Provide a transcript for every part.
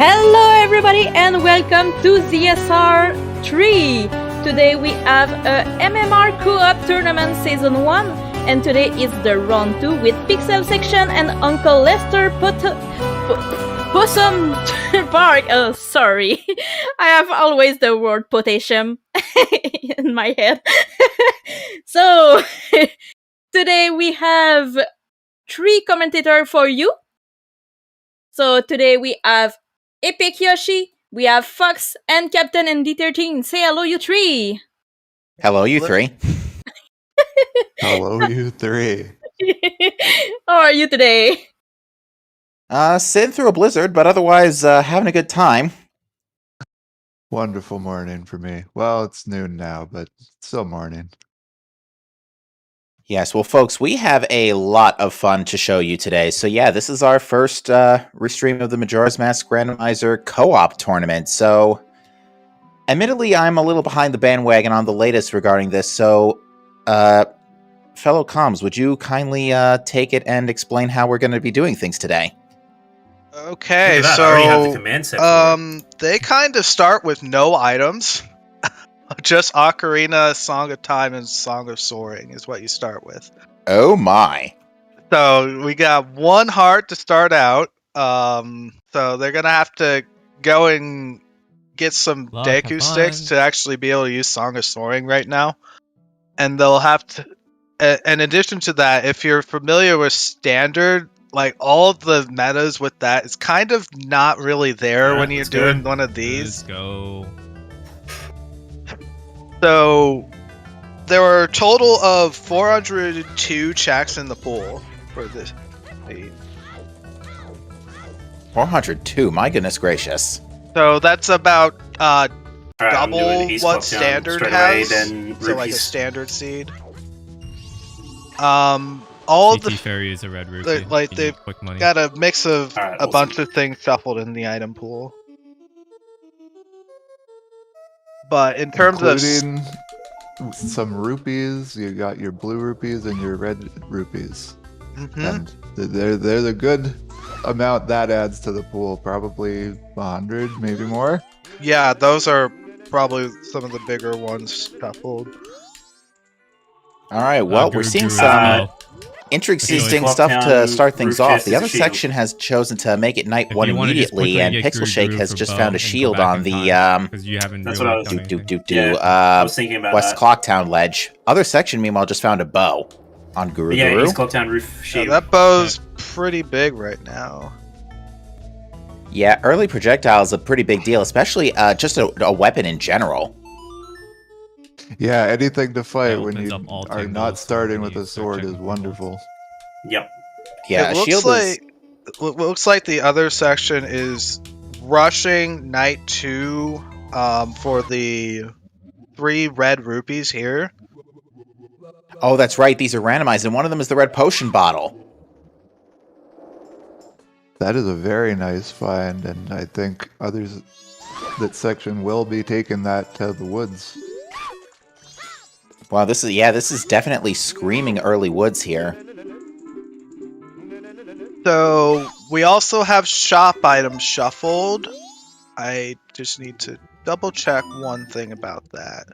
Hello everybody and welcome to ZSR 3. Today we have a MMR co-op tournament season 1 and today is the round 2 with PixelSection and Uncle Lester Possum Park. Oh, sorry. I have always the word potassium in my head. So, today we have 3 commentators for you. So, today we have Epic Yoshi, we have Fox, and Captain ND13. Say hello, you 3. Hello, you 3. Hello, you 3. How are you today? Sitting through a blizzard, but otherwise having a good time. Wonderful morning for me. Well, it's noon now, but still morning. Yes, well, folks, we have a lot of fun to show you today. So, yeah, this is our first restream of the Majora's Mask Randomizer co-op tournament. So, admittedly, I'm a little behind the bandwagon on the latest regarding this. So, fellow comms, would you kindly take it and explain how we're going to be doing things today? Okay, I so already have the command set for it. they kind of start with no items. Just Ocarina, Song of Time, and Song of Soaring is what you start with. Oh my. So we got 1 heart to start out. So they're gonna have to go and get some Deku sticks to actually be able to use Song of Soaring right now. And they'll have to. In addition to that, if you're familiar with Standard, like all of the metas with that is kind of not really there when you're doing one of these. Let's go. So there were a total of 402 checks in the pool for this. 402, my goodness gracious. So that's about Alright, I'm double doing East what Clock down Standard straight away, has. then So like a rupees. standard seed. All of CT the Fairy is a red rupee. like You they've need quick money. got a mix of Alright, a we'll bunch see. of things shuffled in the item pool. But in terms Including some rupees, you got your blue rupees and your red rupees. And they're the good amount that adds to the pool. Probably 100, maybe more. Yeah, those are probably some of the bigger ones shuffled. All right, well, we're seeing some interesting stuff to start things off. The other section has chosen to make it night 1 immediately, and PixelShake has just found a shield on the That's what I was I was thinking about West Clocktown ledge. Other section, meanwhile, just found a bow on Guru Yeah, Guru. East Clocktown roof Yeah, shield. that bow's pretty big right now. Yeah, early projectile is a pretty big deal, especially just a weapon in general. Yeah, anything to fight when opens you up all are 10 not goals starting for with the a sword is section. wonderful. Yep. Yeah, It a shield looks like the other section is rushing night 2 for the 3 red rupees here. Oh, that's right. These are randomized, and one of them is the red potion bottle. That is a very nice find, and I think others that section will be taking that to the woods. Wow, this is definitely screaming early woods here. So we also have shop items shuffled. I just need to double check one thing about that.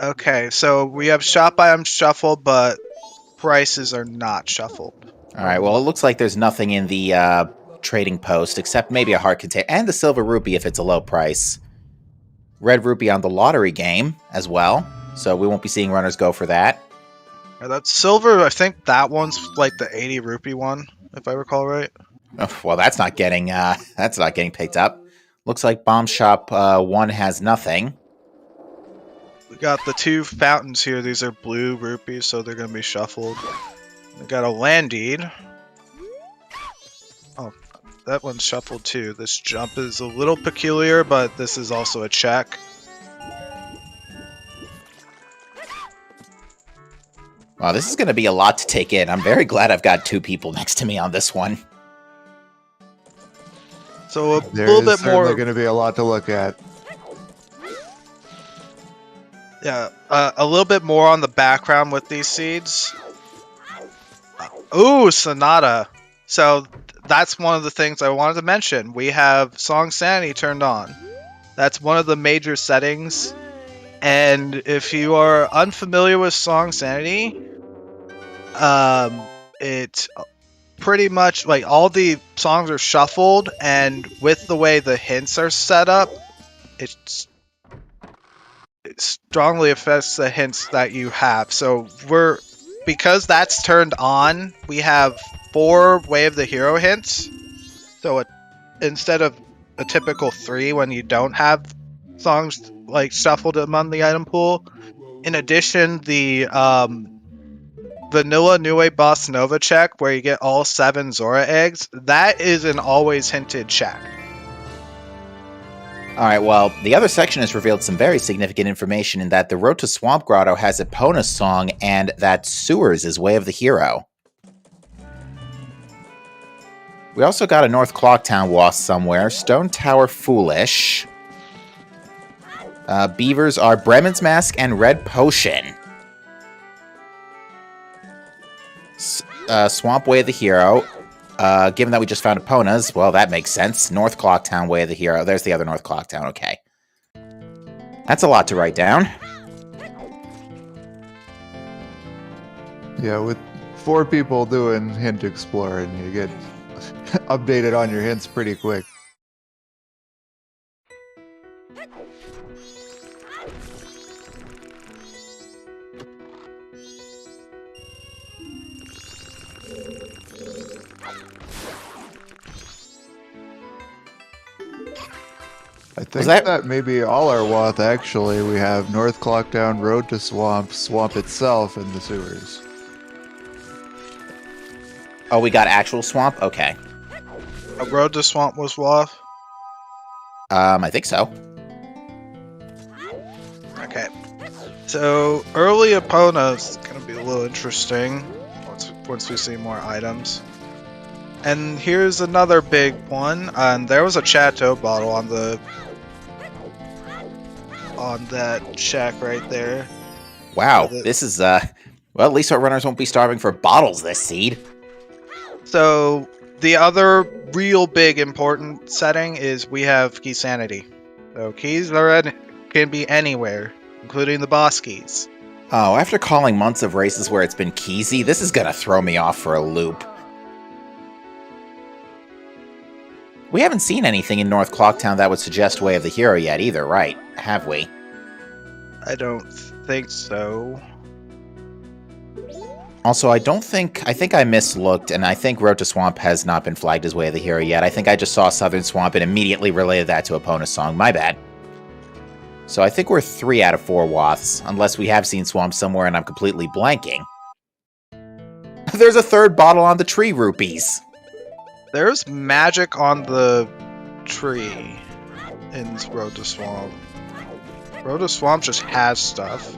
Okay, so we have shop items shuffled, but prices are not shuffled. All right, well, it looks like there's nothing in the trading post except maybe a heart container and the silver rupee if it's a low price. Red rupee on the lottery game as well, so we won't be seeing runners go for that. Yeah, that's silver. I think that one's like the 80 rupee one, if I recall right. Oh, well, that's not getting picked up. Looks like Bomb Shop 1 has nothing. We got the 2 fountains here. These are blue rupees, so they're going to be shuffled. We got a land deed. Oh, that one's shuffled too. This jump is a little peculiar, but this is also a check. Wow, this is going to be a lot to take in. I'm very glad I've got 2 people next to me on this one. So a There little is bit certainly more. going to be a lot to look at. Yeah, a little bit more on the background with these seeds. Ooh, Sonata. So that's one of the things I wanted to mention. We have Song Sanity turned on. That's one of the major settings. And if you are unfamiliar with Song Sanity, it pretty much like all the songs are shuffled, and with the way the hints are set up, it strongly affects the hints that you have. So because that's turned on, we have 4 Way of the Hero hints. So instead of a typical 3 when you don't have songs like shuffled among the item pool, in addition, the Vanilla Nue Bossa Nova check, where you get all 7 Zora eggs, that is an always hinted check. Alright, well, the other section has revealed some very significant information in that the Road to Swamp Grotto has Epona's song, and that Sewers is Way of the Hero. We also got a North Clocktown wasp somewhere, Stone Tower Foolish. Beavers are Bremen's Mask and Red Potion. Swamp Way of the Hero. Given that we just found Epona's, well, that makes sense. North Clocktown Way of the Hero. There's the other North Clocktown, okay. That's a lot to write down. Yeah, with 4 people doing hint exploring, you get updated on your hints pretty quick. I think that may be all our Wath, actually. We have North Clocktown, Road to Swamp, Swamp itself, and the sewers. Oh, we got actual Swamp? Okay. A Road to Swamp was Wath? I think so. Okay. So, early Epona's going to be a little interesting once we see more items. And here's another big one. There was a Chateau bottle on that shack right there. Wow, this is, well, at least our runners won't be starving for bottles this seed. So, the other real big important setting is we have Key Sanity. So, keys can be anywhere, including the boss keys. Oh, after calling months of races where it's been keysy, this is gonna throw me off for a loop. We haven't seen anything in North Clocktown that would suggest Way of the Hero yet either, right? Have we? I don't think so. Also, I think I mislooked, and I think Road to Swamp has not been flagged as Way of the Hero yet. I think I just saw Southern Swamp and immediately related that to Epona's song. My bad. So I think we're 3 out of 4 Waths, unless we have seen Swamp somewhere and I'm completely blanking. There's a 3rd bottle on the tree rupees. There's magic on the tree in Road to Swamp. Road to Swamp just has stuff.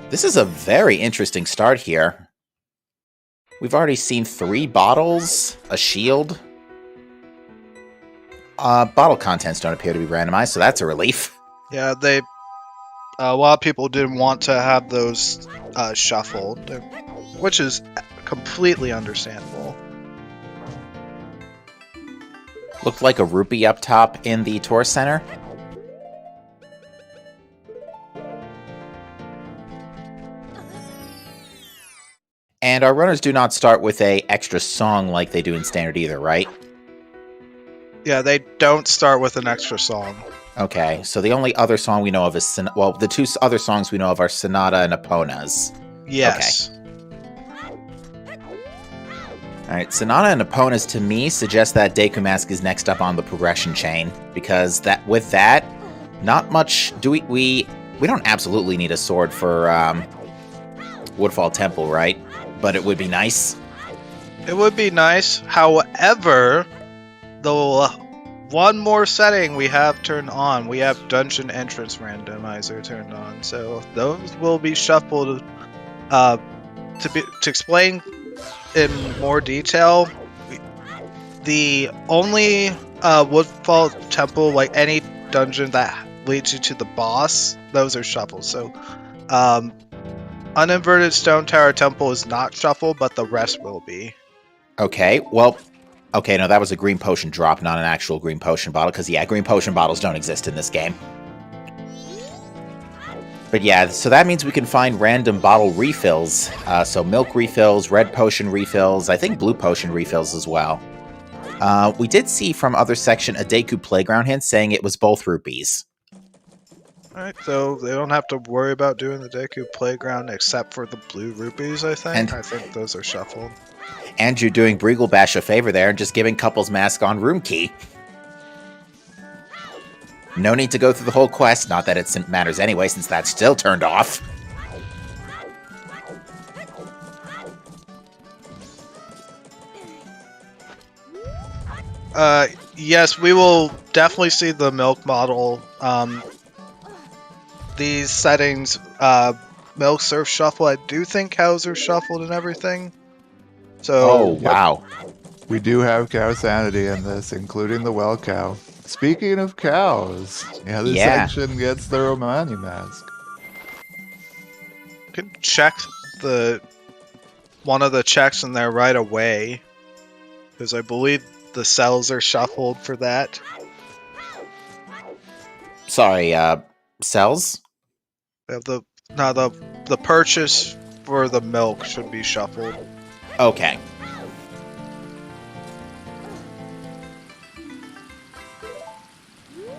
This is a very interesting start here. We've already seen 3 bottles, a shield. Bottle contents don't appear to be randomized, so that's a relief. Yeah, a lot of people didn't want to have those shuffled, which is completely understandable. Looked like a rupee up top in the tour center. And our runners do not start with a extra song like they do in Standard either, right? Yeah, they don't start with an extra song. Okay, so the only other song we know of is... well, the 2 other songs we know of are Sonata and Epona's. Yes. Okay. Alright, Sonata and Epona's to me suggest that Deku Mask is next up on the progression chain, because with that, not much... We don't absolutely need a sword for Woodfall Temple, right? But it would be nice. It would be nice. However, the one more setting we have turned on, we have Dungeon Entrance Randomizer turned on. So those will be shuffled. To explain in more detail, the only Woodfall Temple, like any dungeon that leads you to the boss, those are shuffled. So Uninverted Stone Tower Temple is not shuffled, but the rest will be. Okay, well, okay, no, that was a green potion drop, not an actual green potion bottle, because, yeah, green potion bottles don't exist in this game. But yeah, so that means we can find random bottle refills. So milk refills, red potion refills, I think blue potion refills as well. We did see from other section a Deku Playground hint saying it was both rupees. Alright, so they don't have to worry about doing the Deku Playground except for the blue rupees, I think. I think those are shuffled. And you're doing Breagle Bash a favor there and just giving Couple's Mask on Room Key. No need to go through the whole quest, not that it matters anyway, since that's still turned off. Yes, we will definitely see the milk model. These settings, milk surf shuffle, I do think cows are shuffled and everything. So, oh, wow. We do have cow sanity in this, including the well cow. Speaking of cows, this section gets the Romani mask. You can check one of the checks in there right away, because I believe the cells are shuffled for that. Sorry, cells? The purchase for the milk should be shuffled. Okay.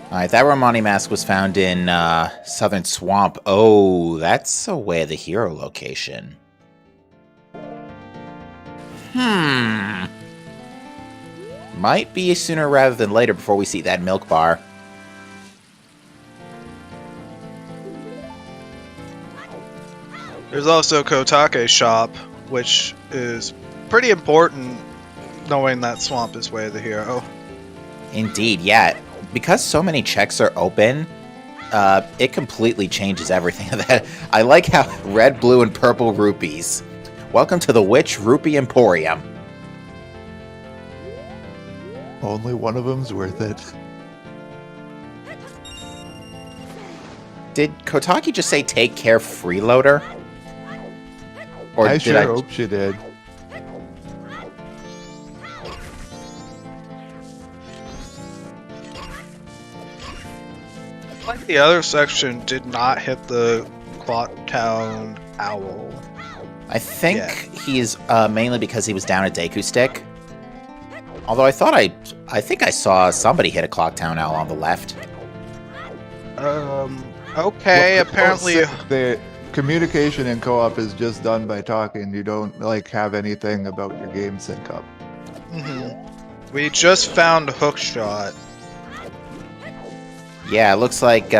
Alright, that Romani mask was found in Southern Swamp. Oh, that's away the hero location. Might be sooner rather than later before we see that milk bar. There's also Kotake's shop, which is pretty important knowing that Swamp is way of the hero. Indeed, yeah. Because so many checks are open, it completely changes everything. I like how red, blue, and purple rupees. Welcome to the Witch Rupee Emporium. Only one of them's worth it. Did Kotaki just say take care freeloader? Or I did sure hope she did. Like the other section did not hit the Clock Town Owl. I think he's mainly because he was down a Deku Stick. Although I think I saw somebody hit a Clocktown Owl on the left. Okay, Well, apparently... the communication in co-op is just done by talking. You don't, have anything about your game sync up. We just found Hookshot. Yeah, it looks like,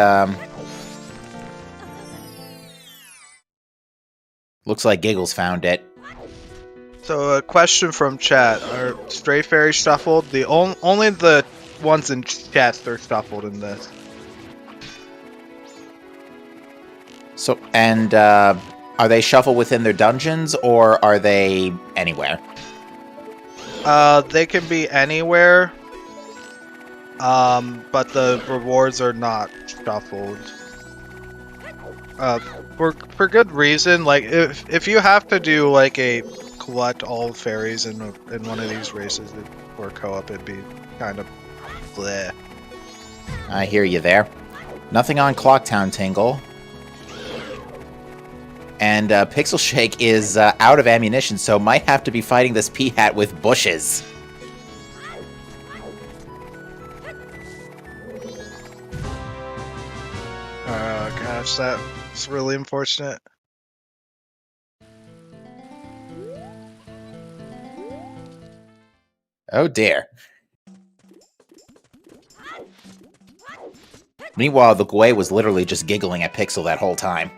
looks like Giggles found it. So a question from chat: are Stray Fairies shuffled? Only the ones in chat are shuffled in this. So, and are they shuffled within their dungeons or are they anywhere? They can be anywhere. But the rewards are not shuffled. For good reason. Like if you have to do like a collect all fairies in one of these races for co-op, it'd be kind of bleh. I hear you there. Nothing on Clocktown Tingle. And Pixel Shake is out of ammunition, so might have to be fighting this P-Hat with bushes. Gosh, that's really unfortunate. Oh dear. Meanwhile, the Gwei was literally just giggling at Pixel that whole time.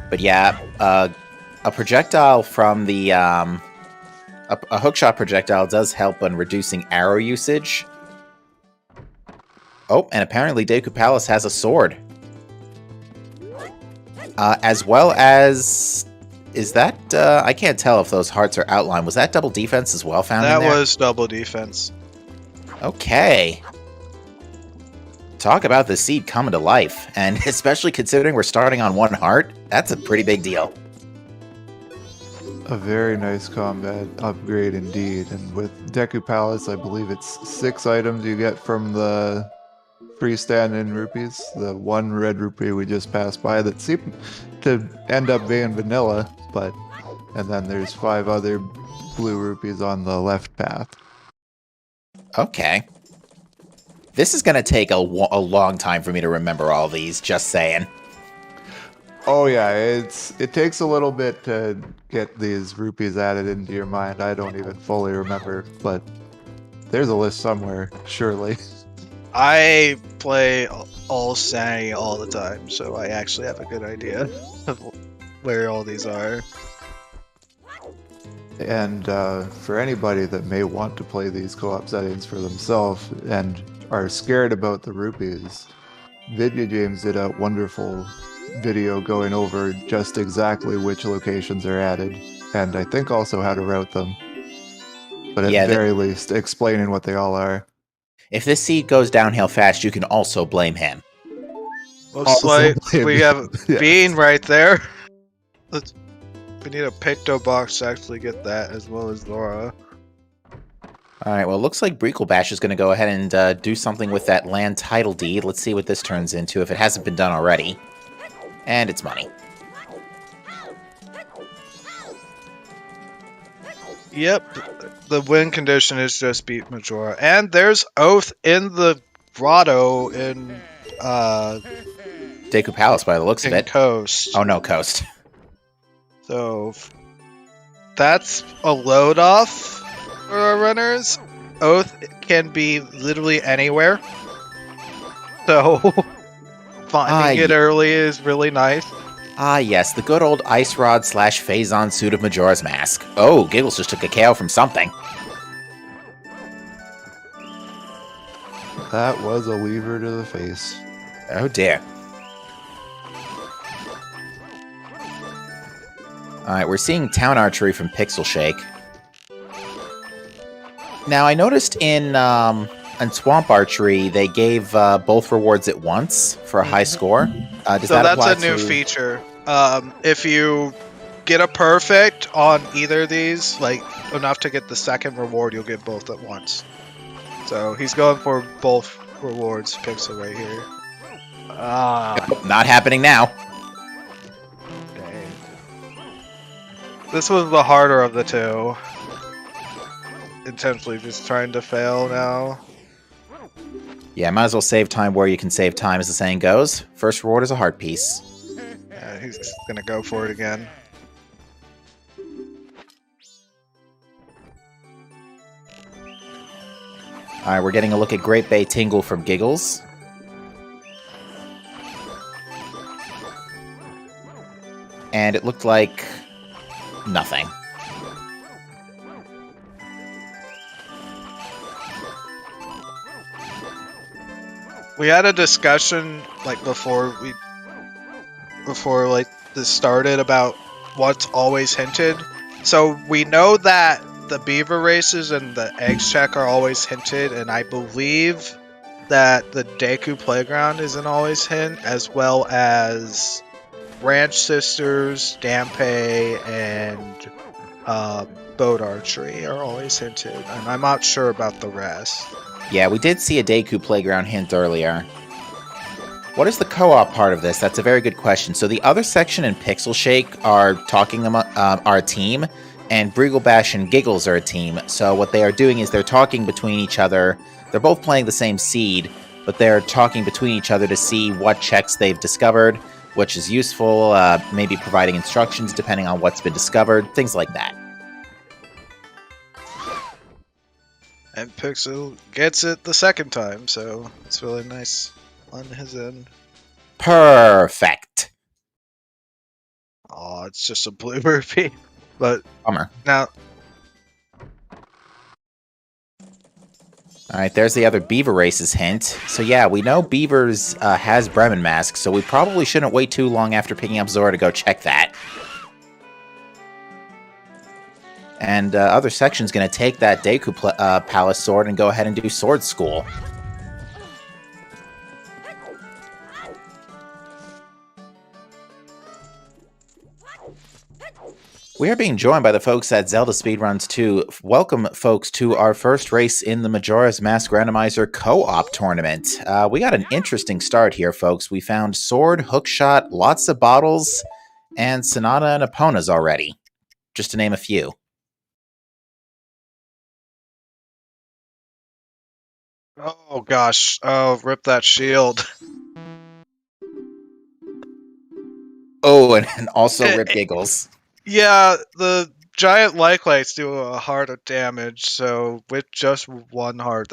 But yeah, a projectile from the, a hookshot projectile does help on reducing arrow usage. Oh, and apparently Deku Palace has a sword. As well as... Is that... I can't tell if those hearts are outlined. Was that double defense as well found in there? That was double defense. Okay. Talk about the seed coming to life, and especially considering we're starting on 1 heart, that's a pretty big deal. A very nice combat upgrade indeed. And with Deku Palace, I believe it's 6 items you get from the freestanding rupees. The 1 red rupee we just passed by that seemed to end up being vanilla, and then there's 5 other blue rupees on the left path. Okay. This is going to take a long time for me to remember all these, just saying. Oh yeah, it takes a little bit to get these rupees added into your mind. I don't even fully remember, but there's a list somewhere, surely. I play all Sanity all the time, so I actually have a good idea of where all these are. And for anybody that may want to play these co-op settings for themselves and are scared about the rupees, Video James did a wonderful video going over just exactly which locations are added, and I think also how to route them. But at very least, explaining what they all are. If this seed goes downhill fast, you can also blame him. Looks like we have Bean right there. We need a Picto box to actually get that, as well as Laura. Alright, well, it looks like Breaklebash is going to go ahead and do something with that land title deed. Let's see what this turns into, if it hasn't been done already. And it's money. Yep, the win condition is just beat Majora. And there's Oath in the grotto in Deku Palace, by the looks of it. Coast. Oh no, Coast. So that's a load off for our runners. Oath can be literally anywhere. So finding it early is really nice. Ah, yes, the good old Ice Rod / Phazon suit of Majora's Mask. Oh, Giggles just took a KO from something. That was a lever to the face. Oh dear. Alright, we're seeing Town Archery from Pixel Shake. Now, I noticed in Swamp Archery, they gave both rewards at once for a high score. Does so that that's apply a new feature. If you get a perfect on either of these, like enough to get the second reward, you'll get both at once. So he's going for both rewards, Pixel right here. Not happening now. This was the harder of the two. Intentionally just trying to fail now. Yeah, might as well save time where you can save time, as the saying goes. First reward is a heart piece. Yeah, he's gonna go for it again. Alright, we're getting a look at Great Bay Tingle from Giggles. And it looked like nothing. We had a discussion like before this started about what's always hinted. So we know that the beaver races and the eggs check are always hinted, and I believe that the Deku playground is an always hint, as well as Ranch Sisters, Dampé, and Boat Archery are always hinted, and I'm not sure about the rest. Yeah, we did see a Deku playground hint earlier. What is the co-op part of this? That's a very good question. So the other section and Pixel Shake are are a team, and Breaglebash and Giggles are a team. So what they are doing is they're talking between each other. They're both playing the same seed, but they're talking between each other to see what checks they've discovered, which is useful, maybe providing instructions depending on what's been discovered, things like that. And Pixel gets it the second time, so it's really nice on his end. Perfect. Oh, it's just a blue rupee. But bummer. Now, alright, there's the other Beaver Races hint. So yeah, we know Beavers has Bremen Mask, so we probably shouldn't wait too long after picking up Zora to go check that. And other section's going to take that Deku Palace sword and go ahead and do Sword School. We are being joined by the folks at ZeldaSpeedRuns to welcome folks to our first race in the Majora's Mask Randomizer co-op tournament. We got an interesting start here, folks. We found Sword, Hookshot, lots of bottles, and Sonata and Eponas already, just to name a few. Oh gosh, oh, rip that shield. Oh, and also Rip Giggles. Yeah, the giant lights do a heart of damage, so with just one heart,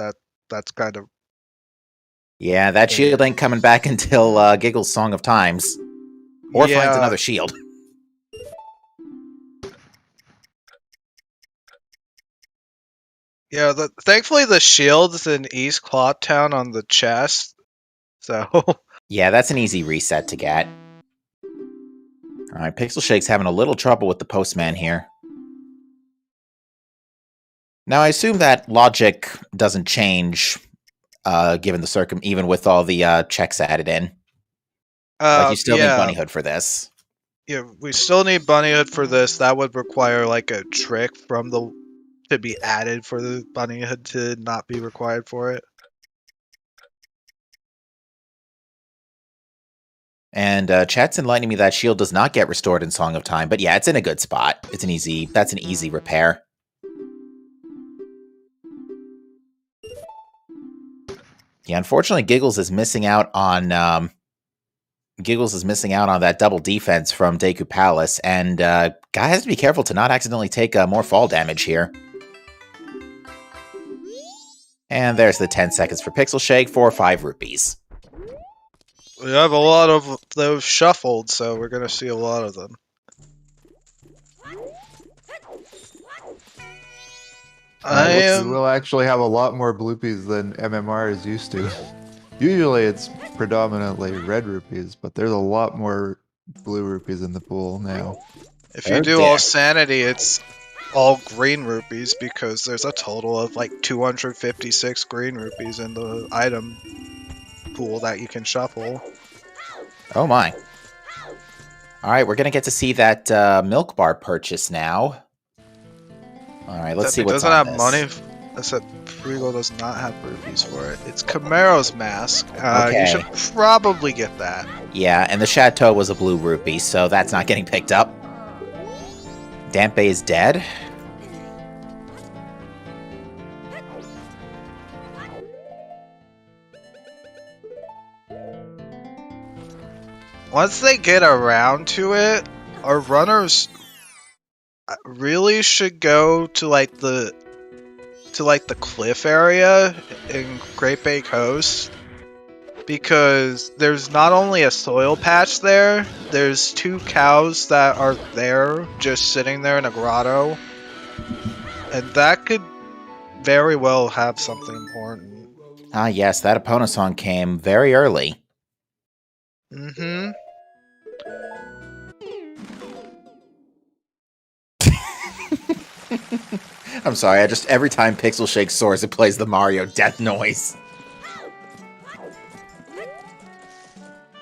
that's kind of... Yeah, that shield ain't coming back until Giggles' Song of Times. Or finds another shield. Yeah, thankfully the shield's in East Cloud Town on the chest, so... Yeah, that's an easy reset to get. Alright, Pixel Shake's having a little trouble with the postman here. Now, I assume that logic doesn't change, given the even with all the checks added in. Like, you still need Bunnyhood for this. Yeah, we still need Bunnyhood for this. That would require, like, a trick from to be added for the Bunnyhood to not be required for it. And chat's enlightening me that shield does not get restored in Song of Time, but yeah, it's in a good spot. That's an easy repair. Yeah, unfortunately, Giggles is missing out on that double defense from Deku Palace, and guy has to be careful to not accidentally take more fall damage here. And there's the 10 seconds for Pixel Shake for 5 rupees. We have a lot of those shuffled, so we're going to see a lot of them. We will actually have a lot more bloopies than MMR is used to. Usually it's predominantly red rupees, but there's a lot more blue rupees in the pool now. If you do all sanity, it's all green rupees because there's a total of like 256 green rupees in the item pool that you can shuffle. Oh my. Alright, we're going to get to see that milk bar purchase now. Alright, let's see what's on this. Doesn't have money. I said Frigo does not have rupees for it. It's Camaro's mask. Okay. You should probably get that. Yeah, and the Chateau was a blue rupee, so that's not getting picked up. Dampe is dead. Once they get around to it, our runners really should go to the cliff area in Great Bay Coast, because there's not only a soil patch there, there's 2 cows that are there just sitting there in a grotto, and that could very well have something important. Ah yes, that Epona song came very early. Mm-hmm. I'm sorry, every time Pixel Shake soars, it plays the Mario death noise.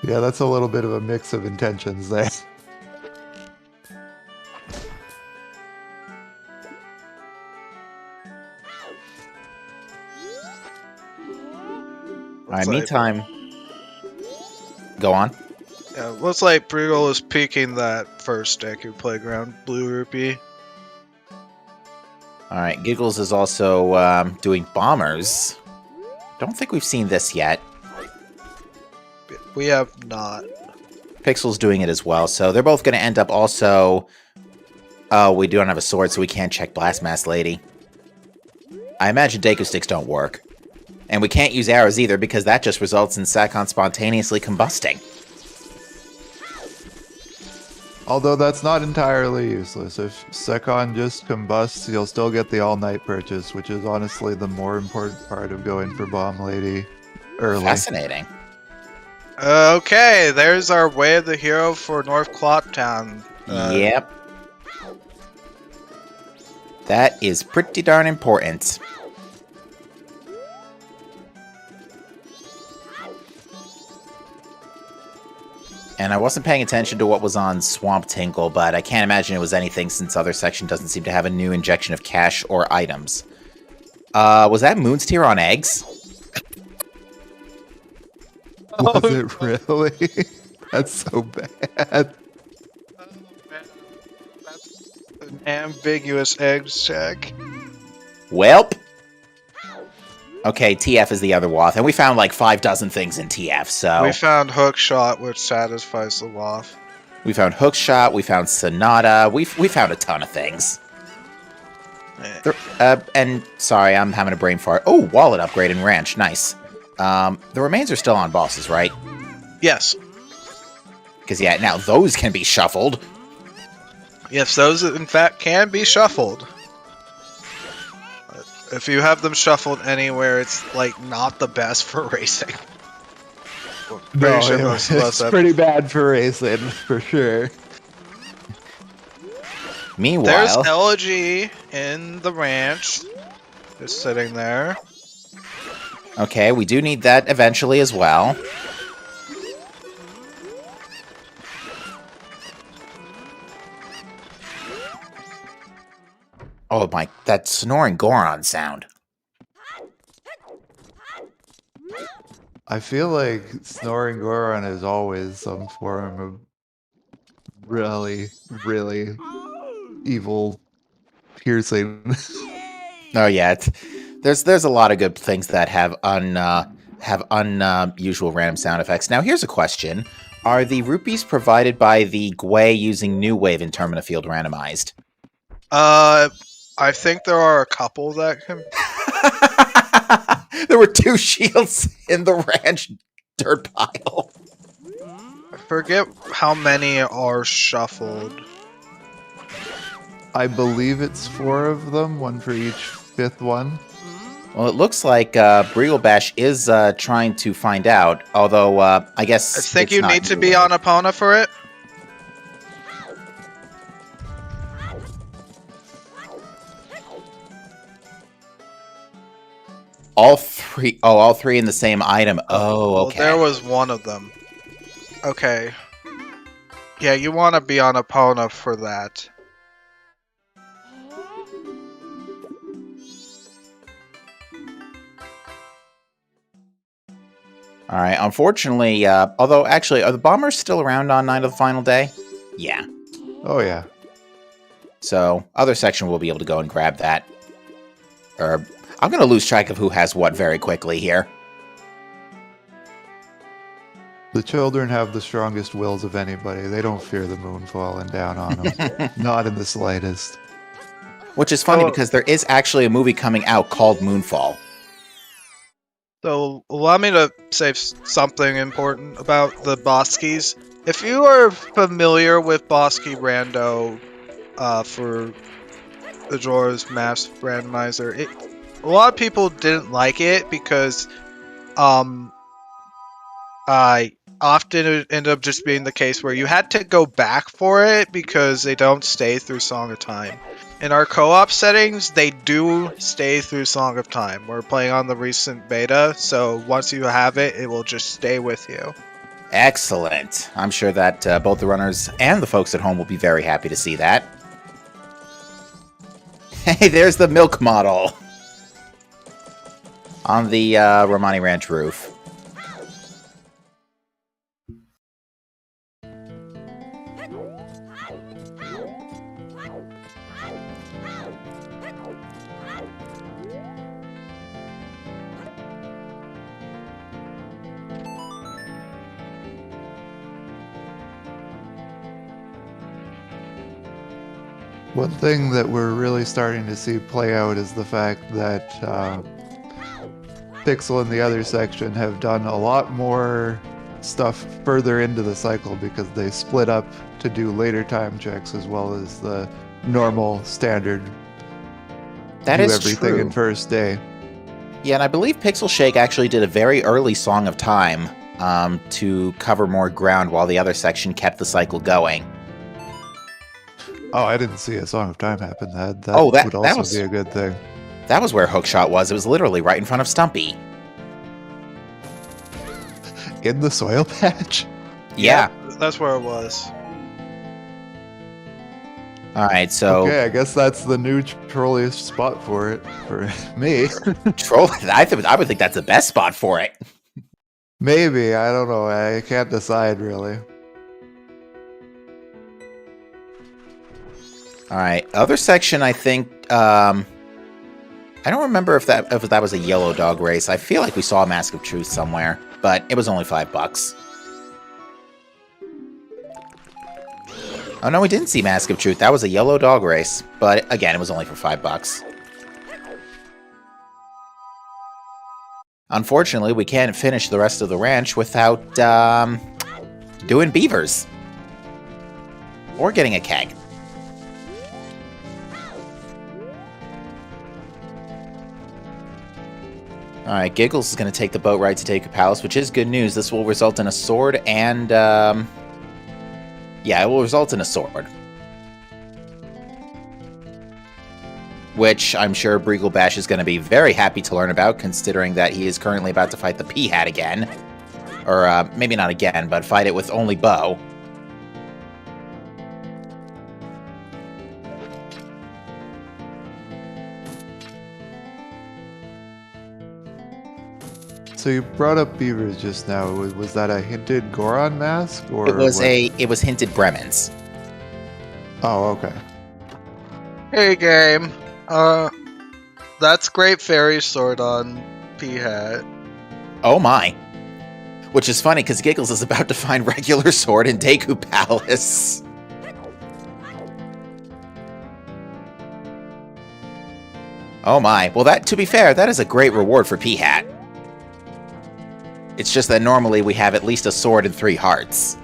Yeah, that's a little bit of a mix of intentions there. Alright, meantime... Go on. Yeah, looks like Briggle is peeking that first Deku Playground blue rupee. Alright, Giggles is also doing bombers. Don't think we've seen this yet. We have not. Pixel's doing it as well, so they're both going to end up also... Oh, we don't have a sword, so we can't check Blast Mask Lady. I imagine Deku Sticks don't work. And we can't use arrows either, because that just results in Sakon spontaneously combusting. Although that's not entirely useless. If Sekon just combusts, you'll still get the all-night purchase, which is honestly the more important part of going for Bomb Lady early. Fascinating. Okay, there's our Way of the Hero for North Clock Town. Yep. That is pretty darn important. And I wasn't paying attention to what was on Swamp Tinkle, but I can't imagine it was anything since other section doesn't seem to have a new injection of cash or items. Was that Moon's Tear on eggs? Was it really? That's so bad. That's an ambiguous eggs check. Welp. Okay, TF is the other Woth, and we found like 5 dozen things in TF, so... We found Hookshot, which satisfies the Woth. We found Hookshot, we found Sonata, we found a ton of things. And, sorry, I'm having a brain fart. Oh, wallet upgrade in Ranch, nice. The remains are still on bosses, right? Yes. Because, yeah, now those can be shuffled. Yes, those, in fact, can be shuffled. If you have them shuffled anywhere, it's, like, not the best for racing. No, it's pretty bad for racing, for sure. Meanwhile... There's Elegy in the ranch. Just sitting there. Okay, we do need that eventually as well. Oh my, that snoring Goron sound. I feel like snoring Goron is always some form of really, really evil piercing. Oh yeah, there's a lot of good things that have unusual random sound effects. Now here's a question: are the rupees provided by the Gwei using New Wave in Termina Field randomized? I think there are a couple that can. There were 2 shields in the ranch dirt pile. I forget how many are shuffled. I believe it's 4 of them, 1 for each 5th one. Well, it looks like Briglebash is trying to find out, although I guess... I think you need to be on Epona for it. All 3 in the same item. Oh, okay. Well, there was one of them. Okay. Yeah, you want to be on Epona for that. Alright, unfortunately, although actually, are the bombers still around on Night of the Final Day? Yeah. Oh yeah. So, other section will be able to go and grab that. I'm going to lose track of who has what very quickly here. The children have the strongest wills of anybody. They don't fear the moon falling down on them. Not in the slightest. Which is funny because there is actually a movie coming out called Moonfall. So, allow me to say something important about the Boskies. If you are familiar with Bosky Rando for the Majora's Mask Randomizer, a lot of people didn't like it because I often it ended up just being the case where you had to go back for it because they don't stay through Song of Time. In our co-op settings, they do stay through Song of Time. We're playing on the recent beta, so once you have it, it will just stay with you. Excellent. I'm sure that both the runners and the folks at home will be very happy to see that. Hey, there's the milk model on the Romani Ranch roof. One thing that we're really starting to see play out is the fact that Pixel and the other section have done a lot more stuff further into the cycle because they split up to do later time checks as well as the normal standard That do is everything true. in first day. Yeah, and I believe Pixel Shake actually did a very early Song of Time to cover more ground while the other section kept the cycle going. Oh, I didn't see a Song of Time happen. That Oh, that- would that also was- be a good thing. That was where Hookshot was. It was literally right in front of Stumpy. In the soil patch? Yeah. that's where it was. All right, so Okay, I guess that's the new trolliest spot for it for me. troll. I would think that's the best spot for it. Maybe, I don't know. I can't decide really. All right, other section. I think I don't remember if that was a yellow dog race. I feel like we saw a Mask of Truth somewhere, but it was only $5. Oh no, we didn't see Mask of Truth. That was a yellow dog race, but again, it was only for $5. Unfortunately, we can't finish the rest of the ranch without doing beavers or getting a keg. Alright, Giggles is going to take the boat ride to Deku Palace, which is good news. This will result in a sword and, yeah, it will result in a sword. Which I'm sure Breagle Bash is going to be very happy to learn about, considering that he is currently about to fight the P-Hat again. Or, maybe not again, but fight it with only bow. So you brought up beavers just now. Was that a hinted Goron mask, or It was what? it was hinted Bremens. Oh, okay. Hey, game. That's Great Fairy Sword on P-Hat. Oh my. Which is funny, because Giggles is about to find regular sword in Deku Palace. Oh my. Well, to be fair, that is a great reward for P-Hat. It's just that normally we have at least a sword and 3 hearts.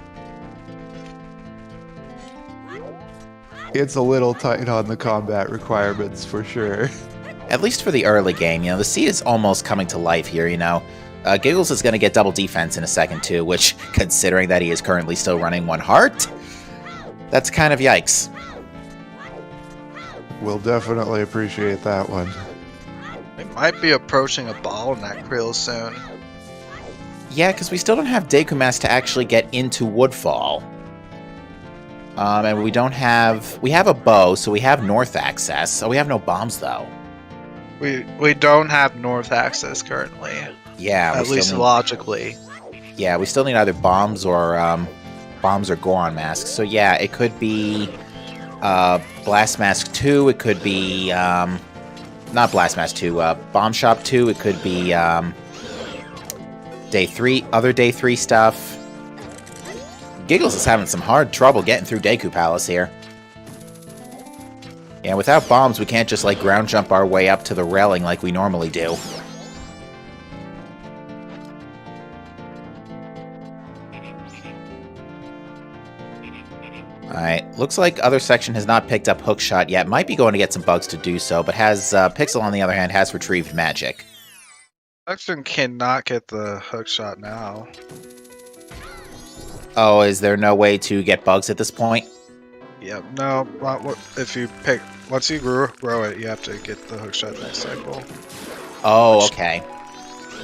It's a little tight on the combat requirements for sure. At least for the early game, the seed is almost coming to life here, Giggles is going to get double defense in a second too, which, considering that he is currently still running 1 heart, that's kind of yikes. We'll definitely appreciate that one. We might be approaching a bottleneck real soon. Yeah, because we still don't have Deku Mask to actually get into Woodfall. And we don't have... We have a bow, so we have north access. So we have no bombs, though. We don't have north access currently. Yeah, at least logically. Yeah, we still need either bombs or Goron masks. So yeah, it could be Blast Mask 2. It could be not Blast Mask 2. Bomb Shop 2. It could be Day 3. Other Day 3 stuff. Giggles is having some hard trouble getting through Deku Palace here. Yeah, without bombs, we can't just, ground jump our way up to the railing like we normally do. Alright, looks like other section has not picked up Hookshot yet. Might be going to get some bugs to do so, but Pixel, on the other hand, has retrieved magic. Section cannot get the Hookshot now. Oh, is there no way to get bugs at this point? Yep, no, if you once you grow it, you have to get the hookshot next cycle. Oh, okay.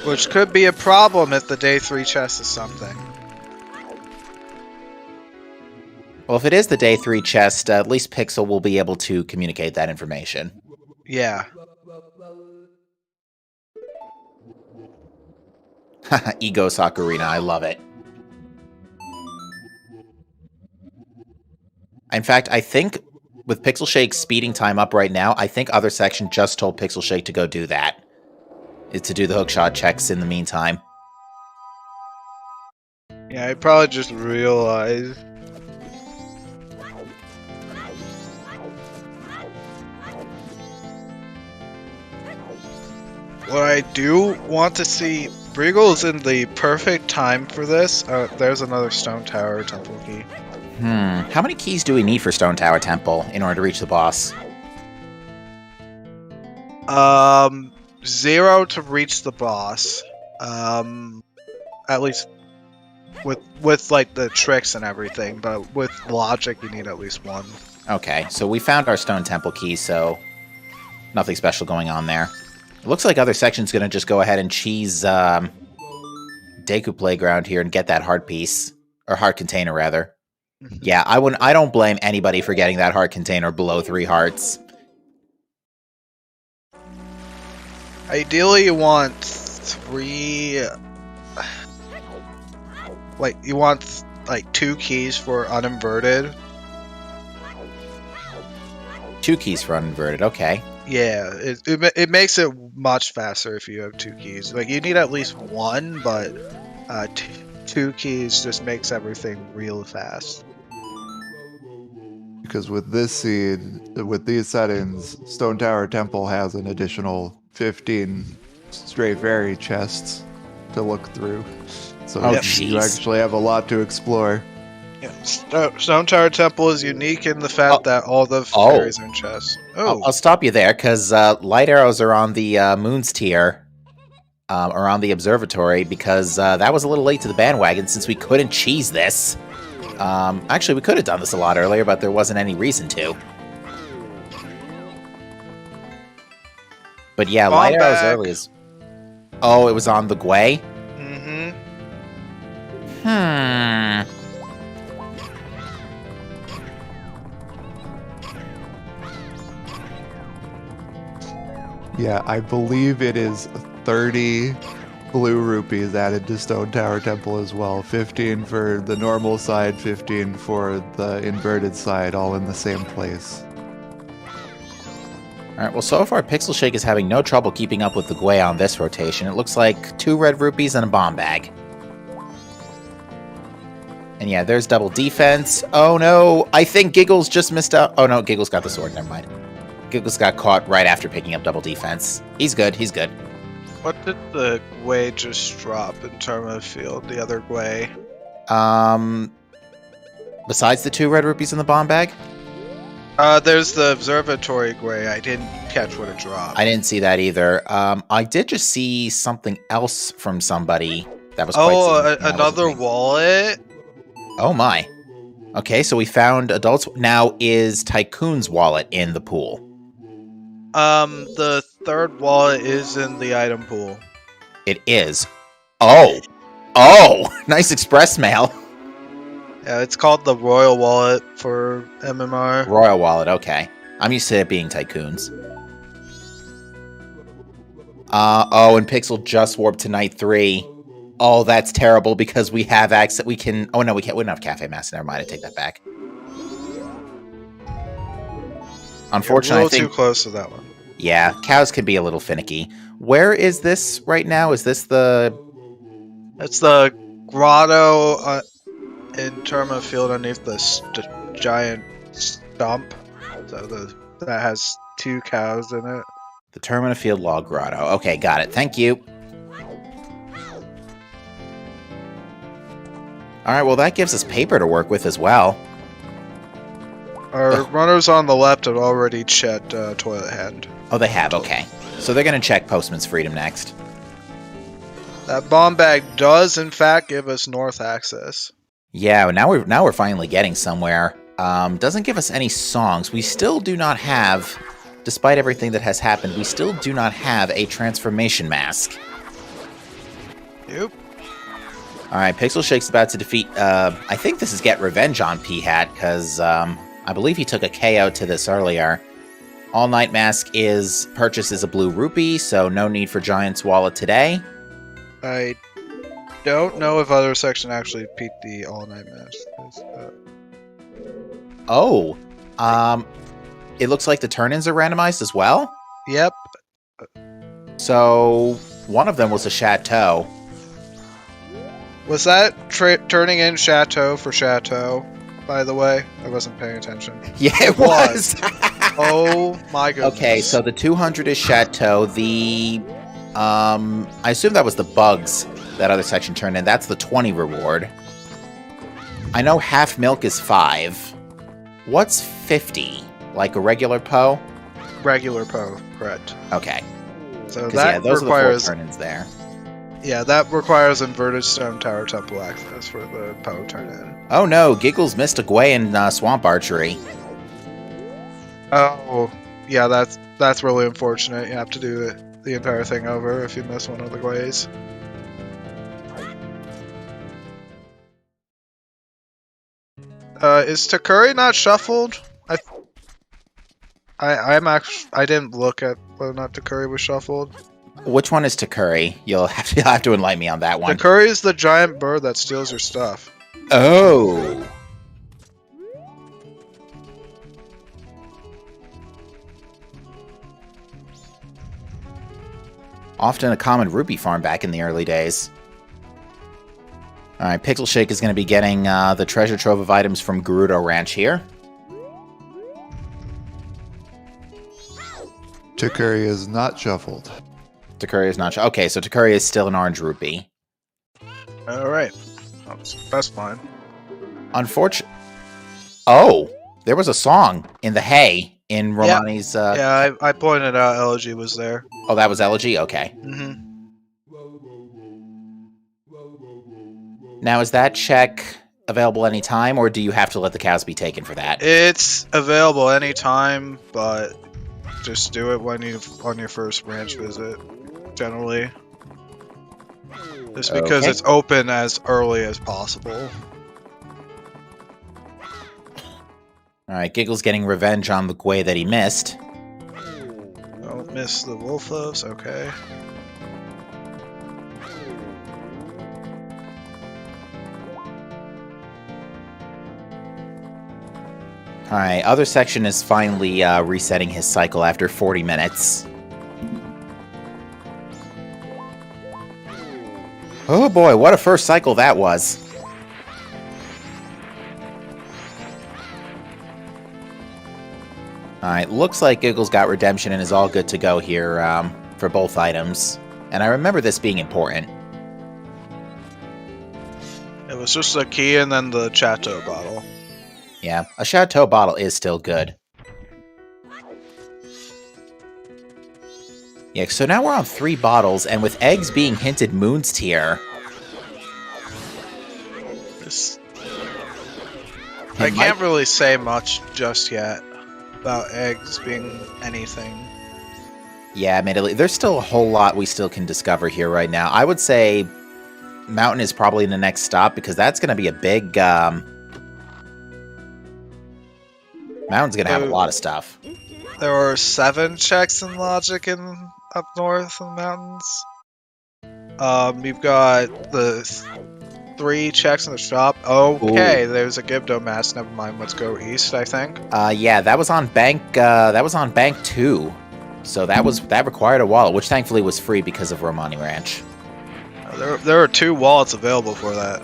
Which could be a problem if the Day 3 chest is something. Well, if it is the Day 3 chest, at least Pixel will be able to communicate that information. Yeah. Ego Sakurina, I love it. In fact, I think with Pixel Shake's speeding time up right now, I think other section just told Pixel Shake to go do that. Is to do the hookshot checks in the meantime. Yeah, I probably just realized. What I do want to see, Breagle's in the perfect time for this. There's another Stone Tower Temple key. How many keys do we need for Stone Tower Temple in order to reach the boss? 0 to reach the boss. At least with the tricks and everything, but with logic you need at least 1. Okay, so we found our Stone Temple key, so nothing special going on there. It looks like other section's gonna just go ahead and cheese Deku Playground here and get that heart piece. Or heart container, rather. Yeah, I don't blame anybody for getting that heart container below 3 hearts. Ideally, you want 3... Like, you want, like, 2 keys for uninverted. 2 keys for uninverted, okay. Yeah, it makes it much faster if you have 2 keys. Like, you need at least 1, but 2 keys just makes everything real fast. Because with this seed, with these settings, Stone Tower Temple has an additional 15 stray fairy chests to look through. So you actually have a lot to explore. Yeah, Stone Tower Temple is unique in the fact that all the fairies are in chests. I'll stop you there, because light arrows are on the moons tier, around the observatory, because that was a little late to the bandwagon since we couldn't cheese this. Actually, we could have done this a lot earlier, but there wasn't any reason to. But yeah, light arrows early is... Oh, it was on the Gwei? Yeah, I believe it is 30 blue rupees added to Stone Tower Temple as well. 15 for the normal side, 15 for the inverted side, all in the same place. Alright, well, so far Pixel Shake is having no trouble keeping up with the Gwei on this rotation. It looks like 2 red rupees and a bomb bag. And yeah, there's double defense. Oh no, I think Giggles just missed out. Oh no, Giggles got the sword, never mind. Giggles got caught right after picking up double defense. He's good, he's good. What did the Gwei just drop in terms of field, the other Gwei? Besides the 2 red rupees in the bomb bag? There's the observatory Gwei. I didn't catch what it dropped. I didn't see that either. I did just see something else from somebody that was quite significant. Another wallet? Oh my. Okay, so we found adults. Now, is Tycoon's wallet in the pool? The 3rd wallet is in the item pool. It is. Oh! Nice express mail. Yeah, it's called the Royal Wallet for MMR. Royal Wallet, okay. I'm used to it being Tycoon's. And Pixel just warped to Night 3. Oh, that's terrible because we have access. We can. Oh no, we can't. We don't have Cafe Master. Never mind. I take that back. Unfortunately, a little too close to that one. Yeah, cows can be a little finicky. Where is this right now? Is this the? It's the grotto in Terma Field underneath the giant stump. So that has 2 cows in it. The Termina Field Log Grotto. Okay, got it. Thank you. Alright, well that gives us paper to work with as well. Our runners on the left have already checked Toilet Hand. Oh, they have, okay. So they're going to check Postman's Freedom next. That bomb bag does, in fact, give us north access. Yeah, now we're finally getting somewhere. Doesn't give us any songs. We still do not have, despite everything that has happened, we still do not have a transformation mask. Yep. Alright, Pixel Shake's about to defeat, I think this is Get Revenge on P-Hat, because, I believe he took a KO to this earlier. All Night Mask purchases a blue rupee, so no need for Giant's Wallet today. I don't know if other section actually beat the All Night Mask. It looks like the turn-ins are randomized as well? Yep. So, one of them was a Chateau. Was that turning in Chateau for Chateau, by the way? I wasn't paying attention. Yeah, it was! Oh my goodness. Okay, so the 200 is Chateau. The, I assume that was the bugs that other section turned in. That's the 20 reward. I know half milk is 5. What's 50? Like a regular Poe? Regular Poe, correct. Okay. So that those requires are the 4 turn-ins there. Yeah, that requires inverted Stone Tower Temple access for the Poe turn-in. Oh no, Giggles missed a Gwei in Swamp Archery. Oh, yeah, that's really unfortunate. You have to do the entire thing over if you miss one of the Gweis. Is Takuri not shuffled? I didn't look at whether or not Takuri was shuffled. Which one is Takuri? You'll have to enlighten me on that one. Takuri is the giant bird that steals your stuff. Oh. Often a common rupee farm back in the early days. Alright, Pixel Shake is going to be getting the treasure trove of items from Gerudo Ranch here. Takuri is not shuffled. Takuri is not... Okay, so Takuri is still an orange rupee. Alright. That's fine. Unfortunately... Oh! There was a song in the hay in Romani's... Yeah, I pointed out Elegy was there. Oh, that was Elegy? Okay. Mm-hmm. Now, is that check available anytime, or do you have to let the cows be taken for that? It's available anytime, but just do it when on your first ranch visit, generally. Just because it's open as early as possible. Alright, Giggle's getting revenge on the Gwei that he missed. Don't miss the wolf loaves, okay. Alright, other section is finally resetting his cycle after 40 minutes. Oh boy, what a first cycle that was. Alright, looks like Giggle's got redemption and is all good to go here for both items. And I remember this being important. It was just a key and then the Chateau bottle. Yeah, a Chateau bottle is still good. Yeah, so now we're on 3 bottles, and with eggs being hinted Moon's tier... I can't really say much just yet about eggs being anything. Yeah, admittedly, there's still a whole lot we still can discover here right now. I would say Mountain is probably the next stop, because that's going to be a big... Mountain's going to have a lot of stuff. There were 7 checks in logic up north in the mountains. We've got the 3 checks in the shop. Okay, there's a Gibdo mask. Never mind. Let's go east, I think. Yeah, that was on bank. That was on bank 2. So that required a wallet, which thankfully was free because of Romani Ranch. There are 2 wallets available for that.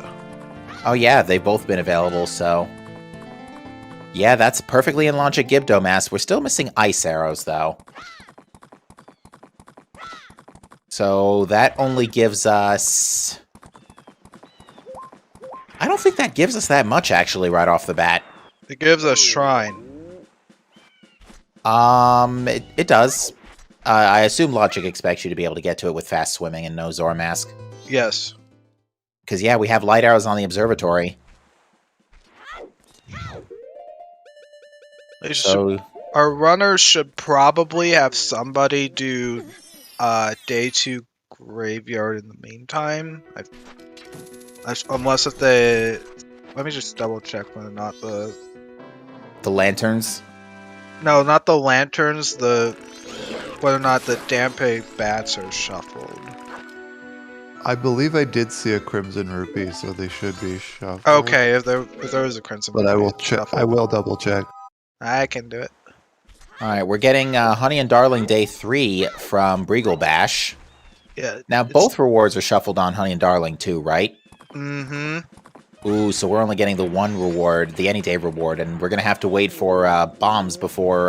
Oh yeah, they've both been available. So yeah, that's perfectly in logic. Gibdo mask. We're still missing ice arrows though. So that only gives us... I don't think that gives us that much, actually, right off the bat. It gives us shrine. It does. I assume logic expects you to be able to get to it with fast swimming and no Zora mask. Yes. Because, yeah, we have light arrows on the observatory. So... Our runners should probably have somebody do day 2 graveyard in the meantime. Unless if they... Let me just double check whether or not the lanterns? No, not the lanterns, whether or not the Dampe bats are shuffled. I believe I did see a Crimson Rupee, so they should be shuffled. Okay, if there is a Crimson Rupee. But I will check. I will double check. I can do it. Alright, we're getting Honey and Darling Day 3 from Breagle Bash. Yeah. Now, both rewards are shuffled on Honey and Darling too, right? Mm-hmm. Ooh, so we're only getting the 1 reward, the Any Day reward, and we're going to have to wait for bombs before...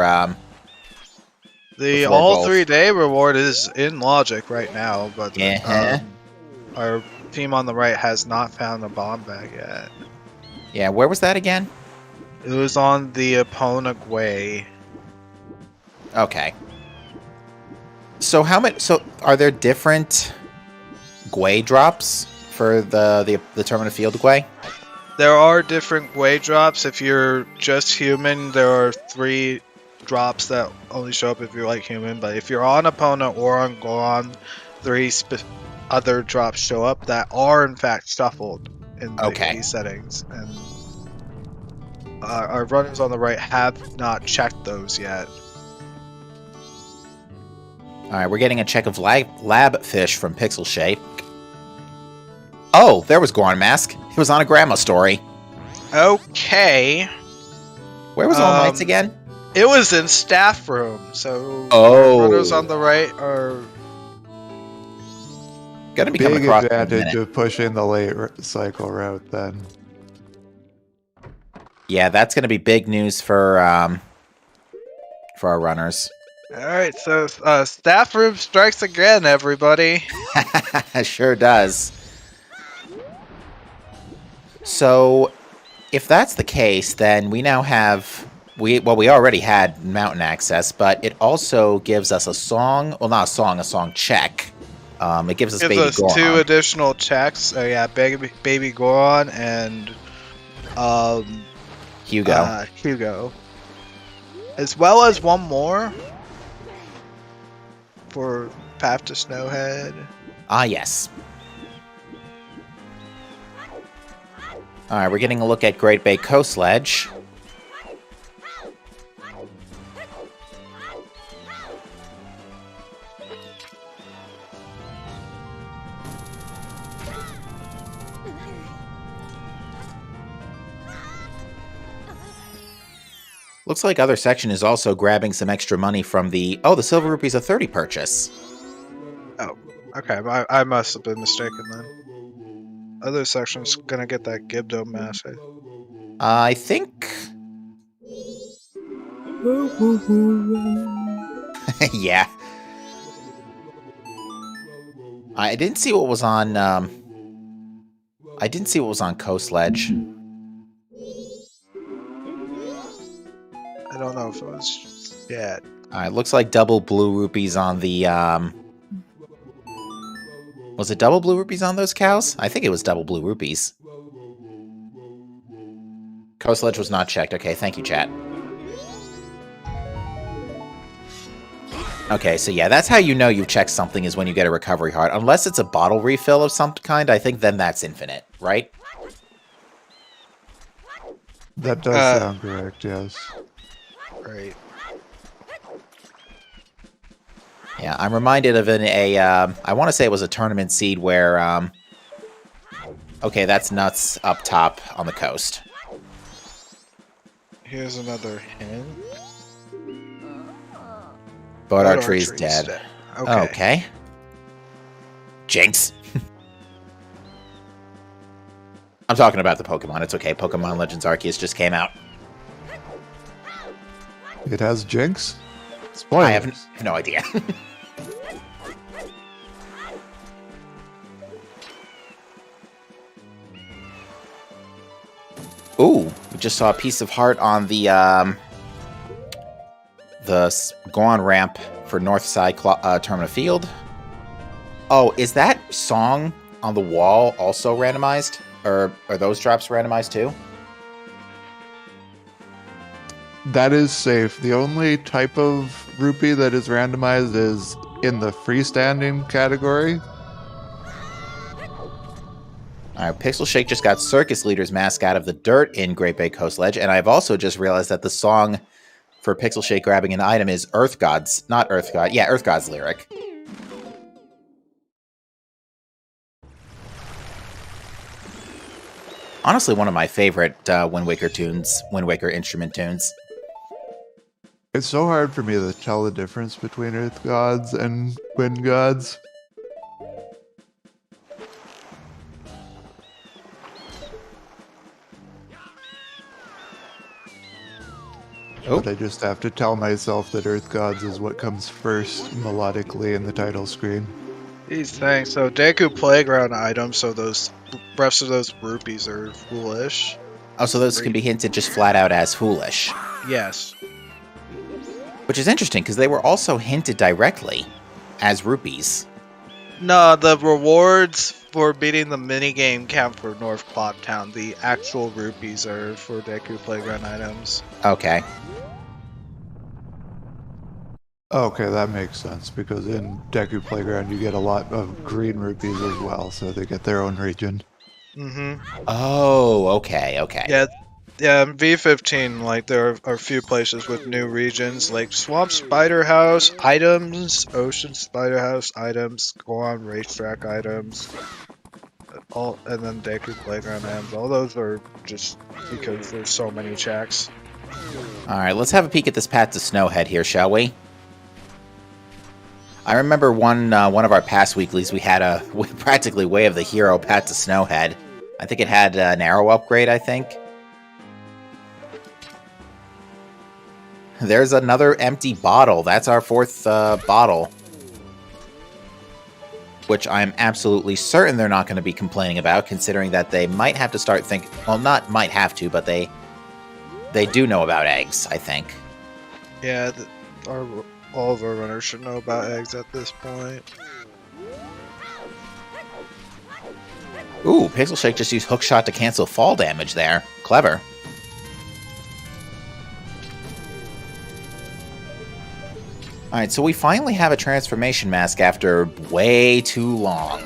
the all 3-day reward is in logic right now, but our team on the right has not found a bomb bag yet. Yeah, where was that again? It was on the Epona Gwei. Okay. So how many? So are there different Gwei drops for the Terminal Field Gwei? There are different Gwei drops. If you're just human, there are 3 drops that only show up if you're like human. But if you're on Epona or on Goron, 3 other drops show up that are in fact shuffled in these settings. And our runners on the right have not checked those yet. All right, we're getting a check of lab fish from PixelSection. Oh, there was Goron Mask. He was on a grandma story. Okay. Where was All Mights again? It was in staff room, so Oh. our runners on the right are gonna be coming across. Big advantage of pushing the late cycle route then. Yeah, that's gonna be big news for our runners. All right. So staff room strikes again, everybody. Sure does. So, if that's the case, then we now have we already had mountain access, but it also gives us a song. Well, not a song check. It gives us Baby Goron. 2 additional checks. Oh yeah, Baby Goron and Hugo. Hugo, as well as one more for Path to Snowhead. Ah, yes. All right, we're getting a look at Great Bay Coast Ledge. Looks like other section is also grabbing some extra money from the... Oh, the silver rupees a 30 purchase. Oh, okay. I must have been mistaken then. Other section's gonna get that Gibdo mask. I think... Yeah. I didn't see what was on... I didn't see what was on Coast Ledge. I don't know if it was yet. Alright, looks like double blue rupees on the, Was it double blue rupees on those cows? I think it was double blue rupees. Coast Ledge was not checked. Okay, thank you, chat. Okay, so yeah, that's how you know you've checked something is when you get a recovery heart. Unless it's a bottle refill of some kind, I think then that's infinite, right? That does sound correct, yes. Right. Yeah, I'm reminded of I want to say it was a tournament seed where, okay, that's nuts up top on the coast. Here's another hint. Boat Archery's dead. Okay. Okay. Jinx. I'm talking about the Pokemon. It's okay. Pokemon Legends Arceus just came out. It has Jinx? Spoilers. I have no idea. Ooh, we just saw a piece of heart on the Goron ramp for Northside Termina Field. Oh, is that song on the wall also randomized? Or are those drops randomized too? That is safe. The only type of rupee that is randomized is in the freestanding category. Alright, PixelSection just got Circus Leader's mask out of the dirt in Great Bay Coast Ledge, and I've also just realized that the song for PixelSection grabbing an item is Earth God's, not Earth God, yeah, Earth God's lyric. Honestly, one of my favorite Wind Waker tunes, Wind Waker instrument tunes. It's so hard for me to tell the difference between Earth Gods and Wind Gods. Oh. But I just have to tell myself that Earth Gods is what comes first melodically in the title screen. These things. So Deku Playground items, so those rest of those rupees are foolish. Oh, so those can be hinted just flat out as foolish. Yes. Which is interesting, because they were also hinted directly as rupees. No, the rewards for beating the minigame count for North Clock Town. The actual rupees are for Deku Playground items. Okay. Okay, that makes sense, because in Deku Playground you get a lot of green rupees as well, so they get their own region. Mm-hmm. Oh, okay, okay. Yeah, Yeah, V15, like, there are a few places with new regions, like Swamp Spider House items, Ocean Spider House items, Goron Racetrack items, and then Deku Playground items. All those are just because there's so many checks. Alright, let's have a peek at this path to Snowhead here, shall we? I remember one of our past weeklies, we had a practically Way of the Hero path to Snowhead. I think it had an arrow upgrade, I think. There's another empty bottle. That's our fourth bottle. Which I'm absolutely certain they're not going to be complaining about, considering that they might have to start thinking... Well, not might have to, but they do know about eggs, I think. Yeah, all of our runners should know about eggs at this point. Ooh, PixelSection just used Hookshot to cancel fall damage there. Clever. Alright, so we finally have a transformation mask after way too long.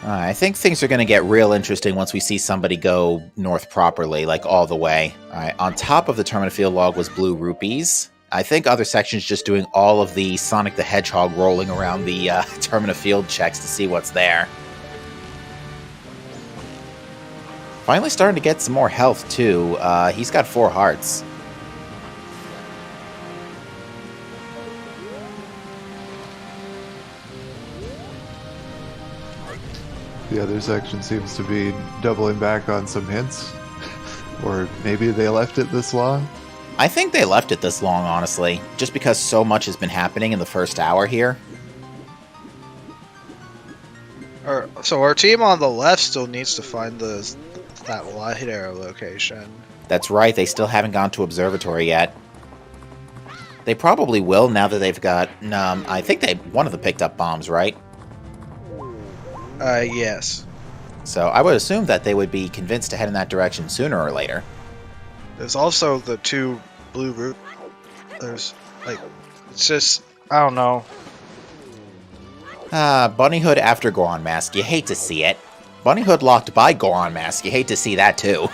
I think things are going to get real interesting once we see somebody go north properly, like all the way. Alright, on top of the Terminal Field log was blue rupees. I think other sections just doing all of the Sonic the Hedgehog rolling around the Terminal Field checks to see what's there. Finally starting to get some more health, too. He's got 4 hearts. The other section seems to be doubling back on some hints. Or maybe they left it this long. I think they left it this long, honestly, just because so much has been happening in the first hour here. So our team on the left still needs to find that light arrow location. That's right, they still haven't gone to Observatory yet. They probably will now that they've got... I think one of them picked up bombs, right? Yes. So I would assume that they would be convinced to head in that direction sooner or later. There's also the 2 blue root. There's, like, it's just, I don't know. Bunnyhood after Goron Mask. You hate to see it. Bunnyhood locked by Goron Mask. You hate to see that, too.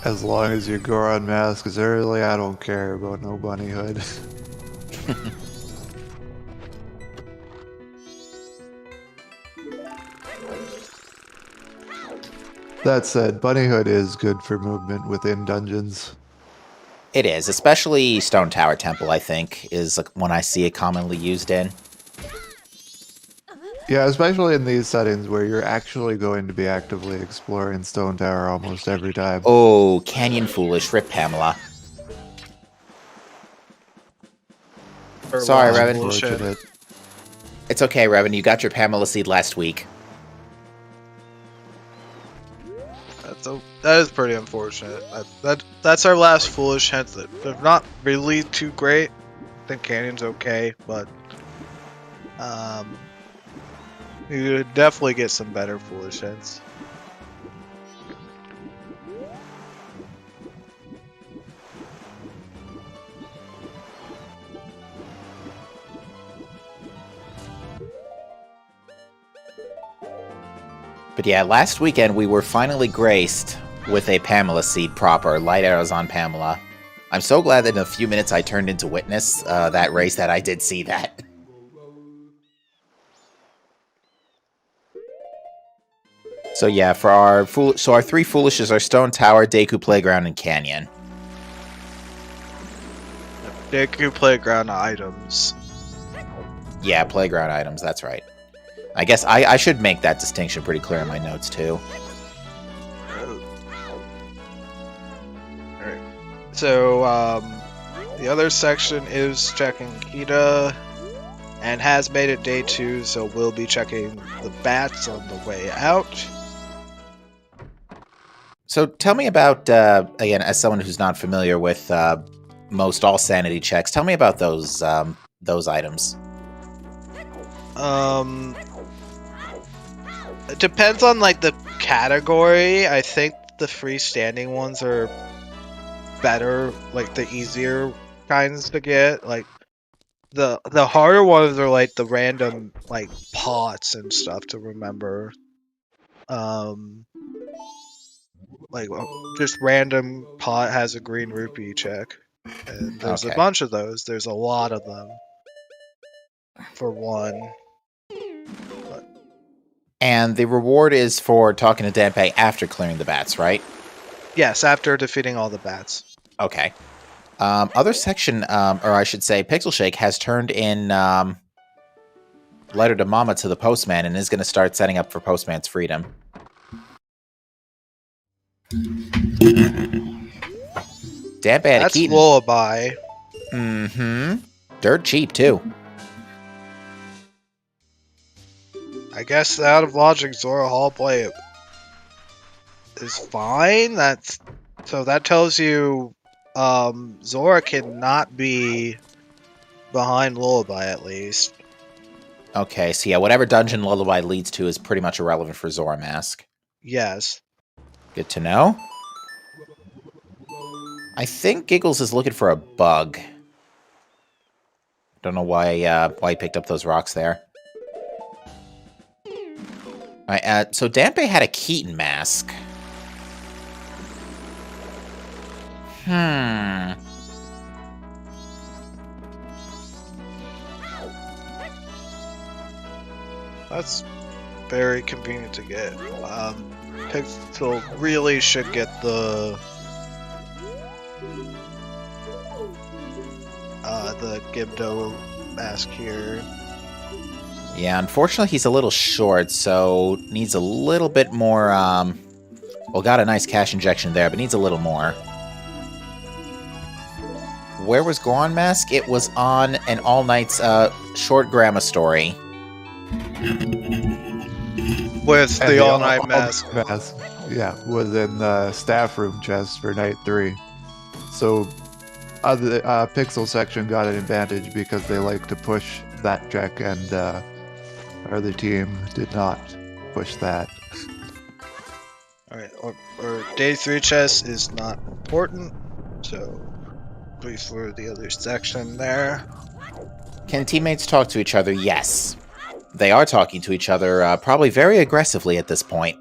As long as your Goron Mask is early, I don't care about no Bunnyhood. That said, Bunnyhood is good for movement within dungeons. It is, especially Stone Tower Temple, I think, is one I see it commonly used in. Yeah, especially in these settings where you're actually going to be actively exploring Stone Tower almost every time. Oh, Canyon Foolish, rip Pamela. Sorry, Revan. Unfortunate. It's okay, Revan, you got your Pamela seed last week. That is pretty unfortunate. That's our last foolish hint. They're not really too great. I think Canyon's okay, but you could definitely get some better foolish hints. But yeah, last weekend we were finally graced with a Pamela seed proper, light arrows on Pamela. I'm so glad that in a few minutes I turned into witness that race that I did see that. So yeah, for our 3 foolishes are Stone Tower, Deku Playground, and Canyon. Deku Playground items. Yeah, playground items, that's right. I guess I should make that distinction pretty clear in my notes, too. Alright. So, the other section is checking Kita, and has made it day 2, so we'll be checking the bats on the way out. So tell me about, again, as someone who's not familiar with most all sanity checks, tell me about those items. It depends on, like, the category, I think the freestanding ones are better, like the easier kinds to get. Like the harder ones are like the random like pots and stuff to remember. Like just random pot has a green rupee check, and there's a bunch of those. There's a lot of them for one. And the reward is for talking to Danpei after clearing the bats, right? Yes, after defeating all the bats. Okay. Other section, or I should say, Pixel Shake has turned in Letter to Mama to the postman and is going to start setting up for Postman's Freedom. Danpei had a Keaton. That's Lullaby. Mm-hmm. Dirt cheap, too. I guess out of logic, Zora Hall play is fine. So that tells you Zora cannot be behind Lullaby at least. Okay, so yeah, whatever dungeon Lullaby leads to is pretty much irrelevant for Zora Mask. Yes. Good to know. I think Giggles is looking for a bug. Don't know why he picked up those rocks there. Alright, so Danpei had a Keaton mask. That's very convenient to get. Pixel really should get the Gibdo mask here. Yeah, unfortunately he's a little short, so needs a little bit more, well, got a nice cash injection there, but needs a little more. Where was Goron Mask? It was on an All Night's short grandma story. With the All Night mask. Yeah, was in the staff room chest for night 3. So, the Pixel Section got an advantage because they like to push that check, and our other team did not push that. Alright, or day 3 chest is not important, so please for the other section there. Can teammates talk to each other? Yes. They are talking to each other, probably very aggressively at this point.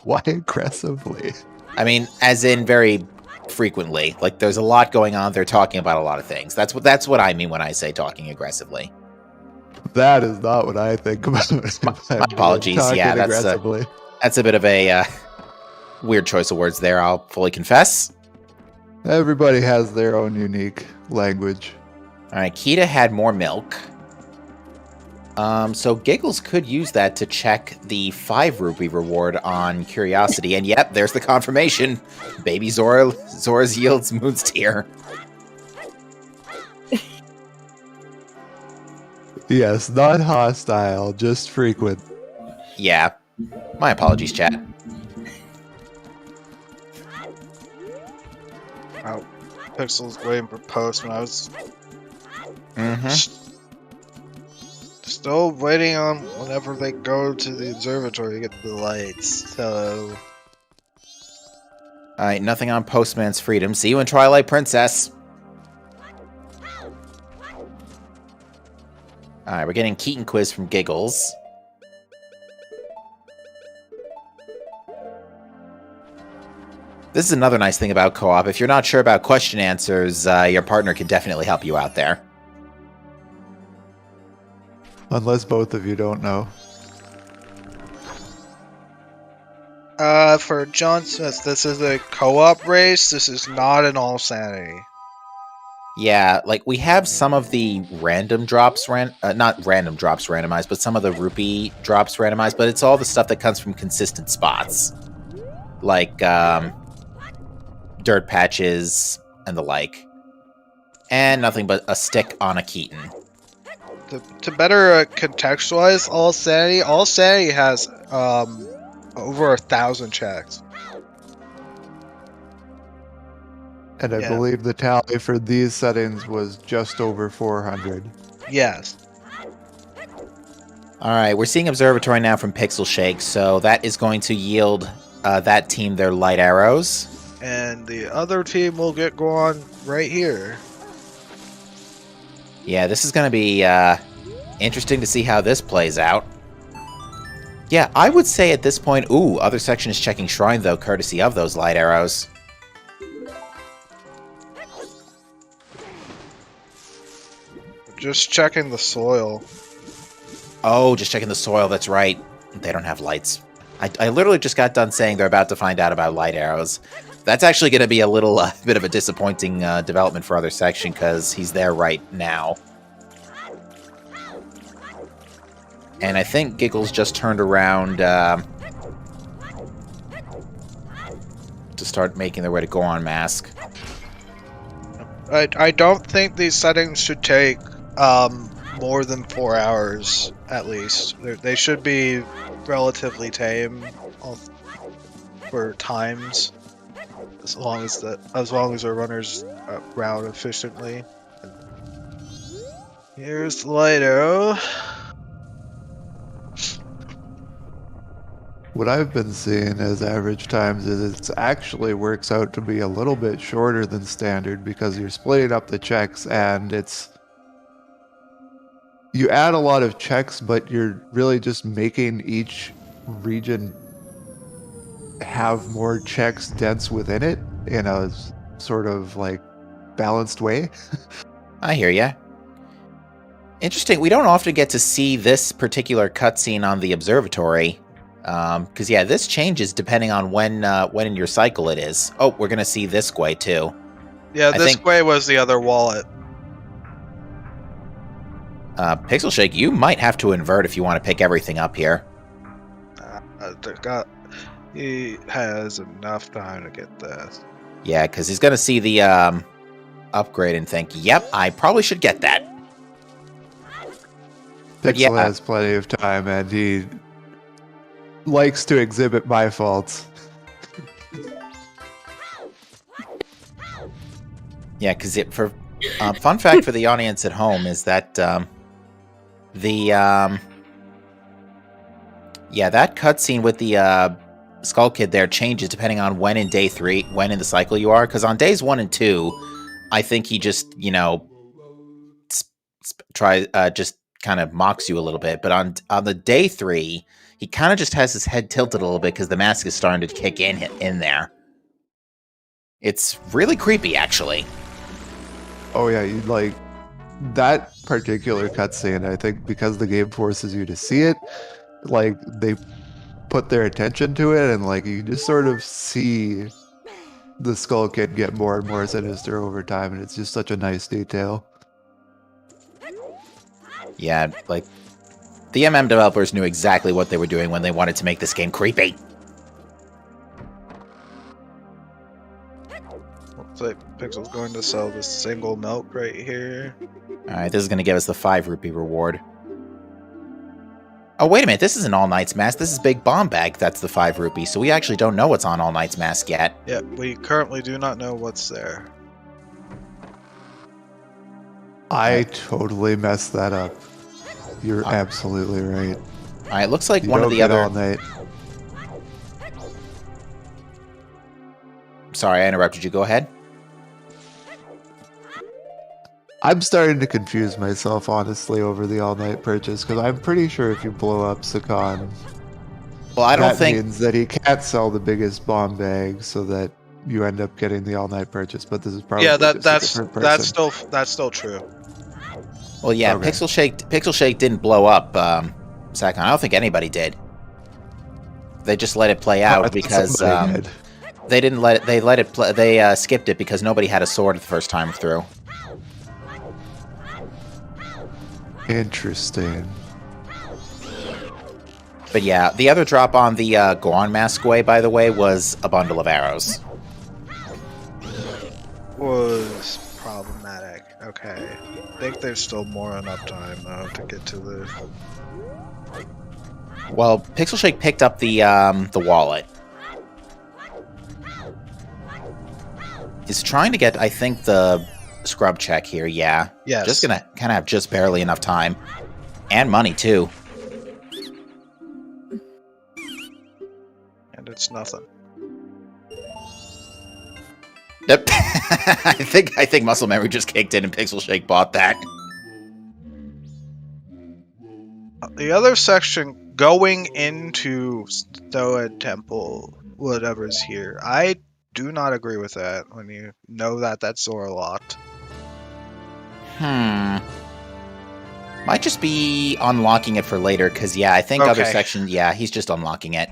Why aggressively? I mean, as in very frequently. Like, there's a lot going on. They're talking about a lot of things. That's what I mean when I say talking aggressively. That is not what I think about. My apologies. Yeah, that's a bit of a weird choice of words there, I'll fully confess. Everybody has their own unique language. Alright, Kita had more milk. So Giggles could use that to check the 5 rupee reward on Curiosity, and yep, there's the confirmation. Baby Zora's yields Moon's Tear. Yes, not hostile, just frequent. Yeah. My apologies, chat. Oh, Pixel's waiting for post when I was still waiting on whenever they go to the observatory to get the lights, so... Alright, nothing on Postman's Freedom. See you in Twilight Princess. Alright, we're getting Keaton quiz from Giggles. This is another nice thing about co-op. If you're not sure about question answers, your partner can definitely help you out there. Unless both of you don't know. For John Smith, this is a co-op race. This is not an all sanity. Yeah, like, we have some of the random drops, not random drops randomized, but some of the rupee drops randomized, but it's all the stuff that comes from consistent spots. Like, dirt patches and the like. And nothing but a stick on a Keaton. To better contextualize all sanity has over 1,000 checks. And I believe the tally for these settings was just over 400. Yes. All right, we're seeing Observatory now from PixelSection, so that is going to yield that team their light arrows. And the other team will get going right here. Yeah, this is going to be interesting to see how this plays out. Yeah, I would say at this point, ooh, other section is checking Shrine, though, courtesy of those light arrows. Just checking the soil. Oh, just checking the soil, that's right. They don't have lights. I literally just got done saying they're about to find out about light arrows. That's actually going to be a little bit of a disappointing development for other section, because he's there right now. And I think Giggles just turned around to start making their way to Goron Mask. I don't think these settings should take more than 4 hours, at least. They should be relatively tame for times, as long as our runners route efficiently. Here's the light arrow. What I've been seeing as average times is it actually works out to be a little bit shorter than standard, because you're splitting up the checks and you add a lot of checks, but you're really just making each region have more checks dense within it in a sort of like balanced way. I hear ya. Interesting. We don't often get to see this particular cutscene on the observatory. Because, yeah, this changes depending on when in your cycle it is. Oh, we're going to see this Gwei, too. Yeah, this Gwei was the other wallet. PixelSection, you might have to invert if you want to pick everything up here. He has enough time to get this. Yeah, because he's going to see the upgrade and think, yep, I probably should get that. Pixel has plenty of time, and he likes to exhibit my faults. Yeah, because fun fact for the audience at home is that that cutscene with the Skull Kid there changes depending on when in day 3, when in the cycle you are. Because on days 1 and 2, I think he just just kind of mocks you a little bit. But on the day 3, he kind of just has his head tilted a little bit because the mask is starting to kick in there. It's really creepy, actually. Oh yeah, you like that particular cutscene. I think because the game forces you to see it, like they put their attention to it, and like you just sort of see the Skull Kid get more and more sinister over time, and it's just such a nice detail. Yeah, like the developers knew exactly what they were doing when they wanted to make this game creepy. Looks like Pixel's going to sell this single milk right here. Alright, this is going to give us the 5 rupee reward. Oh, wait a minute, this isn't All Knight's Mask, this is Big Bomb Bag that's the 5 rupees, so we actually don't know what's on All Knight's Mask yet. Yeah, we currently do not know what's there. I totally messed that up. You're absolutely right. Alright, looks like one of the other... All Night. Sorry, I interrupted you, go ahead. I'm starting to confuse myself, honestly, over the all-night purchase, because I'm pretty sure if you blow up Sakan, well, I don't think that means that he can't sell the biggest bomb bag, so that you end up getting the all-night purchase. But this is probably that's still true. Well, yeah, okay. PixelSection didn't blow up Sakan. I don't think anybody did. They just let it play out because they didn't let it. They let it play. They skipped it because nobody had a sword the first time through. Interesting. But yeah, the other drop on the Goron Mask Way, by the way, was a bundle of arrows. Was problematic. Okay. I think there's still more enough time, though, to get to the... Well, PixelSection picked up the wallet. He's trying to get, I think, the scrub check here, yeah. Yes. Just gonna kind of have just barely enough time. And money, too. and it's nothing. Yep. I think muscle memory just kicked in and Pixel Shake bought that. The other section going into Snowhead Temple, whatever's here, I do not agree with that when you know that that's Zora locked. Might just be unlocking it for later, because, yeah, I think other sections, yeah, he's just unlocking it.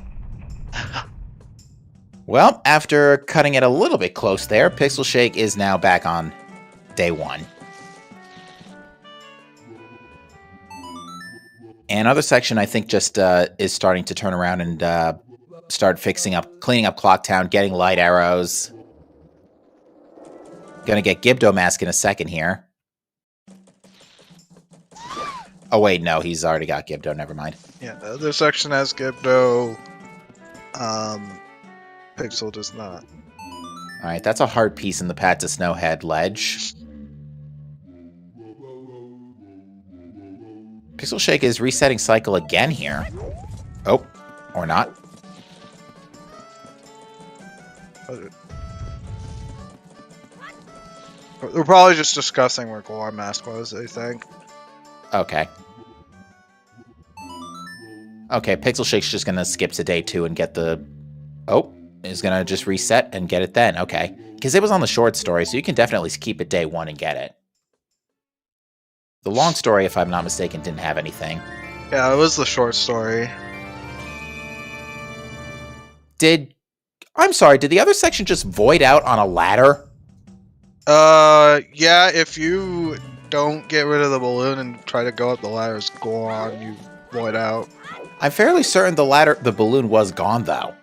Well, after cutting it a little bit close there, Pixel Shake is now back on day 1. And other section, I think, just is starting to turn around and start cleaning up Clocktown, getting light arrows. Gonna get Gibdo Mask in a second here. Oh, wait, no, he's already got Gibdo, never mind. Yeah, the other section has Gibdo. Pixel does not. Alright, that's a hard piece in the path to Snowhead Ledge. Pixel Shake is resetting cycle again here. Oh, or not. We're probably just discussing where Glory Mask was, I think. Okay. Okay, Pixel Shake's just gonna skip to day 2 and get the... Oh, is gonna just reset and get it then. Okay. Because it was on the short story, so you can definitely keep it day 1 and get it. The long story, if I'm not mistaken, didn't have anything. Yeah, it was the short story. I'm sorry, did the other section just void out on a ladder? Yeah, if you don't get rid of the balloon and try to go up the ladders, go on, you void out. I'm fairly certain the balloon was gone, though.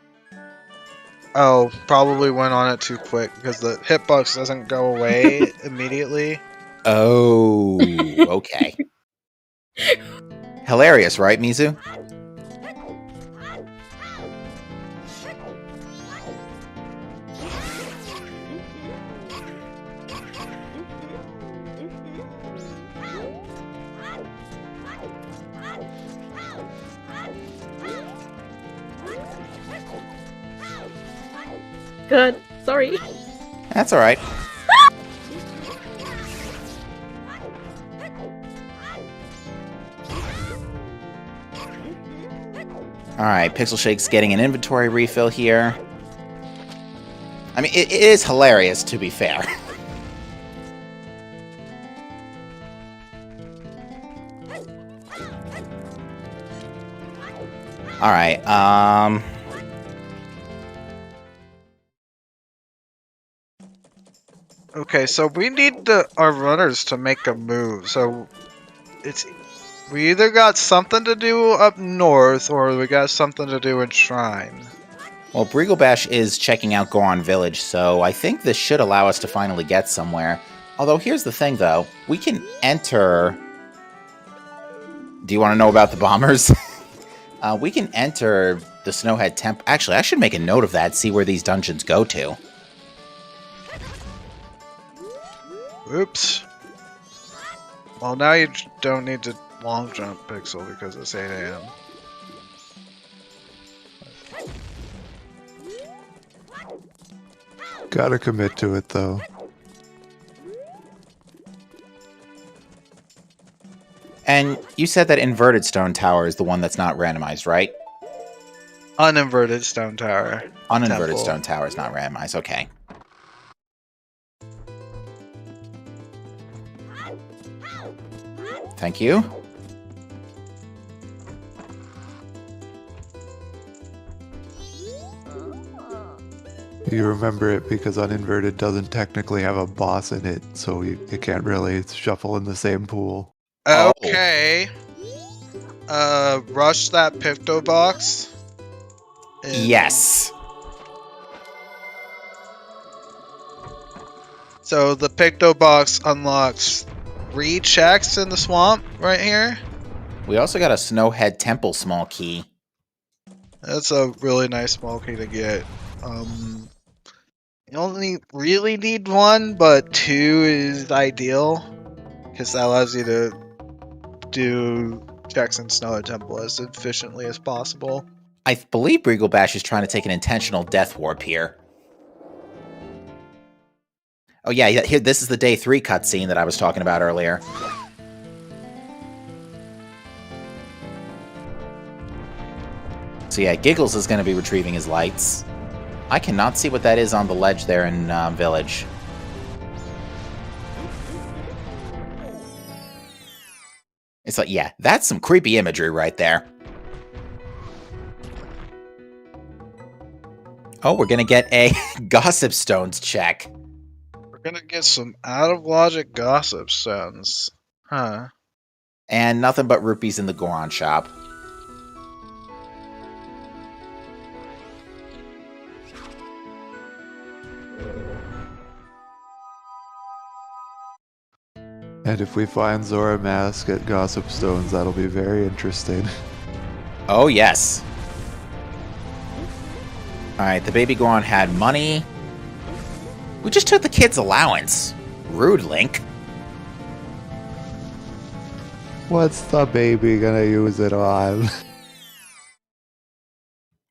Oh, probably went on it too quick, because the hitbox doesn't go away immediately. Oh, okay. Hilarious, right, Mizu? Good. Sorry. That's alright. Alright, Pixel Shake's getting an inventory refill here. I mean, it is hilarious, to be fair. Alright, Okay, so we need our runners to make a move, so we either got something to do up north, or we got something to do in Shrine. well, Breaglebash is checking out Goron Village, so I think this should allow us to finally get somewhere. Although, here's the thing, though. We can enter... Do you want to know about the bombers? We can enter the Snowhead Temple. Actually, I should make a note of that, see where these dungeons go to. Oops. Well, now you don't need to long jump, Pixel, because it's 8 AM. Gotta commit to it, though. And you said that Inverted Stone Tower is the one that's not randomized, right? Uninverted Stone Tower. Uninverted Temple. Stone Tower is not randomized, okay. Thank you. You remember it because Uninverted doesn't technically have a boss in it, so it can't really shuffle in the same pool. Okay. Rush that Picto box. Yes. So the Picto box unlocks 3 checks in the swamp right here. We also got a Snowhead Temple small key. That's a really nice small key to get. You only really need 1, but 2 is ideal, because that allows you to do checks in Snowhead Temple as efficiently as possible. I believe Breagle Bash is trying to take an intentional death warp here. Oh yeah, here, this is the day 3 cutscene that I was talking about earlier. So yeah, Giggles is going to be retrieving his lights. I cannot see what that is on the ledge there in Village. It's like, yeah, that's some creepy imagery right there. Oh, we're going to get a Gossip Stones check. We're gonna get some out-of-logic gossip stones. Huh. And nothing but rupees in the Goron shop. And if we find Zora Mask at Gossip Stones, that'll be very interesting. Oh, yes. Alright, the baby Goron had money. We just took the kid's allowance. Rude, Link. What's the baby gonna use it on?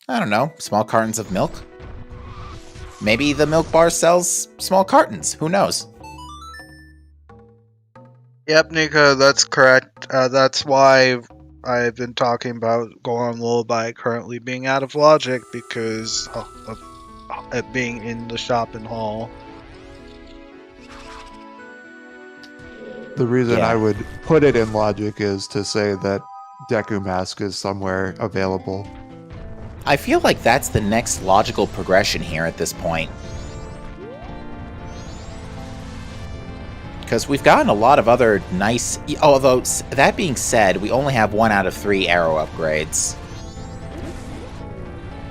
I don't know. Small cartons of milk? Maybe the milk bar sells small cartons. Who knows? Yep, Nico, that's correct. That's why I've been talking about Goron Lullaby currently being out of logic because of it being in the shopping hall. The reason Yeah. I would put it in logic is to say that Deku Mask is somewhere available. I feel like that's the next logical progression here at this point. Because we've gotten a lot of other nice... Although, that being said, we only have 1 out of 3 arrow upgrades.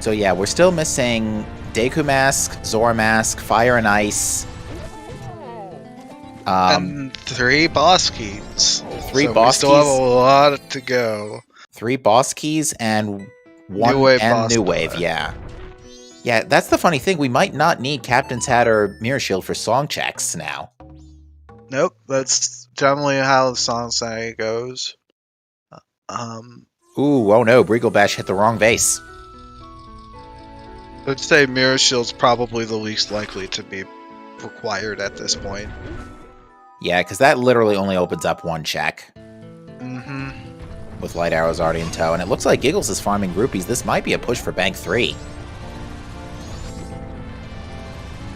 So yeah, we're still missing Deku Mask, Zora Mask, Fire and Ice. And 3 boss keys. 3 so boss we still have keys. a lot to go. 3 boss keys and 1 New Wave and boss New door. Wave, yeah. Yeah, that's the funny thing. We might not need Captain's Hat or Mirror Shield for song checks now. Nope, that's generally how the song say goes. Ooh, oh no, Breagle Bash hit the wrong vase. I'd say Mirror Shield's probably the least likely to be required at this point. Yeah, because that literally only opens up 1 check. Mm-hmm. With light arrows already in tow, and it looks like Giggles is farming rupees. This might be a push for Bank 3.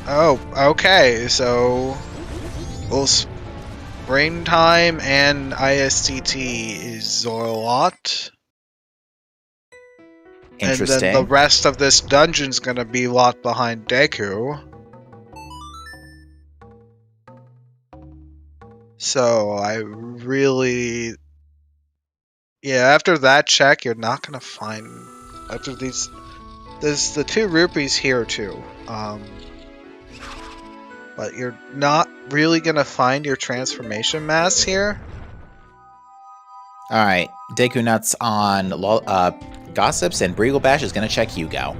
Oh, okay, so... Well, Springtime and ISTT is a lot. Interesting. And then the rest of this dungeon's gonna be locked behind Deku. So, I really... Yeah, after that check, you're not gonna find... After these... There's the 2 rupees here, too. But you're not really gonna find your transformation mask here. Alright, Deku Nuts on Gossips, and Breagle Bash is going to check Hugo.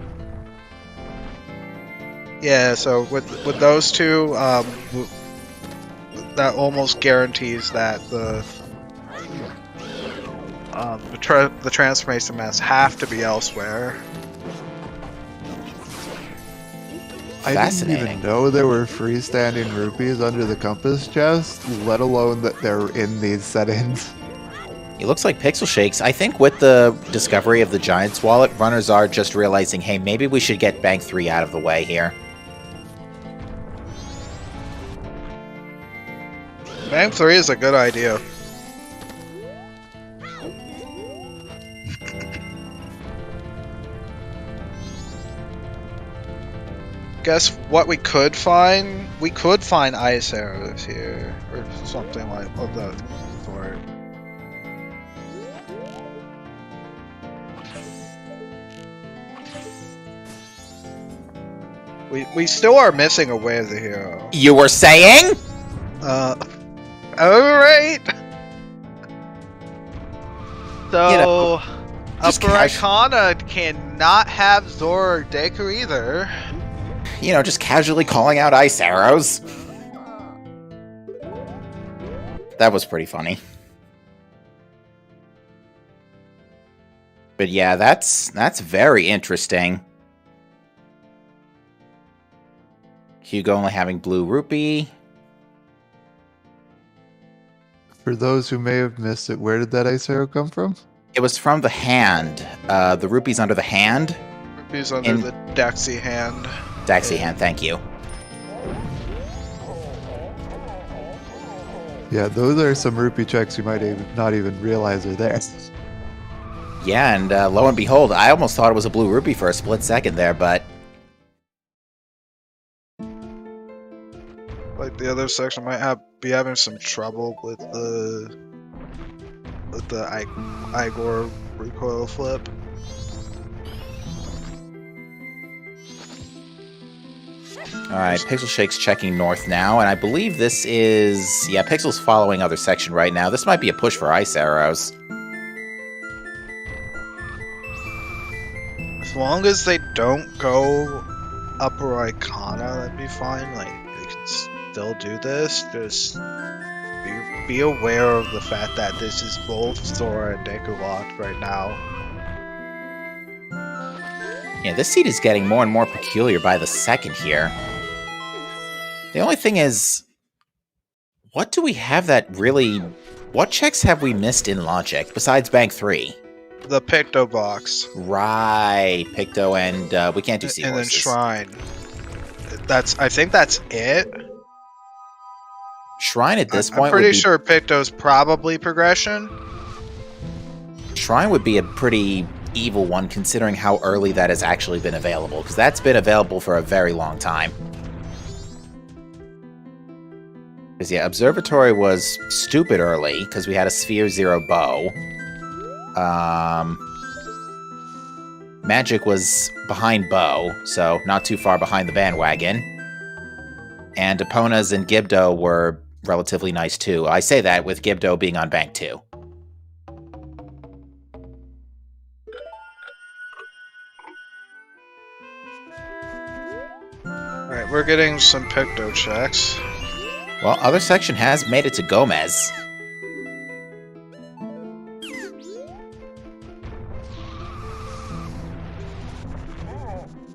Yeah, so with those 2, that almost guarantees that the transformation masks have to be elsewhere. I didn't even know there were freestanding rupees under the compass chest, let alone that they're in these settings. It looks like Pixel Shakes. I think with the discovery of the Giant's Wallet, runners are just realizing, hey, maybe we should get Bank 3 out of the way here. Bank 3 is a good idea. Guess what we could find? We could find ice arrows here, or something like of that sort. We still are missing a way of the hero. You were saying? Alright! So, just Upper Icona cannot have Zora or Deku either. You know, just casually calling out ice arrows. That was pretty funny. But yeah, that's very interesting. Hugo only having blue rupee. For those who may have missed it, where did that ice arrow come from? It was from the hand. The rupees under the hand. Rupees under the Daxi hand. Daxi hand, thank you. Yeah, those are some rupee checks you might not even realize are there. Yeah, and lo and behold, I almost thought it was a blue rupee for a split second there, but... Like the other section might be having some trouble with the Igor recoil flip. Alright, Pixel Shake's checking north now, and I believe this is... Yeah, Pixel's following other section right now. This might be a push for ice arrows. As long as they don't go Upper Icona, that'd be fine. Like, they can still do this. Just be aware of the fact that this is both Sora and Deku locked right now. Yeah, this seed is getting more and more peculiar by the second here. The only thing is, what do we have that really... What checks have we missed in Logic, besides Bank 3? The Picto box. Right, Picto and we can't do seahorses. And then Shrine. I think that's it. Shrine at this point I'm pretty sure Picto's probably progression. Shrine would be a pretty evil one considering how early that has actually been available, because that's been available for a very long time. Because yeah, Observatory was stupid early, because we had a Sphere Zero bow. Magic was behind bow, so not too far behind the bandwagon. And Epona's and Gibdo were relatively nice too. I say that with Gibdo being on Bank 2. Alright, we're getting some Picto checks. Well, other section has made it to Gomez.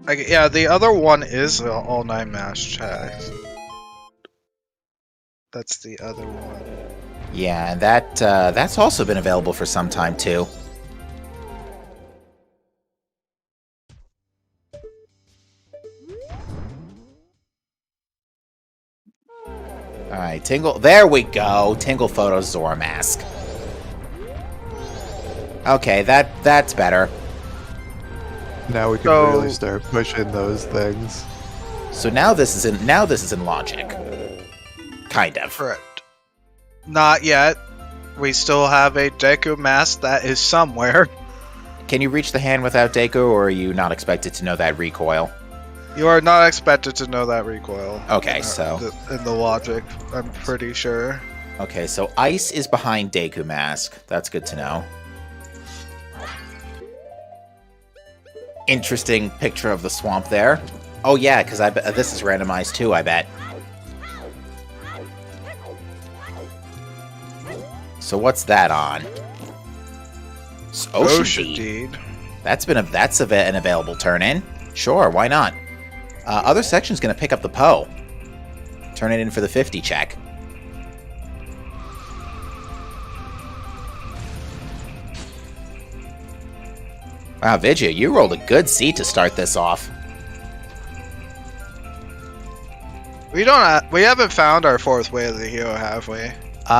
Yeah, the other one is all 9 mass checks. That's the other one. Yeah, and that's also been available for some time too. Alright, Tingle. There we go! Tingle Photo Zora Mask. Okay, that's better. Now we can really start pushing those things. So now this is in Logic. Kind of. Correct. Not yet. We still have a Deku mask that is somewhere. Can you reach the hand without Deku, or are you not expected to know that recoil? You are not expected to know that recoil. Okay, so... In the Logic, I'm pretty sure. Okay, so Ice is behind Deku mask. That's good to know. Interesting picture of the swamp there. Oh yeah, because this is randomized too, I bet. So what's that on? It's Ocean Deed. That's an available turn-in. Sure, why not? Other section's gonna pick up the Poe. Turn it in for the 50 check. Wow, Vidya, you rolled a good seed to start this off. We haven't found our 4th way of the hero, have we?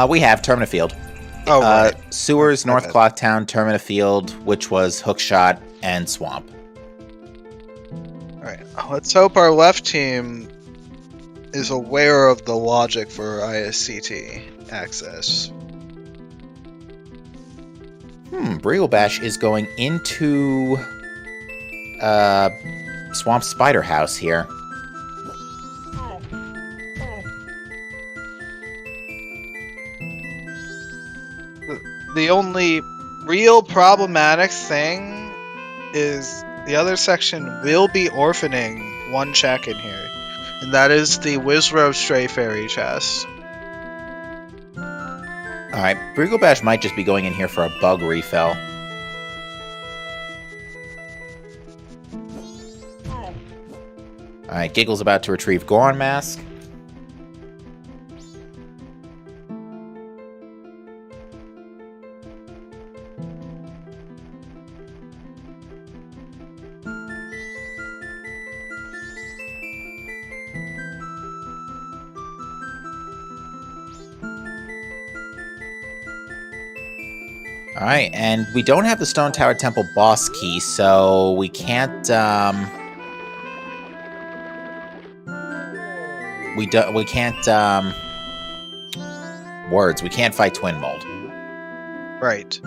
We have Termina Field. Oh, right. Sewers, North Clocktown, Termina Field, which was Hookshot, and Swamp. Alright, let's hope our left team is aware of the logic for ISCT access. Briggle Bash is going into Swamp Spider House here. The only real problematic thing is the other section will be orphaning one check in here, and that is the Wizrow Stray Fairy chest. Alright, Briggle Bash might just be going in here for a bug refill. Alright, Giggle's about to retrieve Goron Mask. Alright, and we don't have the Stone Tower Temple boss key, so we can't, we can't, we can't fight Twin Mold. Right.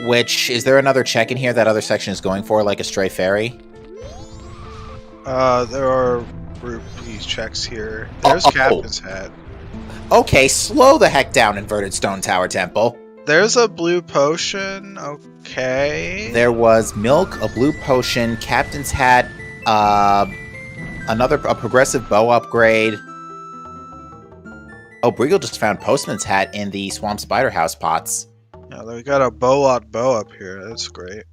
Which, is there another check in here that other section is going for, like a Stray Fairy? There are rupee checks here. There's Captain's Hat. Okay, slow the heck down, Inverted Stone Tower Temple. There's a blue potion. Okay. There was milk, a blue potion, Captain's Hat, a progressive bow upgrade. Oh, Briegel just found Postman's Hat in the Swamp Spider House pots. Yeah, we got a bow up here. That's great.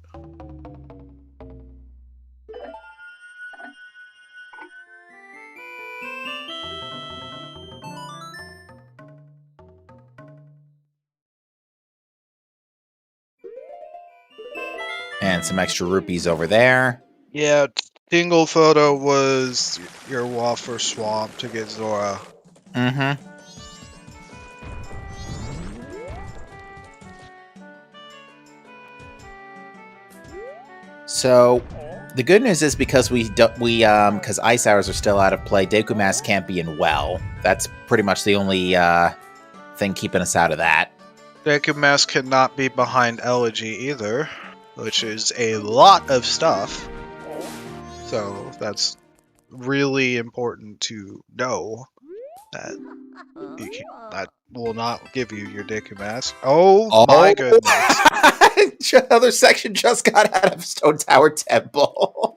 And some extra rupees over there. Yeah, single photo was your Wafer Swamp to get Zora. Mm-hmm. So, the good news is because because Ice Hours are still out of play, Deku Mask can't be in Well. That's pretty much the only thing keeping us out of that. Deku Mask cannot be behind Elegy either, which is a lot of stuff. So that's really important to know that that will not give you your Deku Mask. Oh my goodness. Another section just got out of Stone Tower Temple.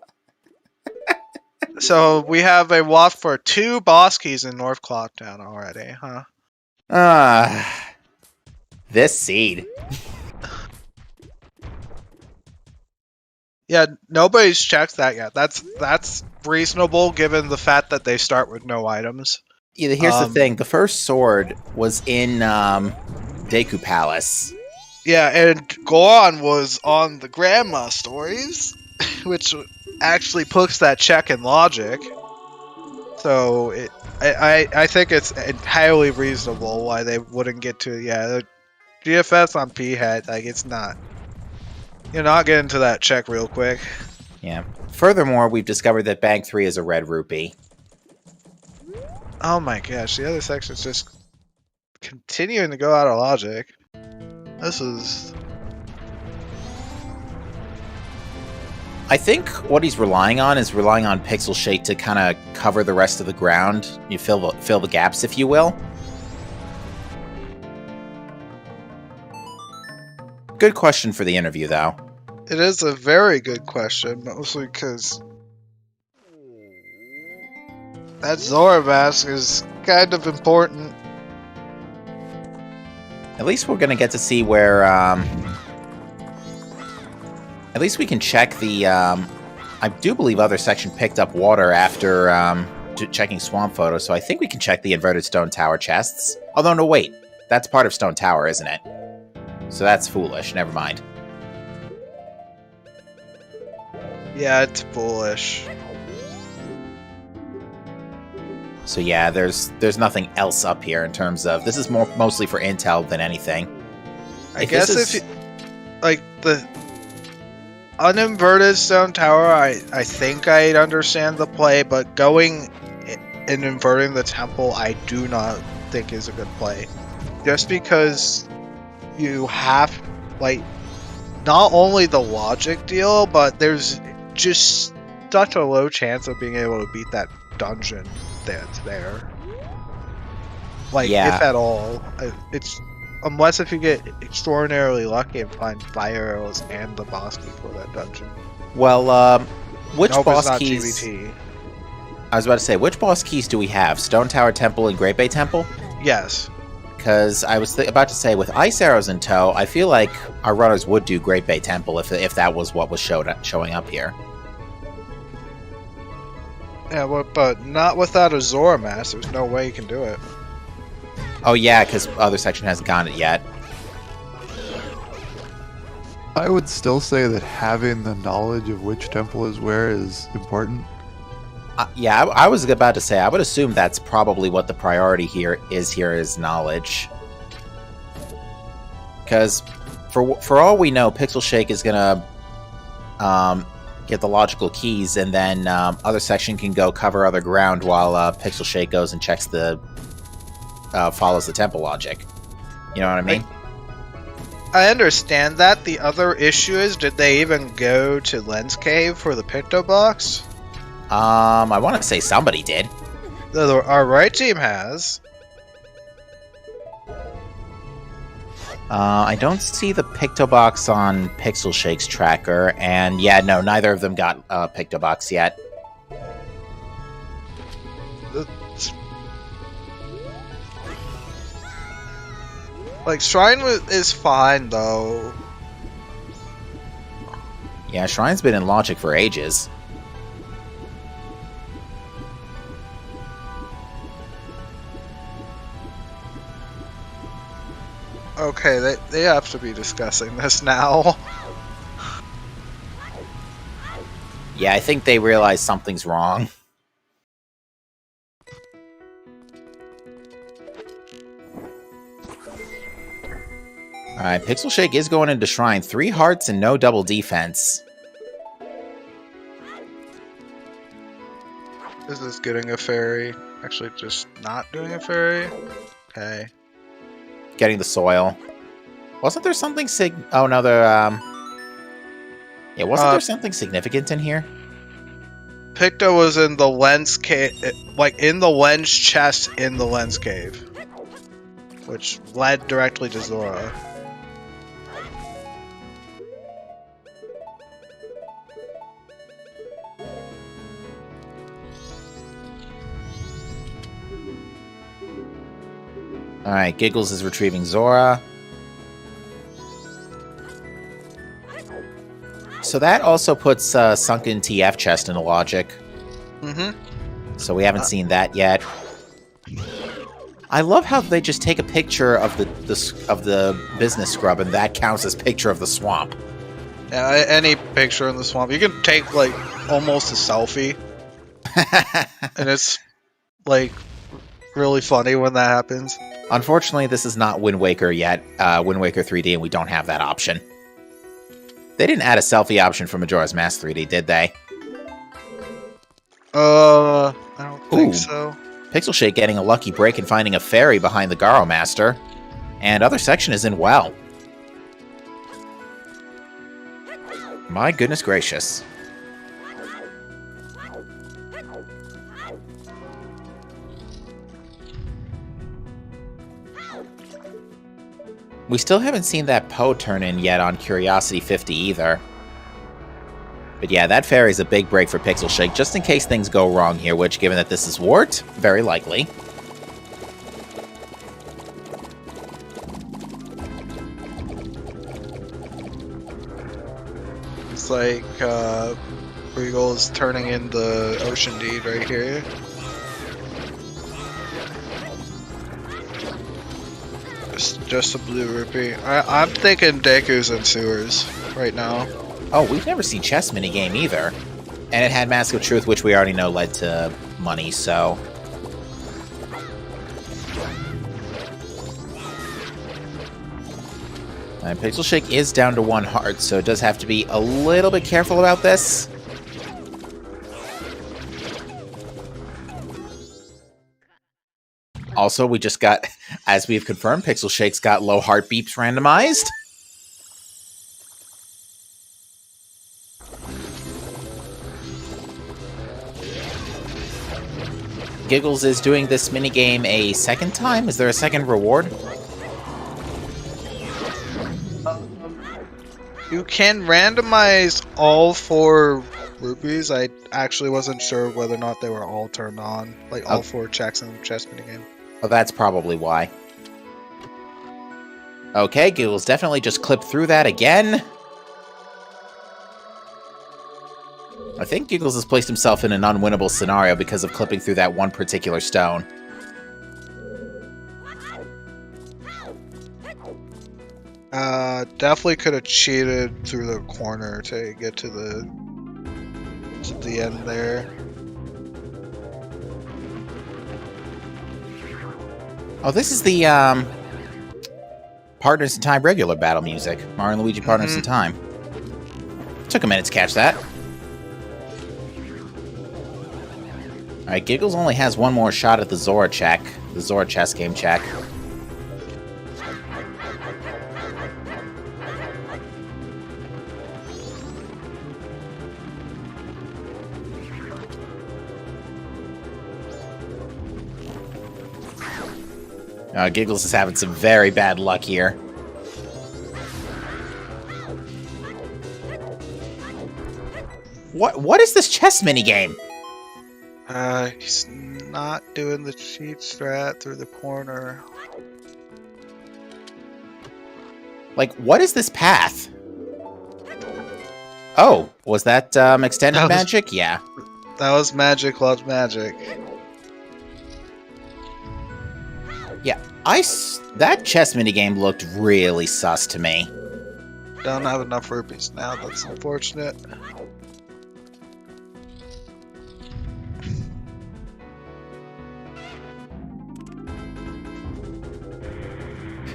So we have a waft for 2 boss keys in North Clocktown already, huh? This seed. Yeah, nobody's checked that yet. That's reasonable given the fact that they start with no items. Yeah, here's the thing. The first sword was in Deku Palace. Yeah, and Goron was on the Grandma stories, which actually puts that check in logic. So I think it's entirely reasonable why they wouldn't get to the GFS on P-Head. Like, it's not. You're not getting to that check real quick. Yeah. Furthermore, we've discovered that Bag 3 is a red rupee. Oh my gosh, the other section's just continuing to go out of logic. This is... I think what he's relying on is Pixel Shake to kind of cover the rest of the ground. You fill the gaps, if you will. Good question for the interview, though. It is a very good question, mostly because that Zora mask is kind of important. At least we're going to get to see where... At least we can check the... I do believe other section picked up water after checking Swamp Photo, so I think we can check the Inverted Stone Tower chests. Although, no, wait. That's part of Stone Tower, isn't it? So that's foolish. Never mind. Yeah, it's foolish. So yeah, there's nothing else up here in terms of... This is mostly for intel than anything. I guess if you... Like, the uninverted Stone Tower, I think I'd understand the play, but going and inverting the temple, I do not think is a good play. Just because you have, like, not only the logic deal, but there's just such a low chance of being able to beat that dungeon that's there. Like, yeah. if at all. It's... Unless if you get extraordinarily lucky and find fire arrows and the boss key for that dungeon. Well, which nope, boss it's not keys... GBT. I was about to say, which boss keys do we have? Stone Tower Temple and Great Bay Temple? Yes. because I was about to say, with ice arrows in tow, I feel like our runners would do Great Bay Temple if that was what was showing up here. Yeah, but not without a Zora mask. There's no way you can do it. Oh yeah, because other section hasn't gotten it yet. I would still say that having the knowledge of which temple is where is important. Yeah, I was about to say, I would assume that's probably what the priority here is knowledge. Because for all we know, Pixel Shake is gonna get the logical keys, and then other section can go cover other ground while Pixel Shake goes and checks follows the temple logic. You know what I mean? I understand that. The other issue is, did they even go to Lens Cave for the Picto Box? I want to say somebody did. Our right team has. I don't see the Pictobox on Pixel Shake's tracker, and yeah, no, neither of them got Pictobox yet. Like, Shrine is fine, though. Yeah, Shrine's been in logic for ages. Okay, they have to be discussing this now. Yeah, I think they realize something's wrong. Alright, Pixel Shake is going into Shrine. 3 hearts and no double defense. Is this getting a fairy? Actually, just not doing a fairy? Okay. Getting the soil. Wasn't there something Oh, no, there, yeah, wasn't there something significant in here? Picto was in the Lens Cave, like, in the Lens chest in the Lens Cave. Which led directly to Zora. Alright, Giggles is retrieving Zora. So that also puts Sunken TF chest in the logic. Mm-hmm. So we haven't seen that yet. I love how they just take a picture of the business scrub, and that counts as picture of the swamp. Yeah, any picture in the swamp. You can take, like, almost a selfie. And it's, like, really funny when that happens. Unfortunately, this is not Wind Waker yet, Wind Waker 3D, and we don't have that option. They didn't add a selfie option for Majora's Mask 3D, did they? I don't think so. Pixel Shake getting a lucky break and finding a fairy behind the Garo Master. And other section is in well. My goodness gracious. We still haven't seen that Poe turn in yet on Curiosity 50 either. But yeah, that fairy's a big break for Pixel Shake, just in case things go wrong here, which, given that this is Wart, very likely. It's like, Regal is turning in the Ocean Deed right here. Just a blue rupee. I'm thinking Deku's in sewers right now. Oh, we've never seen chess minigame either. And it had Mask of Truth, which we already know led to money, so... And Pixel Shake is down to 1 heart, so it does have to be a little bit careful about this. Also, we just got, as we've confirmed, Pixel Shake's got low heart beeps randomized. Giggles is doing this minigame a second time? Is there a second reward? You can randomize all 4 rupees. I actually wasn't sure whether or not they were all turned on. Like, all 4 checks in the chess minigame. Oh, that's probably why. Okay, Giggles definitely just clipped through that again. I think Giggles has placed himself in an unwinnable scenario because of clipping through that one particular stone. Definitely could have cheated through the corner to get to the end there. Oh, this is the Partners in Time regular battle music. Mario and Luigi Partners in Time. Took a minute to catch that. Alright, Giggles only has one more shot at the Zora check. The Zora chess game check. Giggles is having some very bad luck here. What is this chess minigame? He's not doing the cheat strat through the corner. Like, what is this path? Oh, was that extended magic? Yeah. That was magic loves magic. Yeah, that chess minigame looked really sus to me. Don't have enough rupees now, that's unfortunate.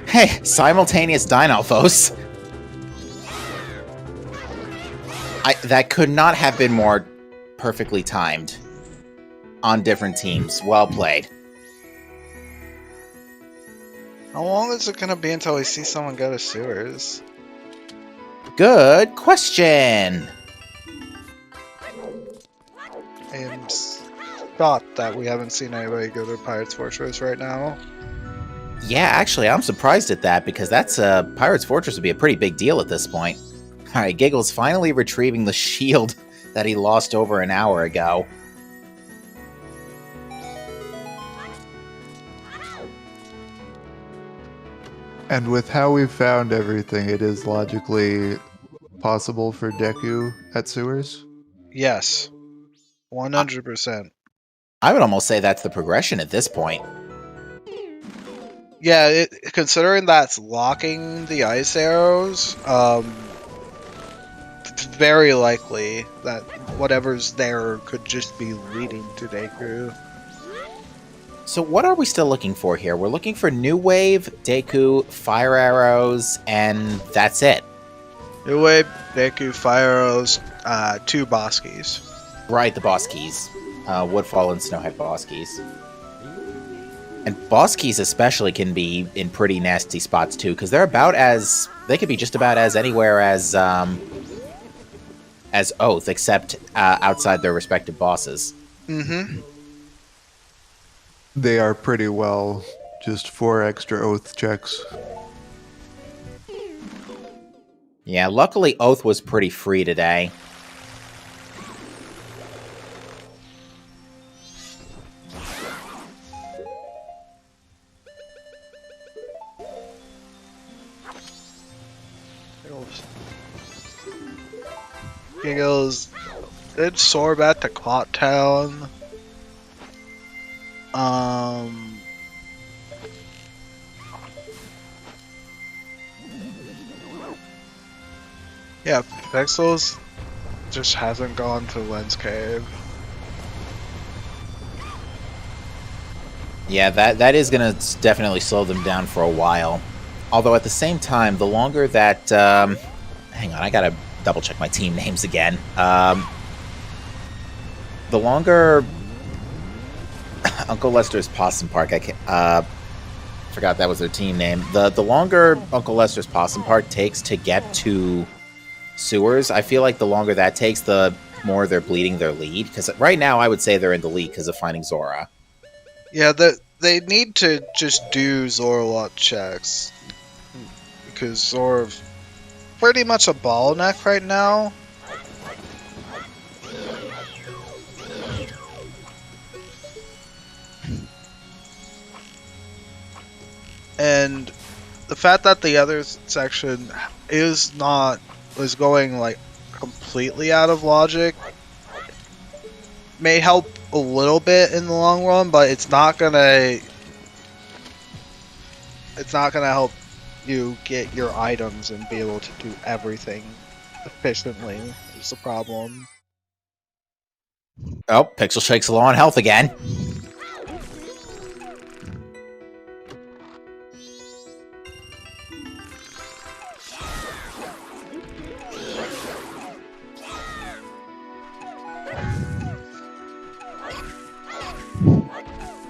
Hey, simultaneous Dynalphos. That could not have been more perfectly timed on different teams. Well played. How long is it gonna be until we see someone go to sewers? Good question. I am shocked that we haven't seen anybody go to Pirate's Fortress right now. Yeah, actually, I'm surprised at that because that's Pirate's Fortress would be a pretty big deal at this point. All right, Giggles finally retrieving the shield that he lost over an hour ago. And with how we've found everything, it is logically possible for Deku at sewers? Yes. 100%. I would almost say that's the progression at this point. Yeah, considering that's locking the ice arrows, it's very likely that whatever's there could just be leading to Deku. So what are we still looking for here? We're looking for New Wave, Deku, Fire Arrows, and that's it. New Wave, Deku, Fire Arrows, 2 boss keys. Right, the boss keys. Woodfall and Snowhead boss keys. And boss keys especially can be in pretty nasty spots too, because they could be just about as anywhere as Oath, except outside their respective bosses. Mm-hmm. They are pretty well just 4 extra Oath checks. Yeah, luckily Oath was pretty free today. Giggles did soar back to Clock Town. Yeah, Pixels just hasn't gone to Lens Cave. Yeah, that is going to definitely slow them down for a while. Although at the same time, the longer that... hang on, I gotta double check my team names again. The longer... Uncle Lester's Possum Park, forgot that was their team name. The longer Uncle Lester's Possum Park takes to get to sewers, I feel like the longer that takes, the more they're bleeding their lead. Because right now, I would say they're in the lead because of finding Zora. Yeah, they need to just do Zora lot checks. Because Zora's pretty much a bottleneck right now. And the fact that the other section is going like completely out of logic may help a little bit in the long run, but it's not gonna help you get your items and be able to do everything efficiently. Is the problem. Oh, Pixel Shake's low on health again.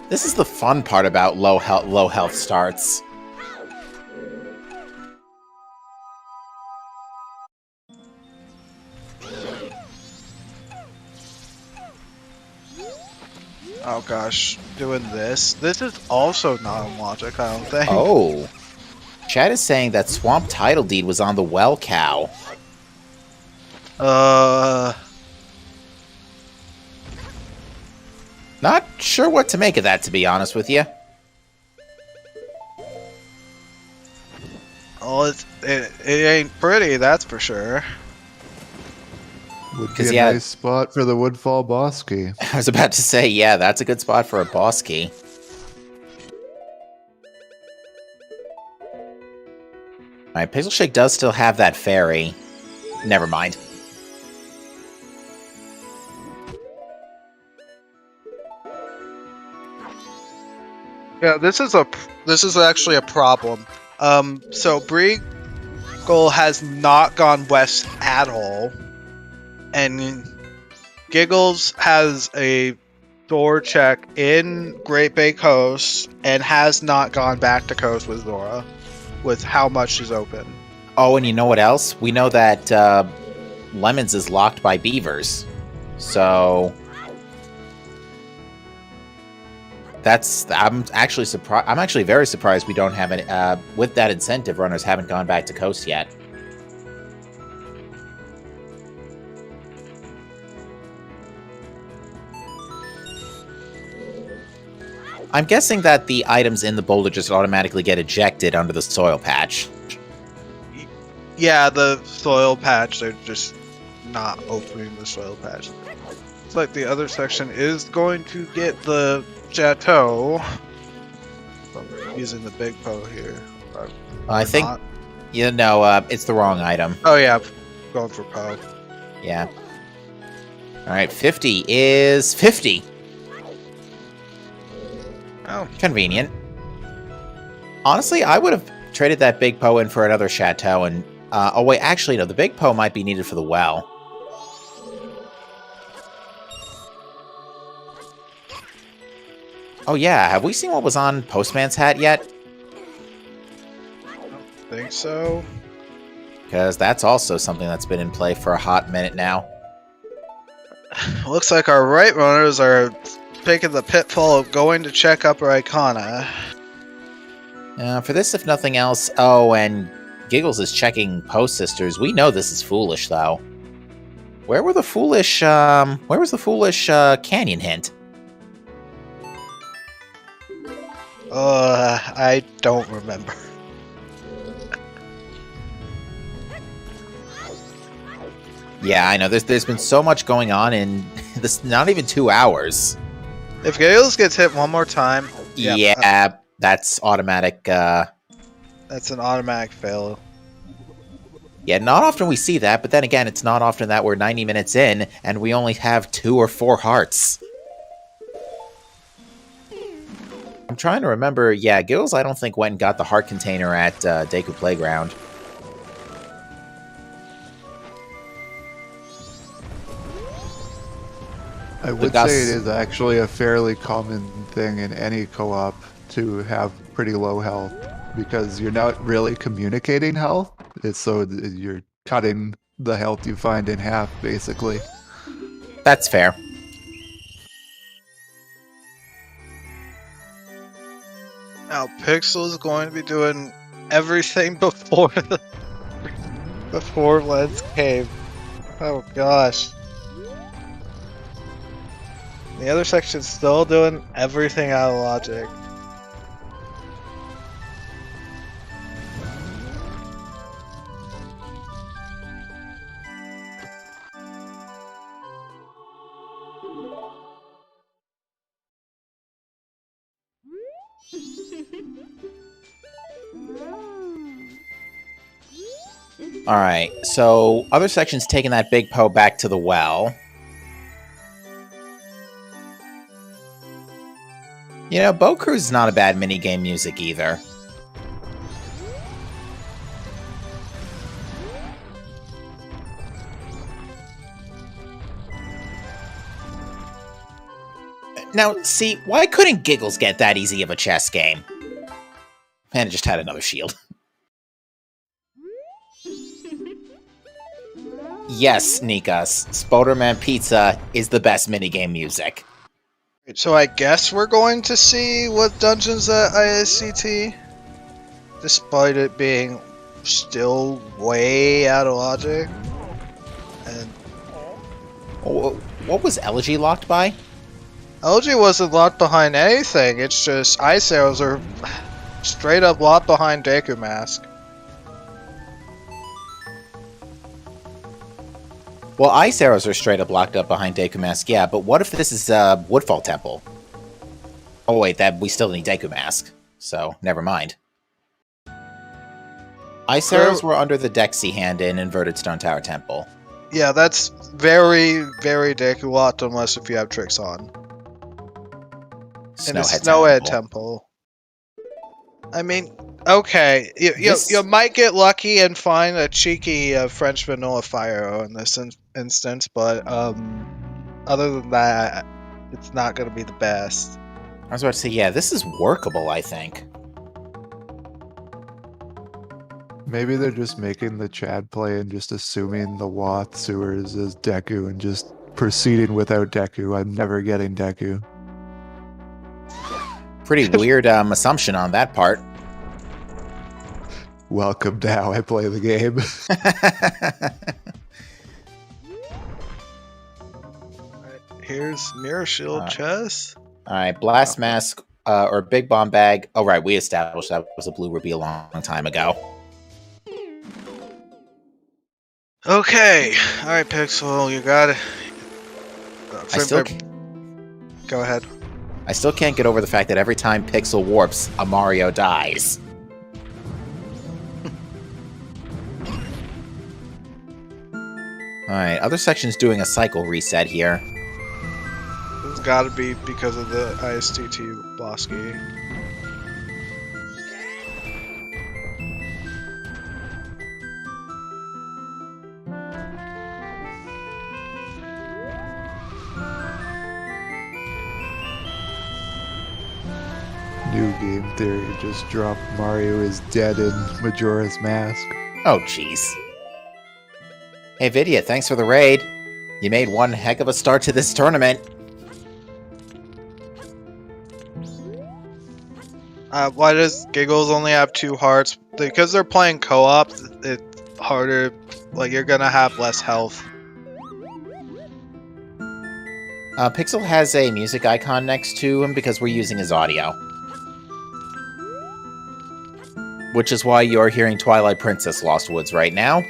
This is the fun part about low health starts. Oh gosh, doing this. This is also not on logic, I don't think. Oh. Chad is saying that Swamp Title Deed was on the well cow. Not sure what to make of that, to be honest with you. Oh, it ain't pretty, that's for sure. Would be a nice spot for the Woodfall boss key. I was about to say, yeah, that's a good spot for a boss key. Alright, Pixel Shake does still have that fairy. Never mind. Yeah, this is actually a problem. So Breagle has not gone west at all, and Giggles has a door check in Great Bay Coast and has not gone back to Coast with Zora, with how much is open. Oh, and you know what else? We know that Lemons is locked by beavers, so I'm actually surprised. I'm actually very surprised we don't have any. With that incentive, runners haven't gone back to Coast yet. I'm guessing that the items in the boulder just automatically get ejected under the soil patch. Yeah, the soil patch, they're just not opening the soil patch. It's like the other section is going to get the chateau. I'm using the big bow here. I think, you know, it's the wrong item. Oh yeah, going for Poe. Yeah. Alright, 50 is 50. Oh. Convenient. Honestly, I would have traded that big Poe in for another chateau and... oh wait, actually no, the big Poe might be needed for the well. Oh yeah, have we seen what was on Postman's hat yet? I don't think so. Because that's also something that's been in play for a hot minute now. Looks like our right runners are taking the pitfall of going to check up our Icona. For this, if nothing else... Oh, and Giggles is checking Post Sisters. We know this is foolish, though. Where were the foolish... where was the foolish canyon hint? I don't remember. Yeah, I know. There's been so much going on in this. Not even 2 hours. If Gales gets hit one more time, yeah, that's automatic. That's an automatic fail. Yeah, not often we see that, but then again, it's not often that we're 90 minutes in and we only have 2 or 4 hearts. I'm trying to remember. Yeah, Gills, I don't think went and got the heart container at Deku Playground. I would say it is actually a fairly common thing in any co-op to have pretty low health, because you're not really communicating health. It's so you're cutting the health you find in half, basically. That's fair. Now, Pixel is going to be doing everything before Lens Cave. Oh gosh. The other section's still doing everything out of logic. Alright, so other section's taking that big Poe back to the well. You know, Boat Cruise is not a bad minigame music either. Now, see, why couldn't Giggles get that easy of a chess game? And it just had another shield. Yes, Nikas, Spoderman Pizza is the best minigame music. So I guess we're going to see what dungeons at ISCT, despite it being still way out of logic. And what was Elegy locked by? Elegy wasn't locked behind anything. It's just ice arrows are straight up locked behind Deku Mask. Well, ice arrows are straight up locked up behind Deku Mask, yeah, but what if this is Woodfall Temple? Oh wait, that we still need Deku Mask, so never mind. Ice arrows were under the Dexy hand in Inverted Stone Tower Temple. Yeah, that's very, very Deku locked unless if you have tricks on. In the Snowhead Temple. I mean, okay, you might get lucky and find a cheeky French vanilla fire in this instance, but other than that, it's not going to be the best. I was about to say, yeah, this is workable, I think. Maybe they're just making the Chad play and just assuming the Wath sewers is Deku and just proceeding without Deku. I'm never getting Deku. Pretty weird assumption on that part. Welcome to how I play the game. Here's Mirror Shield chest. Alright, Blast Mask or Big Bomb Bag. Oh, right, we established that was a blue ruby a long time ago. Okay, alright, Pixel, you got it. Go ahead. I still can't get over the fact that every time Pixel warps, a Mario dies. Alright, other section's doing a cycle reset here. It's gotta be because of the ISTT Bosky. New game theory just dropped Mario is dead in Majora's Mask. Oh, jeez. Hey, Vidya, thanks for the raid. You made one heck of a start to this tournament. Why does Giggles only have 2 hearts? Because they're playing co-op, it's harder. Like, you're gonna have less health. Pixel has a music icon next to him because we're using his audio. Which is why you're hearing Twilight Princess Lost Woods right now.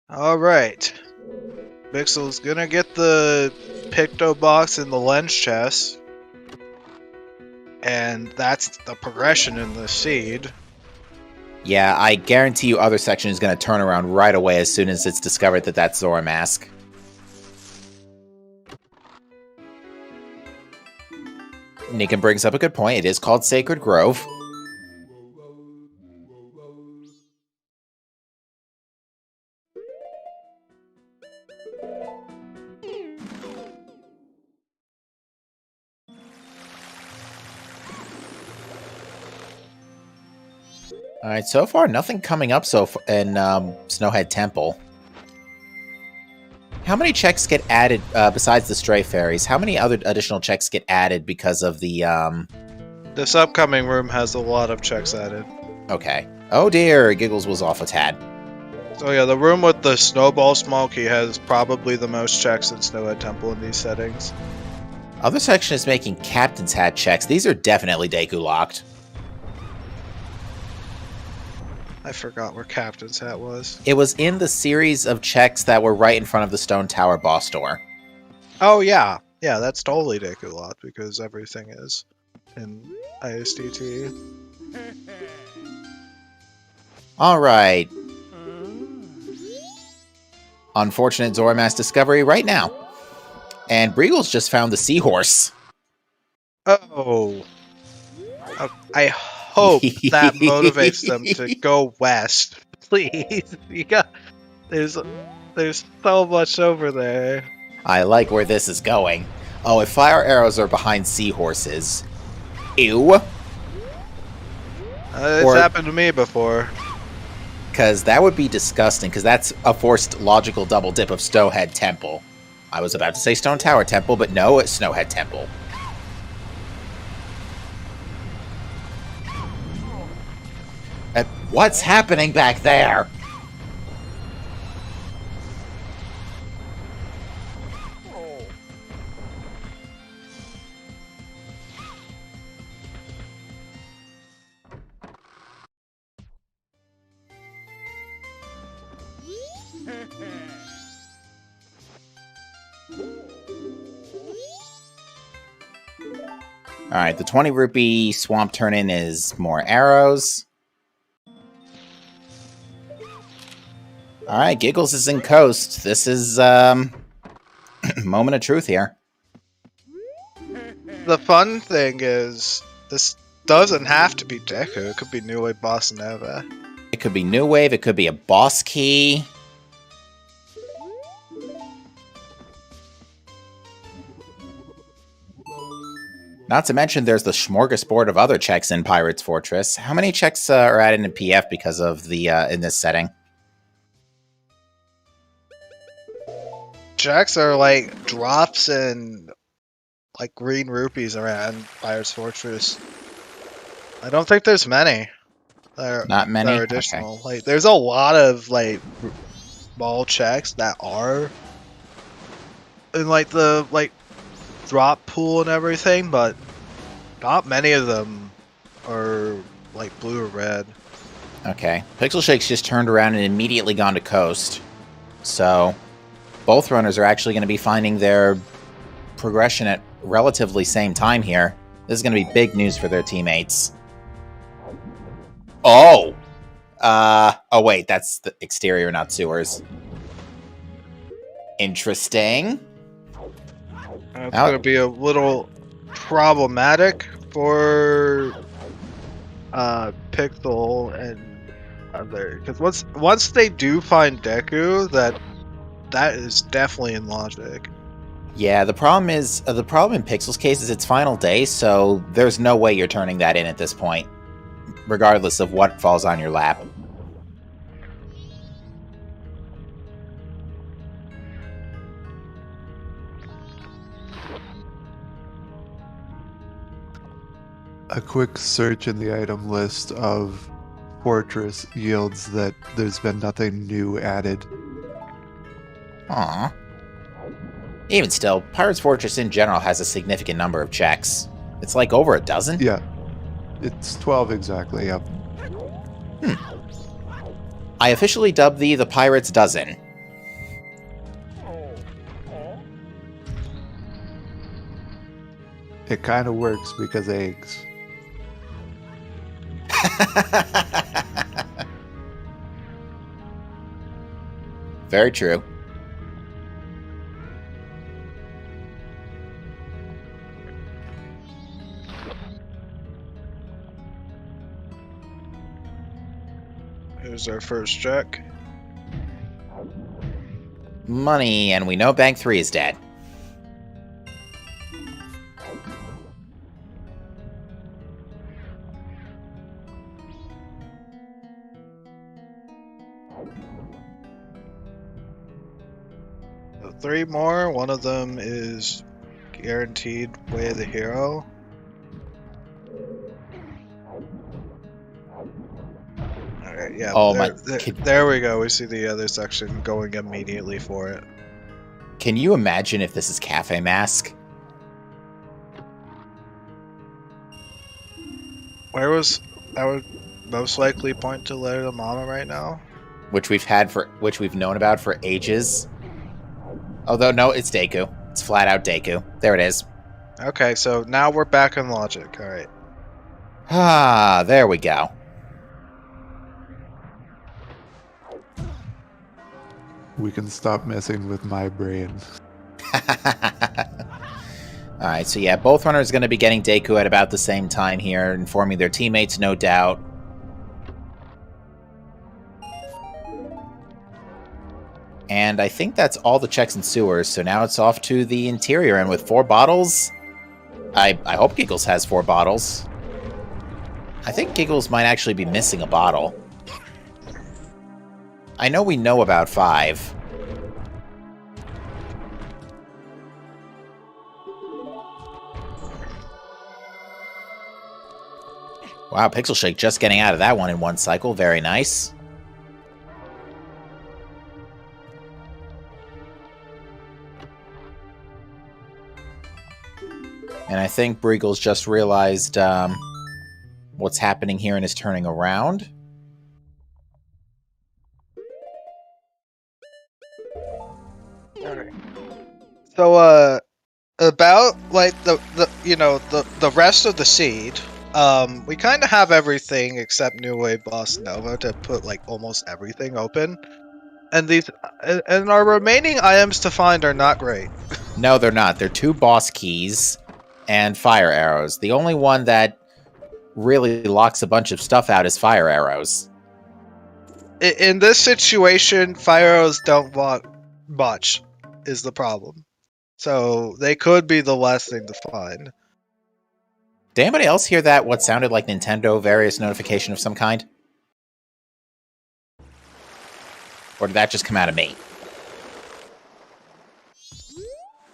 Alright. Pixel's gonna get the Picto Box in the lens chest. And that's the progression in the seed. Yeah, I guarantee you other section is going to turn around right away as soon as it's discovered that that's Zora Mask. Nikan brings up a good point. It is called Sacred Grove. Alright, so far nothing coming up in Snowhead Temple. How many checks get added, besides the Stray Fairies, how many other additional checks get added because of the, This upcoming room has a lot of checks added. Okay. Oh dear, Giggles was off a tad. So yeah, the room with the Snowball Smoky has probably the most checks in Snowhead Temple in these settings. Other section is making Captain's Hat checks. These are definitely Deku locked. I forgot where Captain's Hat was. It was in the series of checks that were right in front of the Stone Tower boss door. Oh yeah. Yeah, that's totally Deku locked because everything is. in ISDT. All right. Unfortunate Zoramass discovery right now. And Breagle's just found the seahorse. Oh. I hope that motivates them to go west. Please. There's so much over there. I like where this is going. Oh, if fire arrows are behind seahorses. Ew. It's happened to me before. Because that would be disgusting, because that's a forced logical double dip of Snowhead Temple. I was about to say Stone Tower Temple, but no, it's Snowhead Temple. What's happening back there? Alright, the 20 rupee swamp turn-in is more arrows. Alright, Giggles is in coast. This is, moment of truth here. The fun thing is, this doesn't have to be Deku. It could be New Wave Bossa Nova. It could be New Wave, it could be a boss key. Not to mention, there's the smorgasbord of other checks in Pirate's Fortress. How many checks are added in PF because of the in this setting? Checks are like drops and like green rupees around Pirate's Fortress. I don't think there's many. Not many. That are additional. Okay. Like, there's a lot of like small checks that are in like the drop pool and everything, but not many of them are like blue or red. Okay. Pixel Shake's just turned around and immediately gone to coast. So both runners are actually going to be finding their progression at relatively same time here. This is going to be big news for their teammates. Oh! Oh wait, that's the exterior, not sewers. Interesting. It's going to be a little problematic for Pixel and other, because once they do find Deku, that is definitely in logic. Yeah, the problem in Pixel's case is it's final day, so there's no way you're turning that in at this point, regardless of what falls on your lap. A quick search in the item list of Fortress yields that there's been nothing new added. Aww. Even still, Pirate's Fortress in general has a significant number of checks. It's like over a dozen? Yeah. It's 12 exactly, yep. I officially dubbed thee the Pirate's Dozen. It kind of works because eggs. Very true. Here's our first check. Money, and we know Bank 3 is dead. So 3 more. One of them is guaranteed Way of the Hero. Alright, yeah. Oh, there we go. We see the other section going immediately for it. Can you imagine if this is Cafe Mask? Where was that? Would most likely point to Letter to Mama right now. Which we've known about for ages. Although no, it's Deku. It's flat out Deku. There it is. Okay, so now we're back in logic. All right. Ah, there we go. We can stop messing with my brain. Alright, so yeah, both runners are going to be getting Deku at about the same time here, informing their teammates, no doubt. And I think that's all the checks and sewers, so now it's off to the interior, and with 4 bottles... I hope Giggles has 4 bottles. I think Giggles might actually be missing a bottle. I know we know about 5. Wow, Pixel Shake just getting out of that one in one cycle. Very nice. And I think Breagle's just realized what's happening here and is turning around. Alright. So, about, like, the rest of the seed, we kind of have everything except New Wave Boss Nova to put, like, almost everything open. And our remaining items to find are not great. No, they're not. They're 2 boss keys and fire arrows. The only one that really locks a bunch of stuff out is fire arrows. In this situation, fire arrows don't want much, is the problem. So, they could be the last thing to find. Did anybody else hear that, what sounded like Nintendo various notification of some kind? Or did that just come out of me?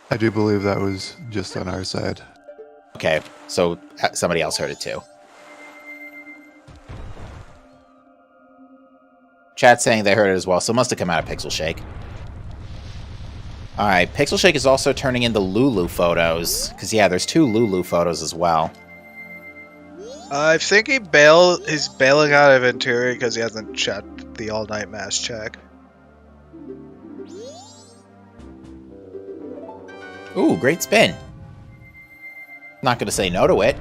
I do believe that was just on our side. Okay, so somebody else heard it too. Chat saying they heard it as well, so it must have come out of Pixel Shake. Alright, Pixel Shake is also turning into Lulu photos. Because, yeah, there's 2 Lulu photos as well. I think he's bailing out of interior because he hasn't checked the all-night mass check. Ooh, great spin. Not going to say no to it.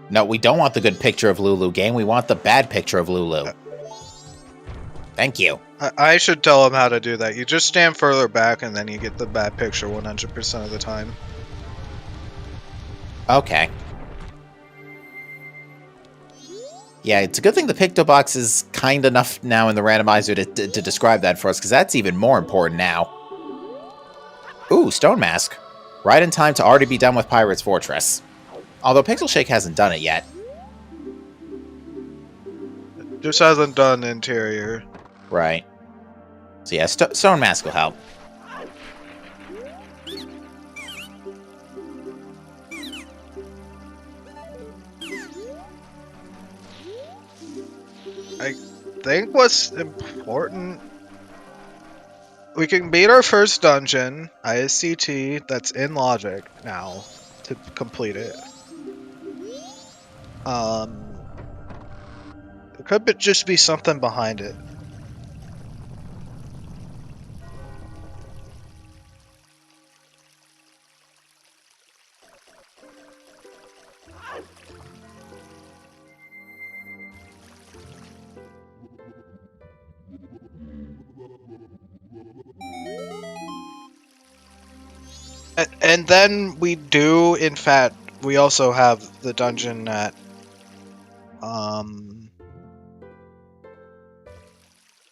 No, we don't want the good picture of Lulu game. We want the bad picture of Lulu. Thank you. I should tell him how to do that. You just stand further back and then you get the bad picture 100% of the time. Okay. Yeah, it's a good thing the Picto Box is kind enough now in the randomizer to describe that for us, because that's even more important now. Ooh, Stone Mask. Right in time to already be done with Pirate's Fortress. Although Pixel Shake hasn't done it yet. Just hasn't done interior. Right. So yeah, Stone Mask will help. I think what's important... We can beat our first dungeon, ISCT, that's in logic now, to complete it. There could just be something behind it. And then we do, in fact, we also have the dungeon at,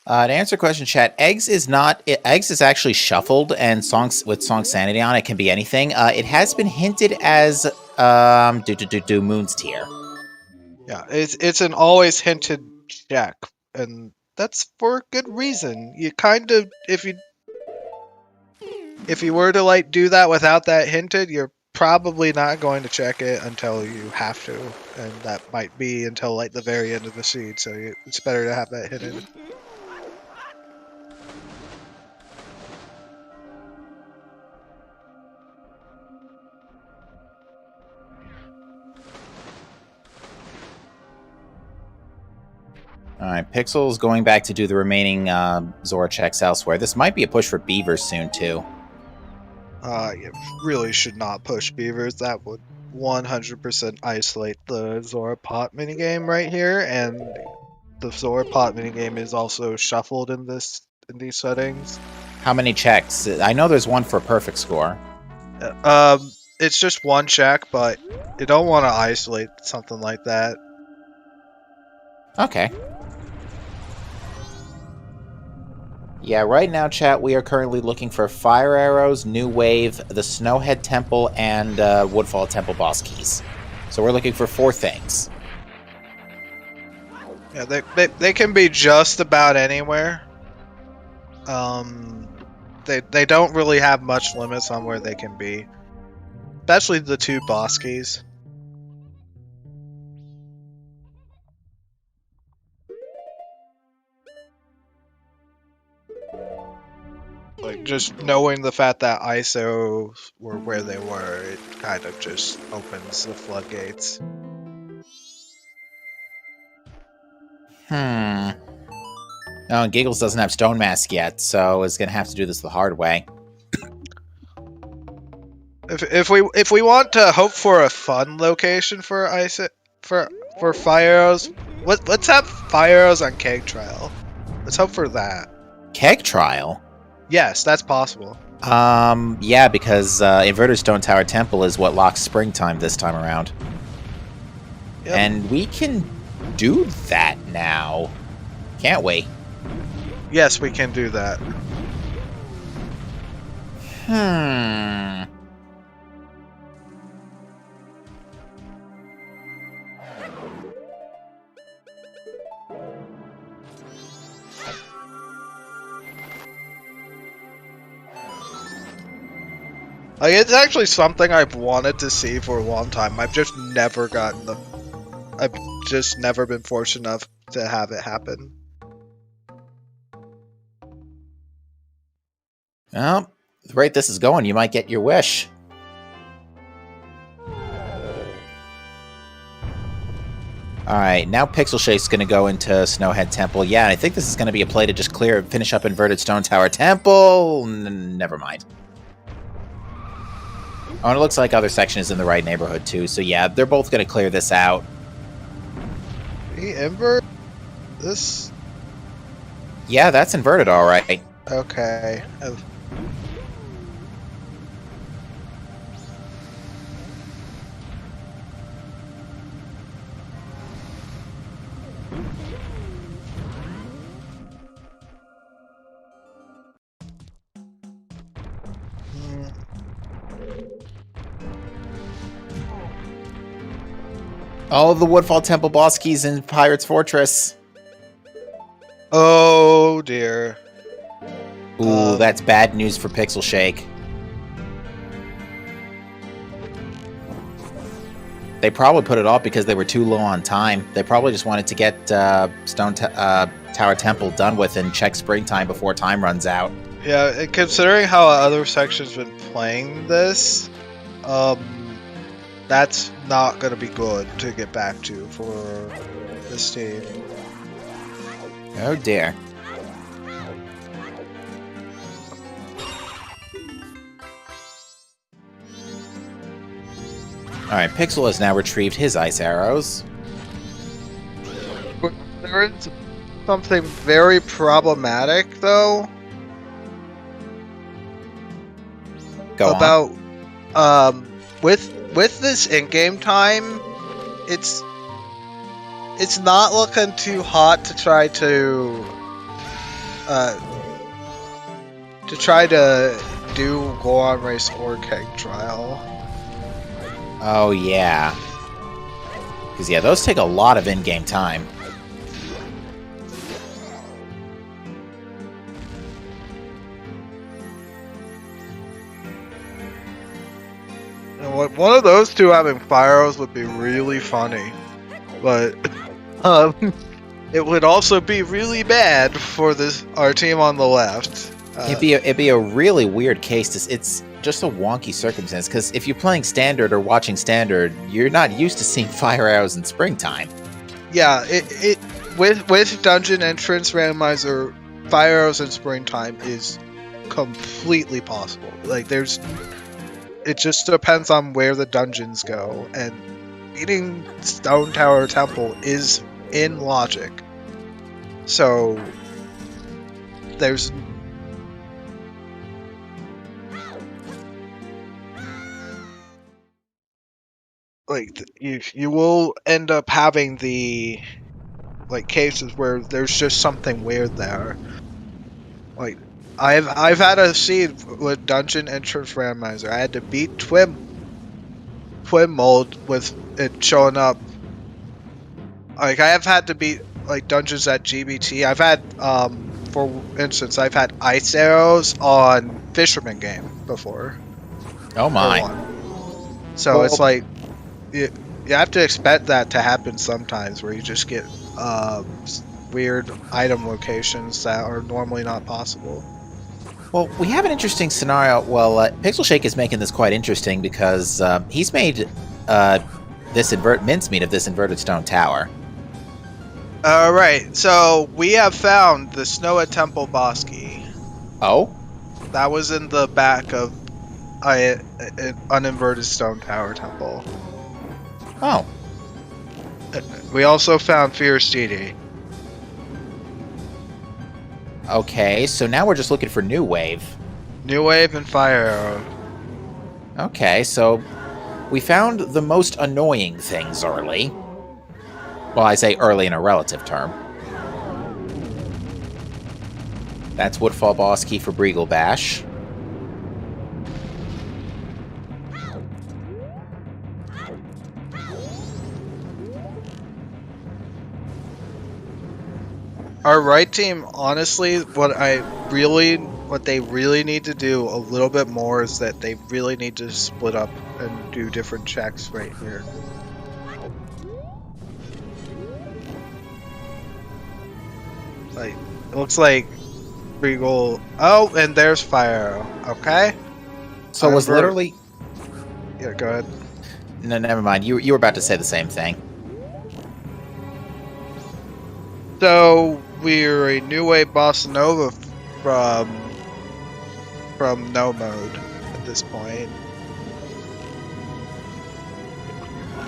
To answer question, chat, Eggs is actually shuffled, and songs with Song Sanity on it can be anything. It has been hinted as Moon's Tier. Yeah, it's an always hinted check, and that's for good reason. You kind of, if you were to like do that without that hinted, you're probably not going to check it until you have to, and that might be until like the very end of the seed. So it's better to have that hidden. Alright, Pixel's going back to do the remaining Zora checks elsewhere. This might be a push for Beavers soon, too. You really should not push Beavers. That would 100% isolate the Zora pot minigame right here, and the Zora pot minigame is also shuffled in these settings. How many checks? I know there's one for a perfect score. It's just one check, but you don't want to isolate something like that. Okay. Yeah, right now, chat, we are currently looking for Fire Arrows, New Wave, the Snowhead Temple, and Woodfall Temple boss keys. So we're looking for 4 things. Yeah, they can be just about anywhere. They don't really have much limits on where they can be. Especially the 2 boss keys. Like, just knowing the fact that ISO were where they were, it kind of just opens the floodgates. Oh, and Giggles doesn't have Stone Mask yet, so is going to have to do this the hard way. If we want to hope for a fun location for for Fire Arrows, let's have Fire Arrows on Keg Trial. Let's hope for that. Keg Trial? Yes, that's possible. Yeah, because Inverted Stone Tower Temple is what locks Springtime this time around. Yep. And we can do that now, can't we? Yes, we can do that. Like, it's actually something I've wanted to see for a long time. I've just never gotten them. I've just never been fortunate enough to have it happen. Well, the rate this is going, you might get your wish. Alright, now Pixel Shake's going to go into Snowhead Temple. Yeah, I think this is going to be a play to just clear, finish up Inverted Stone Tower Temple. Never mind. Oh, and it looks like other section is in the right neighborhood, too. So yeah, they're both going to clear this out. The invert? This? Yeah, that's inverted, alright. Okay. Oh, the Woodfall Temple boss keys in Pirate's Fortress. Oh dear. Ooh, that's bad news for Pixel Shake. They probably put it off because they were too low on time. They probably just wanted to get Tower Temple done with and check Springtime before time runs out. Yeah, and considering how other sections been playing this, that's not going to be good to get back to for this team. Oh dear. Alright, Pixel has now retrieved his ice arrows. There is something very problematic, though, Go on. about with this in-game time. It's not looking too hot to try to do Goron Race or Keg Trial. Oh yeah. Because yeah, those take a lot of in-game time. And one of those two having fire arrows would be really funny, but it would also be really bad for our team on the left. It'd be a really weird case. It's just a wonky circumstance, because if you're playing Standard or watching Standard, you're not used to seeing fire arrows in Springtime. Yeah, it with dungeon entrance randomizer, fire arrows in springtime is completely possible. Like it just depends on where the dungeons go, and beating Stone Tower Temple is in logic. So there's like you will end up having the cases where there's just something weird there. Like I've had a scene with dungeon entrance randomizer. I had to beat twin mold with it showing up. Like I have had to beat dungeons at GBT. I've had for instance, I've had ice arrows on Fisherman game before. Oh my. So well, it's like you have to expect that to happen sometimes, where you just get weird item locations that are normally not possible. Well, we have an interesting scenario. Well, Pixel Shake is making this quite interesting because he's made this mincemeat of this inverted stone tower. Alright, so we have found the Snow Temple boss key. Oh? That was in the back of an uninverted stone tower temple. Oh. We also found Fierce Deity. Okay, so now we're just looking for New Wave. New Wave and Fire Arrow. Okay, so we found the most annoying things early. Well, I say early in a relative term. That's Woodfall boss key for Breagle Bash. Our right team, honestly, what they really need to do a little bit more is that they really need to split up and do different checks right here. Like, it looks like Regal. Oh, and there's Fire Arrow. Okay. So it was literally. Yeah, go ahead. No, never mind. You were about to say the same thing. So we're a New Wave Bossa Nova from no mode at this point.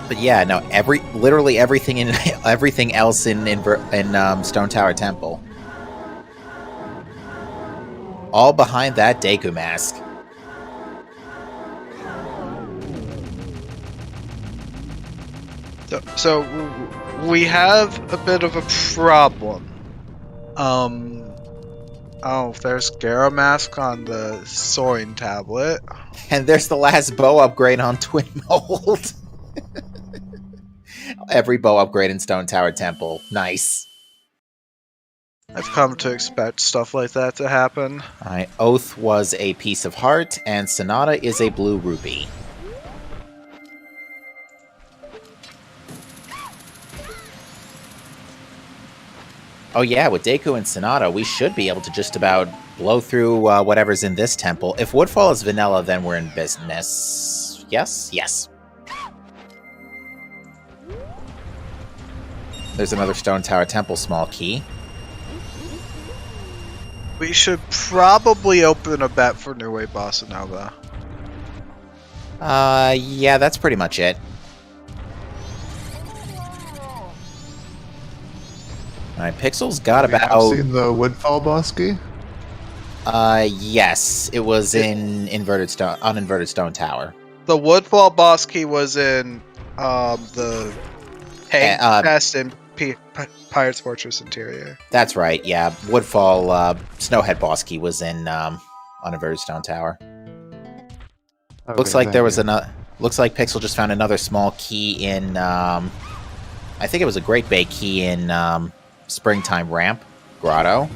But yeah, no, literally everything else in Stone Tower Temple, all behind that Deku mask. So we have a bit of a problem. Oh, there's Gara mask on the soaring tablet, and there's the last bow upgrade on Twin Mold. Every bow upgrade in Stone Tower Temple. Nice. I've come to expect stuff like that to happen. Alright, Oath was a piece of heart, and Sonata is a blue rupee. Oh yeah, with Deku and Sonata, we should be able to just about blow through whatever's in this temple. If Woodfall is vanilla, then we're in business. Yes? Yes. There's another Stone Tower Temple small key. We should probably open a bet for New Wave Bossa Nova. Yeah, that's pretty much it. Alright, Pixel's got about... Have you seen the Woodfall boss key? Yes. It was in uninverted stone tower. The Woodfall boss key was in the tank test in Pirate's Fortress Interior. That's right, yeah. Woodfall Snowhead boss key was in uninverted stone tower. Okay, looks like there was another... Looks like Pixel just found another small key in... I think it was a Great Bay key in... Springtime Ramp Grotto.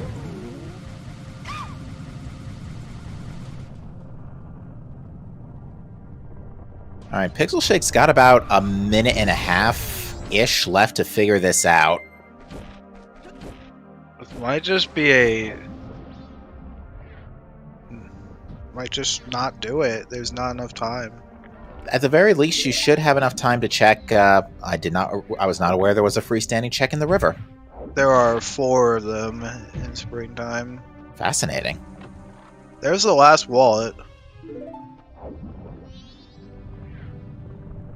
Alright, Pixel Shake's got about a minute and a half-ish left to figure this out. It might just be might just not do it. There's not enough time. At the very least, you should have enough time to check. I was not aware there was a freestanding check in the river. There are 4 of them in springtime. Fascinating. There's the last wallet.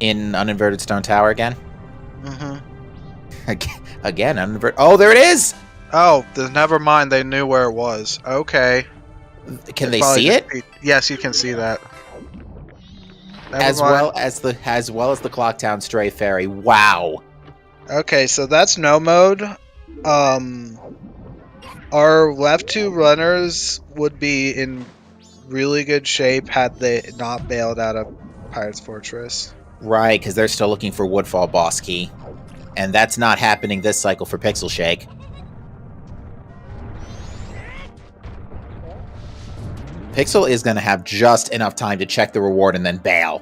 In Uninverted Stone Tower again? Mm-hmm. Again, uninverted. Oh, there it is! Oh, never mind. They knew where it was. Okay. Can they see it? Yes, you can see that. As well as the Clocktown Stray Fairy. Wow. Okay, so that's no mode. Our left 2 runners would be in really good shape had they not bailed out of Pirate's Fortress. Right, because they're still looking for Woodfall Boss Key. And that's not happening this cycle for Pixel Shake. Pixel is going to have just enough time to check the reward and then bail.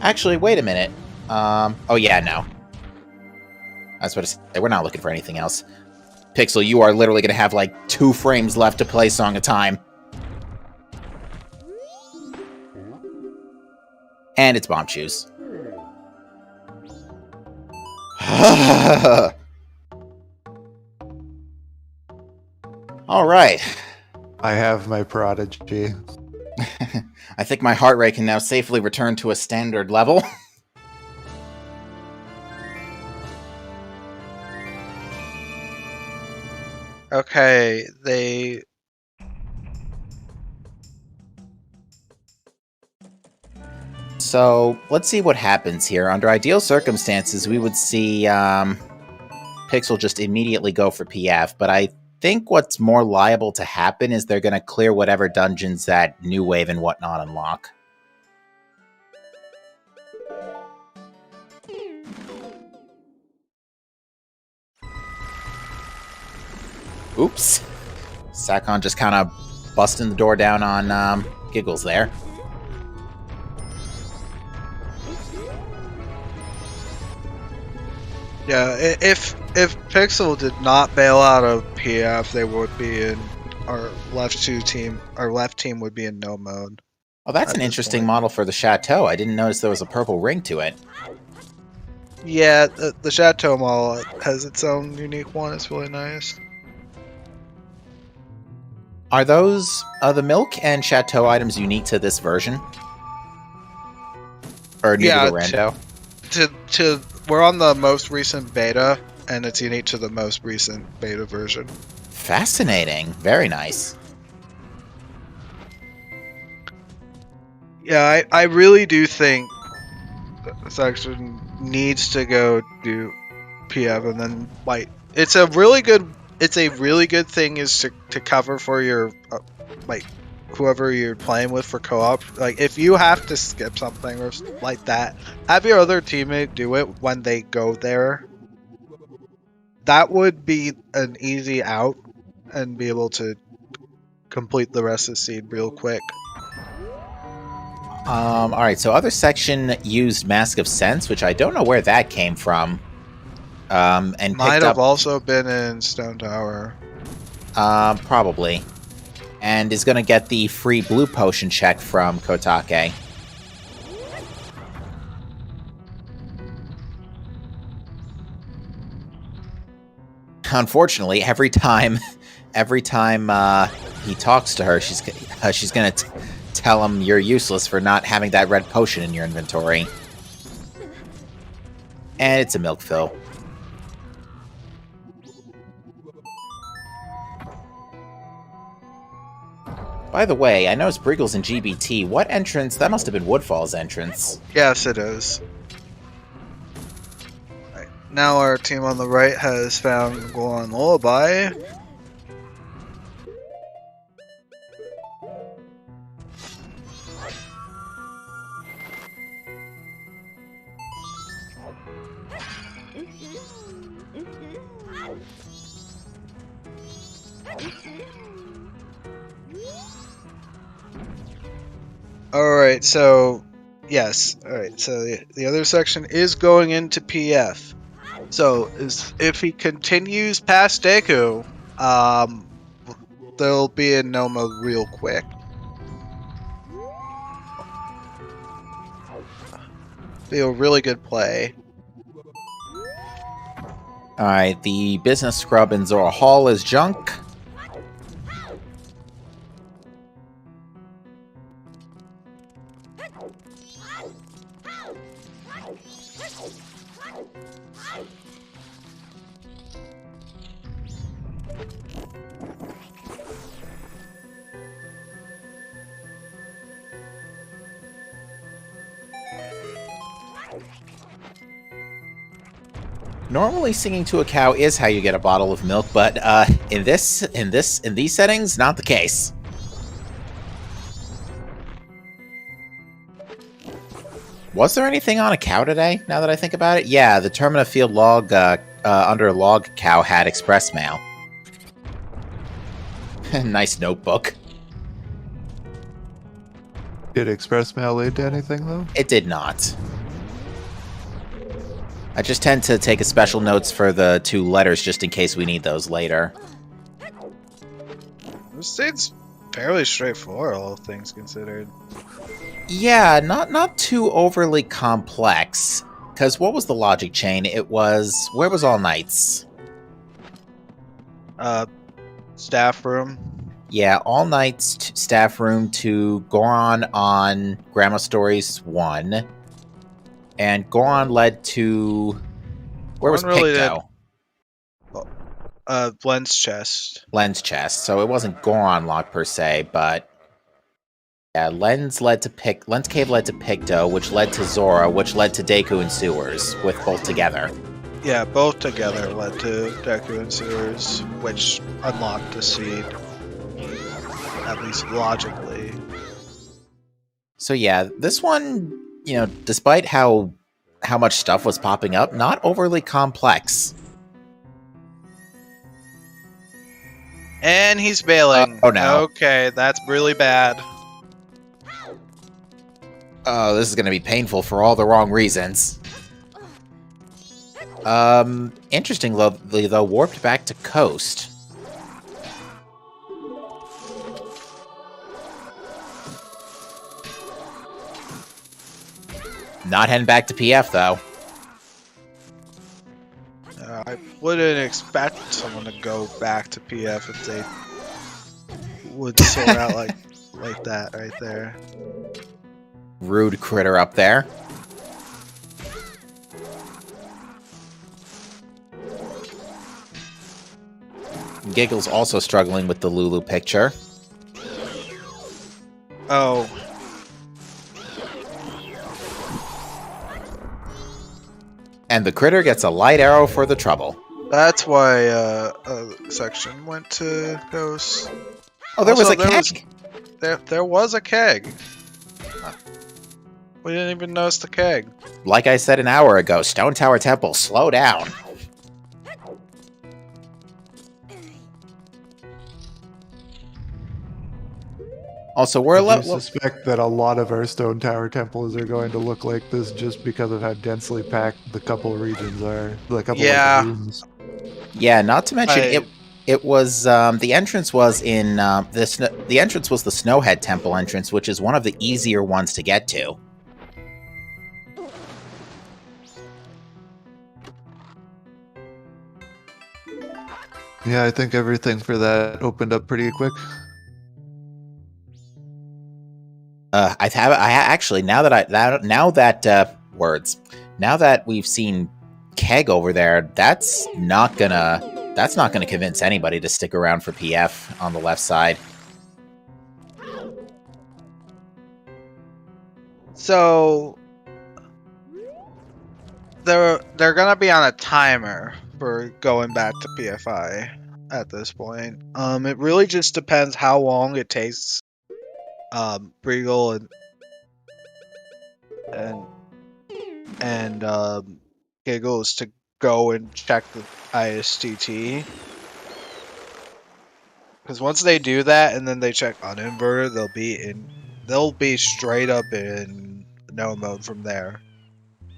Actually, wait a minute. Oh yeah, no. I was about to say, we're not looking for anything else. Pixel, you are literally going to have like 2 frames left to play Song of Time. And it's Bomb Shoes. All right. I have my prodigy. I think my heart rate can now safely return to a standard level. Okay, So, let's see what happens here. Under ideal circumstances, we would see Pixel just immediately go for PF, but I think what's more liable to happen is they're going to clear whatever dungeons that New Wave and whatnot unlock. Oops. Sakon just kind of busting the door down on Giggles there. Yeah, if Pixel did not bail out of PF, they would be in our left team would be in no mode. Oh, that's an interesting model for the Chateau. I didn't notice there was a purple ring to it. Yeah, the Chateau model has its own unique one. It's really nice. Are those the Milk and Chateau items unique to this version? Or new to the Rando? We're on the most recent beta, and it's unique to the most recent beta version. Fascinating. Very nice. Yeah, I really do think the section needs to go do PF, and then like it's a really good thing is to cover for your whoever you're playing with for co-op. Like if you have to skip something or like that, have your other teammate do it when they go there. That would be an easy out and be able to complete the rest of the seed real quick. Alright, so other section used Mask of Sense, which I don't know where that came from. And might have also been in Stone Tower. Probably. And is going to get the free blue potion check from Kotake. Unfortunately, every time he talks to her, she's going to tell him you're useless for not having that red potion in your inventory. And it's a milk fill. By the way, I noticed Briggle's in GBT. What entrance? That must have been Woodfall's entrance. Yes, it is. Right. Now our team on the right has found Goron Lullaby. Alright, so yes. Alright, so the other section is going into PF. So if he continues past Deku, they'll be in no mode real quick. Be a really good play. Alright, the business scrub in Zora Hall is junk. Normally, singing to a cow is how you get a bottle of milk, but in these settings, not the case. Was there anything on a cow today? Now that I think about it, yeah, the Termina Field log under log cow had express mail. Nice notebook. Did express mail lead to anything though? It did not. I just tend to take a special notes for the 2 letters just in case we need those later. This seems fairly straightforward, all things considered. Yeah, not too overly complex. Because what was the logic chain? It was... Where was All Knights? Staff room. Yeah, All Knights staff room to Goron on Grandma Stories 1. And Goron led to... Where was Goron really Picto? Lens chest. Lens chest. So it wasn't Goron lock per se, but... Yeah, Lens Cave led to Picto, which led to Zora, which led to Deku and Sewers, with both together. Yeah, both together led to Deku and Sewers, which unlocked the seed. At least logically. So yeah, this one, you know, despite how much stuff was popping up, not overly complex. And he's bailing. Oh no. Okay, that's really bad. Oh, this is going to be painful for all the wrong reasons. Interestingly though, warped back to Coast. Not heading back to PF, though. I wouldn't expect someone to go back to PF if they would sort out like that right there. Rude critter up there. Giggle's also struggling with the Lulu picture. Oh. And the critter gets a light arrow for the trouble. That's why section went to Ghost. Oh, there was a keg. There was a keg. We didn't even notice the keg. Like I said an hour ago, Stone Tower Temple, slow down. Also, I suspect that a lot of our Stone Tower temples are going to look like this just because of how densely packed the couple regions are. The couple of rooms. Yeah, not to mention it was the entrance was in the entrance was the Snowhead Temple entrance, which is one of the easier ones to get to. Yeah, I think everything for that opened up pretty quick. Actually, now that we've seen Keg over there, that's not gonna convince anybody to stick around for PF on the left side. So they're gonna be on a timer for going back to PFI at this point. It really just depends how long it takes Briegel and Giggles to go and check the ISTT. Because once they do that and then they check uninverted, they'll be straight up in no mode from there.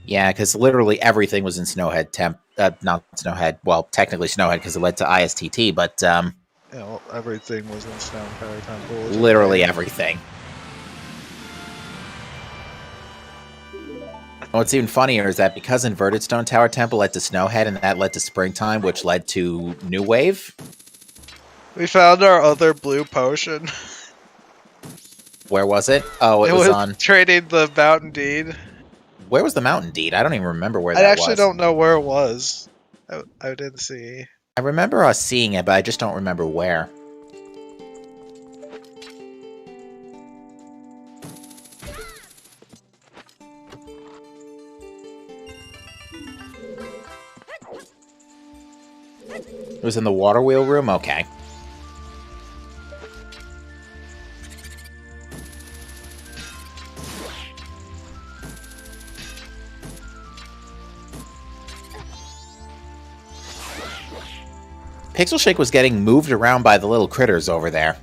Yeah, because literally everything was in Snowhead not Snowhead. Well, technically Snowhead because it led to ISTT, but you know, everything was in Stone Tower Temple. Literally everything. What's even funnier is that because Inverted Stone Tower Temple led to Snowhead and that led to Springtime, which led to New Wave. We found our other blue potion. Where was it? Oh, it was on... trading the Mountain Deed. Where was the Mountain Deed? I don't even remember where that was. I actually don't know where it was. I didn't see. I remember us seeing it, but I just don't remember where. It was in the water wheel room? Okay. Pixel Shake was getting moved around by the little critters over there.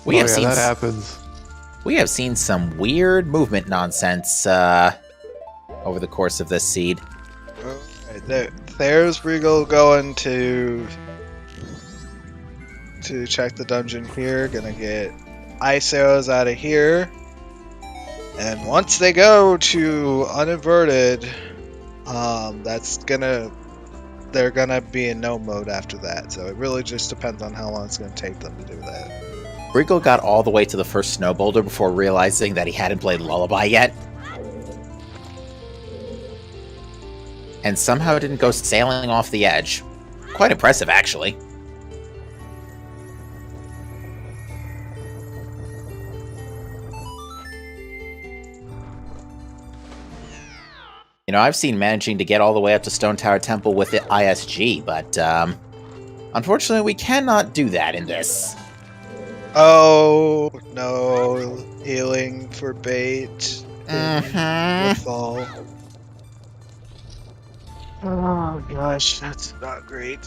That happens. We have seen some weird movement nonsense over the course of this seed. Alright, there's Regal going to check the dungeon here. Gonna get ice arrows out of here. And once they go to uninverted, they're gonna be in no mode after that. So it really just depends on how long it's gonna take them to do that. Regal got all the way to the first snow boulder before realizing that he hadn't played Lullaby yet. And somehow it didn't go sailing off the edge. Quite impressive, actually. You know, I've seen managing to get all the way up to Stone Tower Temple with the ISG, but, unfortunately we cannot do that in this. Oh, no. Healing for bait. Mm-hmm. Fall. Oh, gosh. That's not great.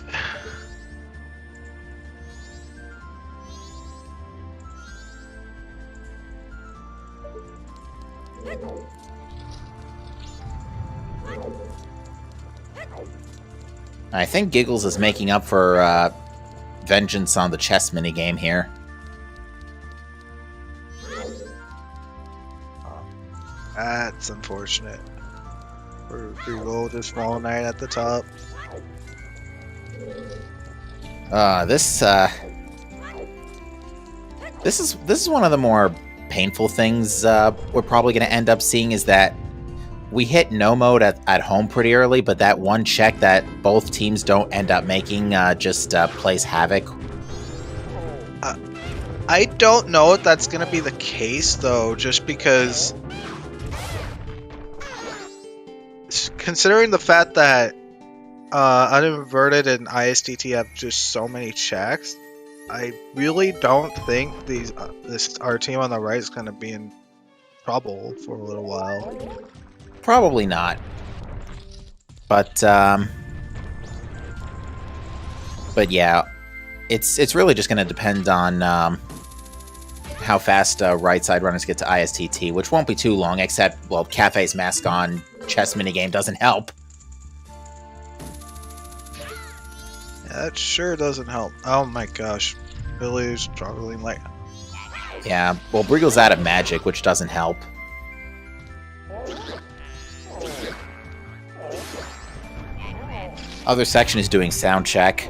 I think Giggles is making up for vengeance on the chess minigame here. That's unfortunate. Regal just falling right at the top. This is one of the more painful things we're probably going to end up seeing, is that we hit no mode at home pretty early, but that one check that both teams don't end up making just plays havoc. I don't know if that's going to be the case, though, just because... Considering the fact that Uninverted and ISTT have just so many checks, I really don't think our team on the right is going to be in trouble for a little while. Probably not. But yeah, it's really just going to depend on how fast right side runners get to ISTT, which won't be too long, except, well, Cafe's mask on chess minigame doesn't help. Yeah, that sure doesn't help. Oh my gosh. Billy is struggling like... Yeah, well, Brigel's out of magic, which doesn't help. Other section is doing sound check.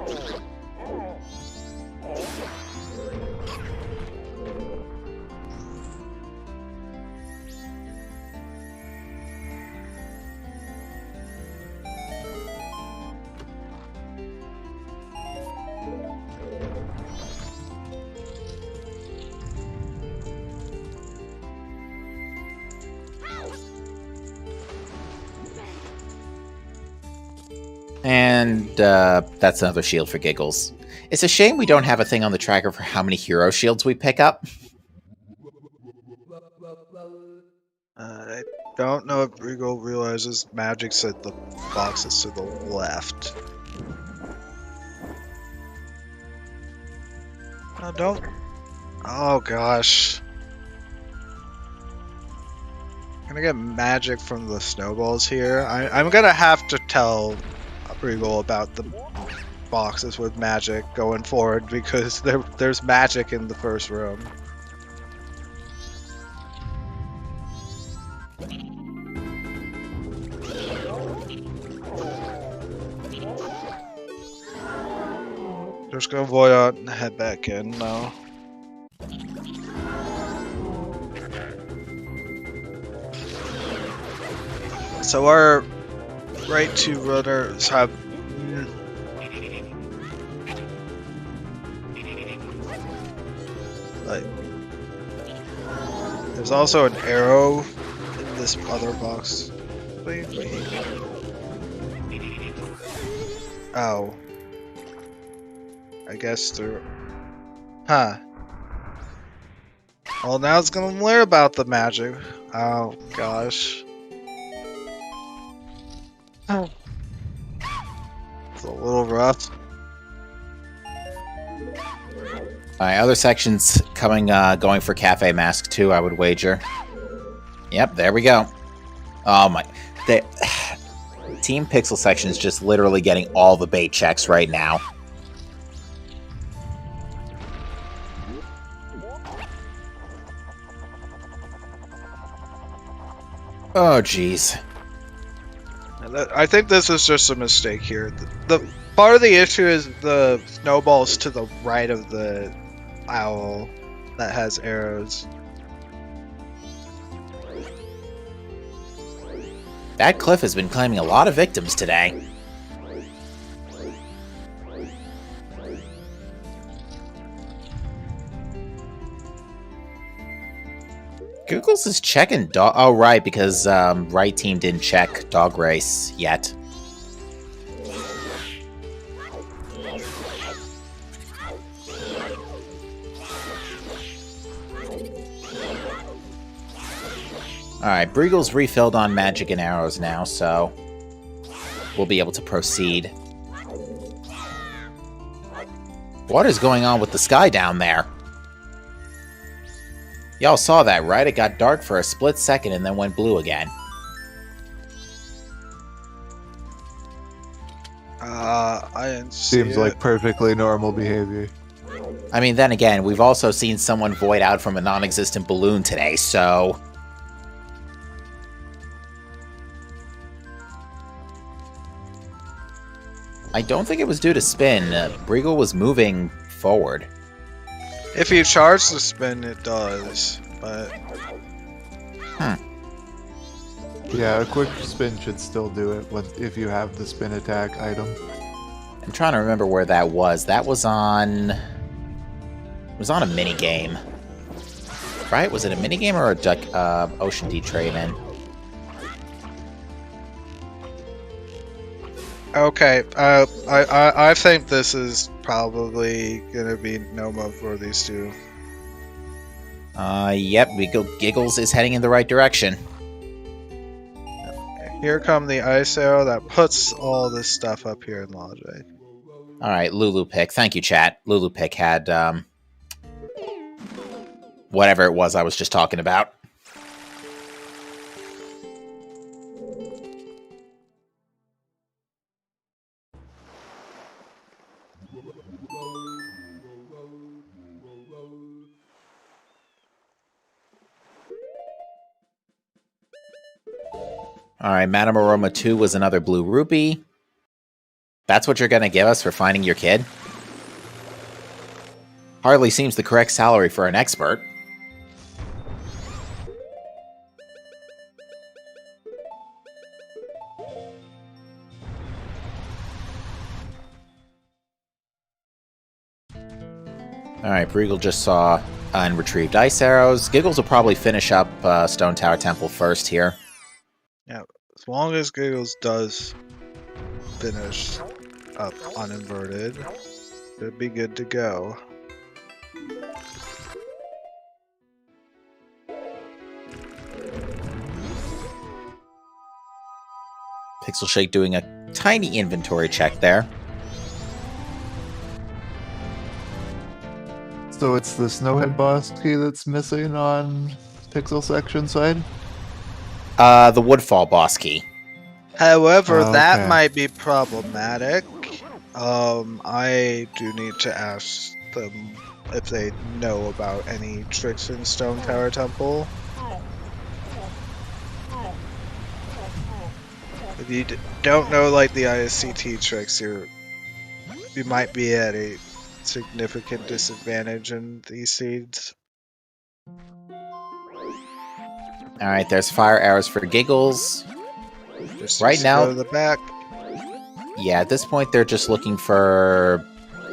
And that's another shield for Giggles. It's a shame we don't have a thing on the tracker for how many hero shields we pick up. I don't know if Regal realizes magic's at the boxes to the left. No, don't... Oh gosh. I'm gonna get magic from the snowballs here. I'm gonna have to tell Regal about the boxes with magic going forward, because there's magic in the first room. just gonna void out and head back in now. So our right two runners have like there's also an arrow in this other box. Wait. Oh. I guess through. Huh. Well, now it's gonna learn about the magic. Oh, gosh. Oh. It's a little rough. Alright, other sections coming, going for Cafe Mask 2, I would wager. Yep, there we go. Oh my. Team PixelSection is just literally getting all the bait checks right now. Oh, jeez. I think this is just a mistake here. The part of the issue is the snowballs to the right of the owl that has arrows. That cliff has been claiming a lot of victims today. Google's is checking dog. Oh, right, because right team didn't check dog race yet. Alright, Breagle's refilled on magic and arrows now, so we'll be able to proceed. What is going on with the sky down there? Y'all saw that, right? It got dark for a split second and then went blue again. I didn't see Seems it. like perfectly normal behavior. I mean, then again, we've also seen someone void out from a non-existent balloon today, so... I don't think it was due to spin. Breagle was moving forward. If you charge the spin, it does, but... Yeah, a quick spin should still do it if you have the spin attack item. I'm trying to remember where that was. That was on... It was on a minigame. Right? Was it a minigame or a Ocean D trade-in? Okay, I think this is probably gonna be Noma for these two. Yep, Giggles is heading in the right direction. Here come the ice arrow that puts all this stuff up here in logic. Alright, Lulu Pick. Thank you, chat. Lulu Pick had, whatever it was I was just talking about. Alright, Madame Aroma 2 was another blue rupee. That's what you're gonna give us for finding your kid? Hardly seems the correct salary for an expert. Alright, Breagle just saw and retrieved ice arrows. Giggles will probably finish up Stone Tower Temple first here. Yeah, as long as Giggles does finish up uninverted, it'd be good to go. Pixel Shake doing a tiny inventory check there. So it's the Snowhead boss key that's missing on PixelSection side? The Woodfall boss key. However, that Okay. might be problematic. I do need to ask them if they know about any tricks in Stone Tower Temple. If you don't know like the ISCT tricks, you might be at a significant disadvantage in these seeds. All right, there's fire arrows for Giggles. Just Right to now- go to the back. Yeah, at this point, they're just looking for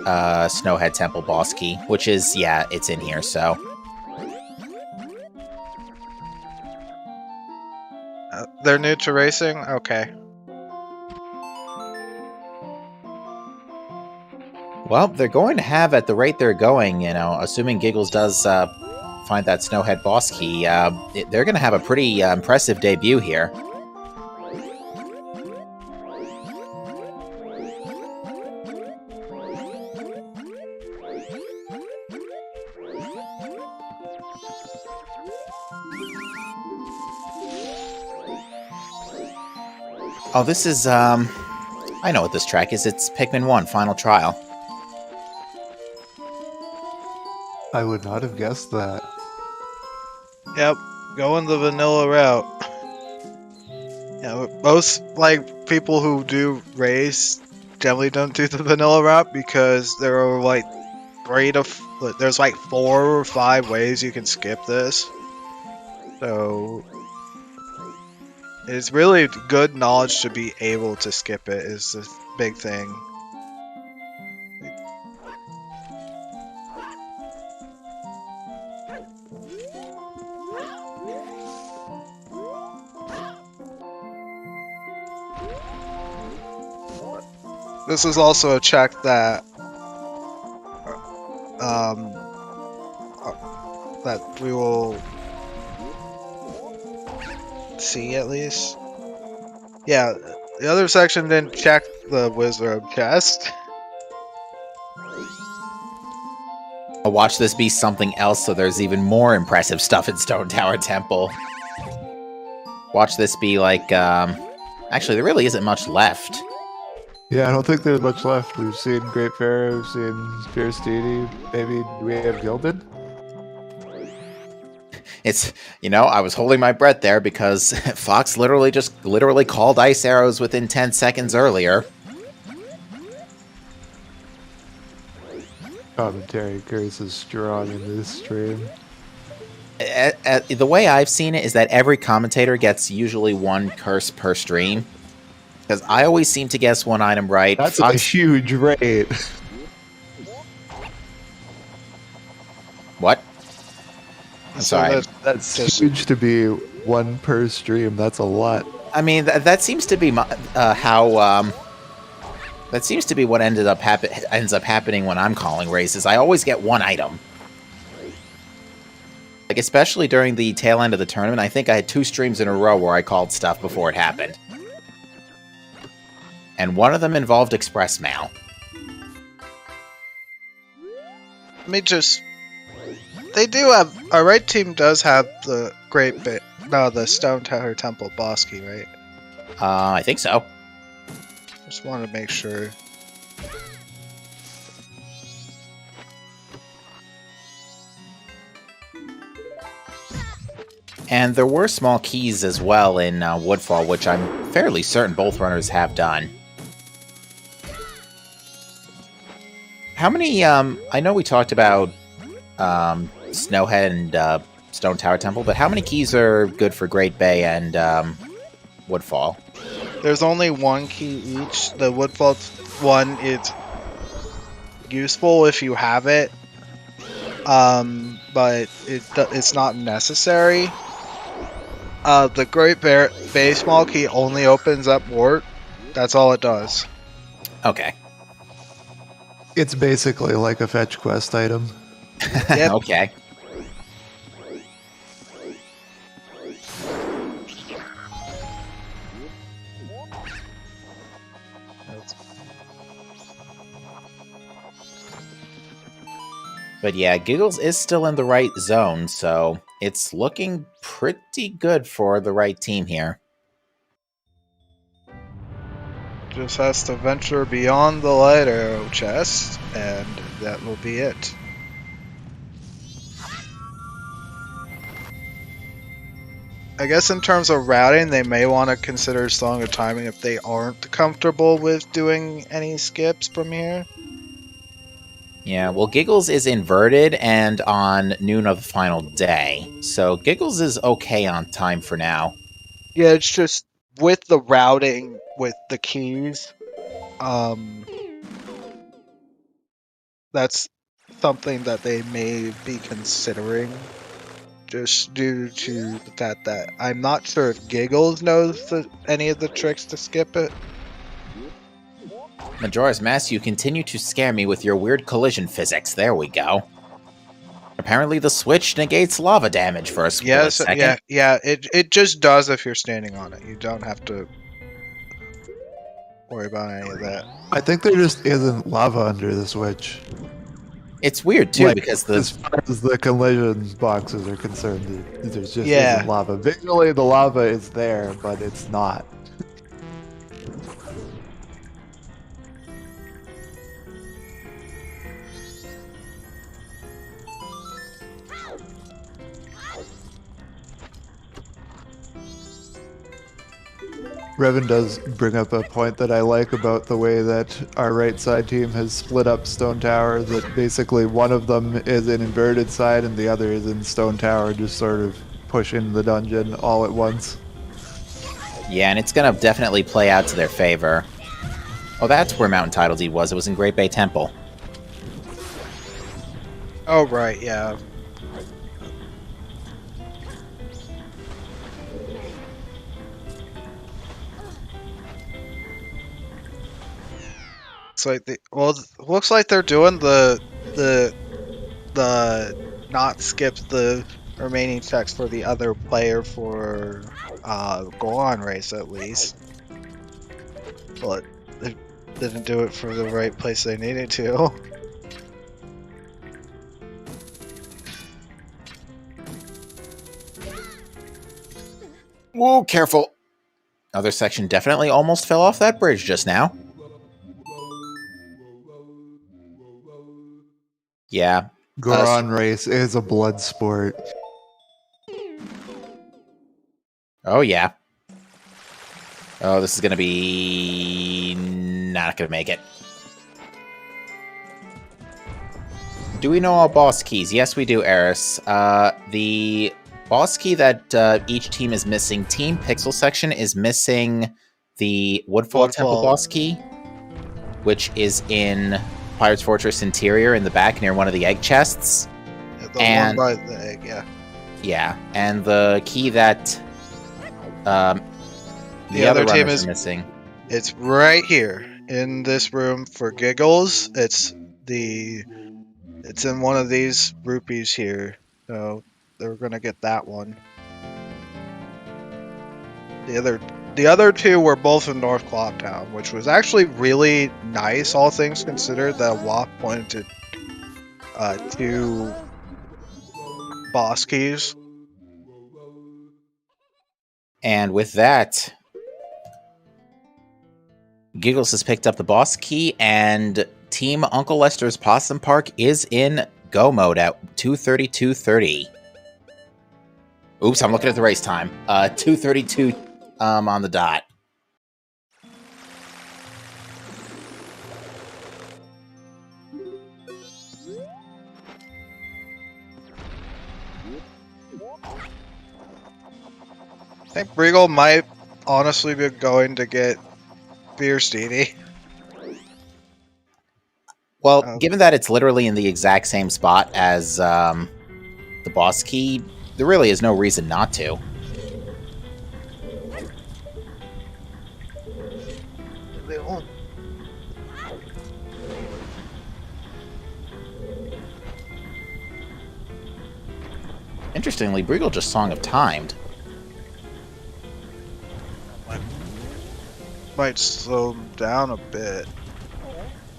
Snowhead Temple boss key, which is, yeah, it's in here, so. They're new to racing? Okay. Well, they're going to have, at the rate they're going, you know, assuming Giggles does find that Snowhead boss key, they're going to have a pretty impressive debut here. Oh, this is, I know what this track is. It's Pikmin 1, Final Trial. I would not have guessed that. Yep, going the vanilla route. Yeah, most like people who do race generally don't do the vanilla route because there are like there's like 4 or 5 ways you can skip this. So it's really good knowledge to be able to skip it is the big thing. This is also a check that that we will see at least. Yeah, the other section didn't check the wizard chest. I'll watch this be something else so there's even more impressive stuff in Stone Tower Temple. Watch this be like, actually, there really isn't much left. Yeah, I don't think there's much left. We've seen Great Pharaoh, we've seen Spear Steedy, maybe we have Gilded? It's, you know, I was holding my breath there because Fox literally called ice arrows within 10 seconds earlier. Commentary curse is strong in this stream. The way I've seen it is that every commentator gets usually 1 curse per stream. Because I always seem to guess 1 item right. That's Fox... a huge rate. What? I'm sorry. That's huge to be 1 per stream. That's a lot. I mean, that seems to be how. That seems to be what ends up happening when I'm calling races. I always get 1 item. Like, especially during the tail end of the tournament, I think I had 2 streams in a row where I called stuff before it happened. And one of them involved express mail. Let me just... They do have... Our right team does have the the Stone Tower Temple boss key, right? I think so. Just want to make sure. And there were small keys as well in Woodfall, which I'm fairly certain both runners have done. How many, I know we talked about Snowhead and Stone Tower Temple, but how many keys are good for Great Bay and Woodfall? There's only 1 key each. The Woodfall one is useful if you have it, but it's not necessary. The Great Bay small key only opens up Wart. That's all it does. Okay. It's basically like a fetch quest item. Yep. Okay. But yeah, Giggles is still in the right zone, so it's looking pretty good for the right team here. Just has to venture beyond the light arrow chest, and that will be it. I guess in terms of routing, they may want to consider Song of Timing if they aren't comfortable with doing any skips from here. Yeah, well, Giggles is inverted and on noon of the final day. So Giggles is okay on time for now. Yeah, it's just with the routing with the keys, that's something that they may be considering, just due to the fact that I'm not sure if Giggles knows any of the tricks to skip it. Majora's Mask, you continue to scare me with your weird collision physics. There we go. Apparently the switch negates lava damage for a split second. Yeah, it just does if you're standing on it. You don't have to worry about any of that. I think there just isn't lava under the switch. It's weird too, because as far as the collision boxes are concerned, there just isn't lava. Visually, the lava is there, but it's not. Revan does bring up a point that I like about the way that our right side team has split up Stone Tower, that basically one of them is in inverted side and the other is in Stone Tower, just sort of pushing the dungeon all at once. Yeah, and it's going to definitely play out to their favor. Oh, that's where Mountain Title Deed was. It was in Great Bay Temple. Oh, right, yeah. It's like looks like they're doing the not skip the remaining checks for the other player for Goron race at least, but they didn't do it for the right place they needed to. Whoa, careful! Other section definitely almost fell off that bridge just now. Yeah. Goron race is a blood sport. Oh, yeah. Oh, this is going to be not going to make it. Do we know all boss keys? Yes, we do, Eris. The boss key that each team is missing, Team PixelSection is missing the Woodfall Temple boss key, which is in Pirate's Fortress Interior in the back near one of the egg chests. Yeah, the one by the egg, yeah. Yeah, and the key that the other team is missing. It's right here in this room for Giggles. It's in one of these rupees here, so they're gonna get that one. The other two were both in North Clocktown, which was actually really nice, all things considered. That Wok pointed to 2 boss keys. And with that, Giggles has picked up the boss key, and Team Uncle Lester's Possum Park is in go mode at 2:32:30. Oops, I'm looking at the race time. 2:32 on the dot. I think Briegel might honestly be going to get Beersteiny. Well, given that it's literally in the exact same spot as the boss key, there really is no reason not to. Interestingly, Briegel just Song of Timed. Might slow him down a bit,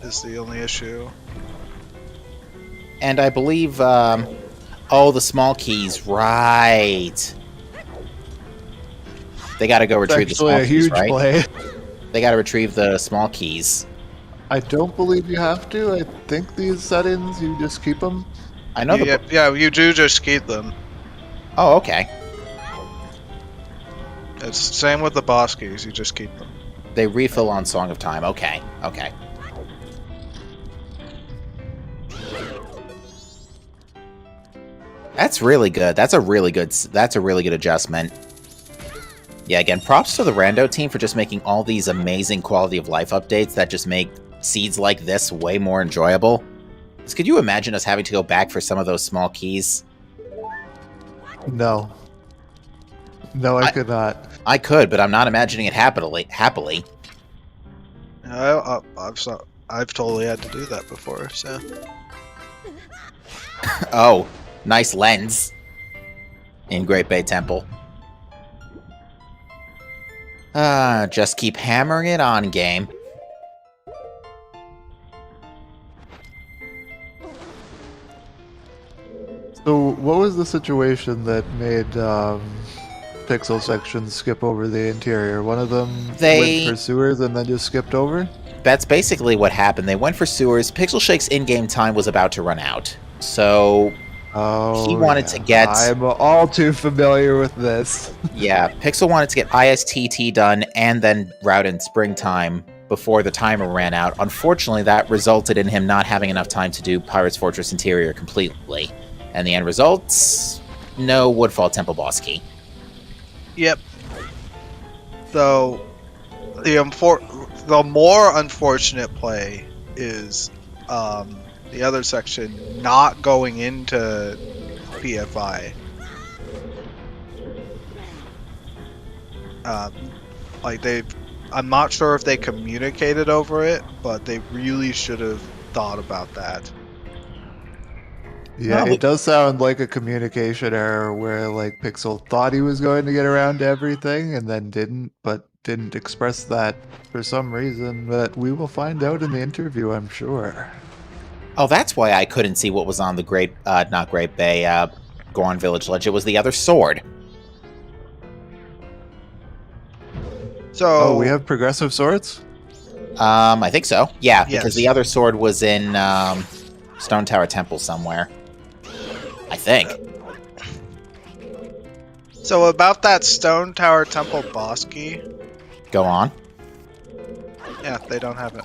is the only issue. And I believe, oh, the small keys, right. They gotta go retrieve the small keys, right? Play. They gotta retrieve the small keys. I don't believe you have to. I think these settings, you just keep them. I know. Yeah, you do just keep them. Oh, okay. It's the same with the boss keys, you just keep them. They refill on Song of Time. Okay, okay. That's really good. That's a really good adjustment. Yeah, again, props to the Rando team for just making all these amazing quality of life updates that just make seeds like this way more enjoyable. Could you imagine us having to go back for some of those small keys? No. No, I could not. I could, but I'm not imagining it happily. I've totally had to do that before, so. Oh, nice lens in Great Bay Temple. Just keep hammering it on, game. So, what was the situation that made PixelSection skip over the interior? One of them went for sewers and then just skipped over? That's basically what happened. They went for sewers. PixelShake's in-game time was about to run out. So he wanted to get... I'm all too familiar with this. Yeah, Pixel wanted to get ISTT done and then route in springtime before the timer ran out. Unfortunately, that resulted in him not having enough time to do Pirate's Fortress Interior completely. And the end results? No Woodfall Temple boss key. Yep. So, the more unfortunate play is the other section not going into PFI. I'm not sure if they communicated over it, but they really should have thought about that. Yeah, it does sound like a communication error where like Pixel thought he was going to get around to everything and then didn't, but didn't express that for some reason. But we will find out in the interview, I'm sure. Oh, that's why I couldn't see what was on the not Great Bay, Goron Village Ledge. It was the other sword. So we have progressive swords? I think so. Yeah, yes. Because the other sword was in Stone Tower Temple somewhere. I think. So about that Stone Tower Temple boss key. Go on. Yeah, they don't have it.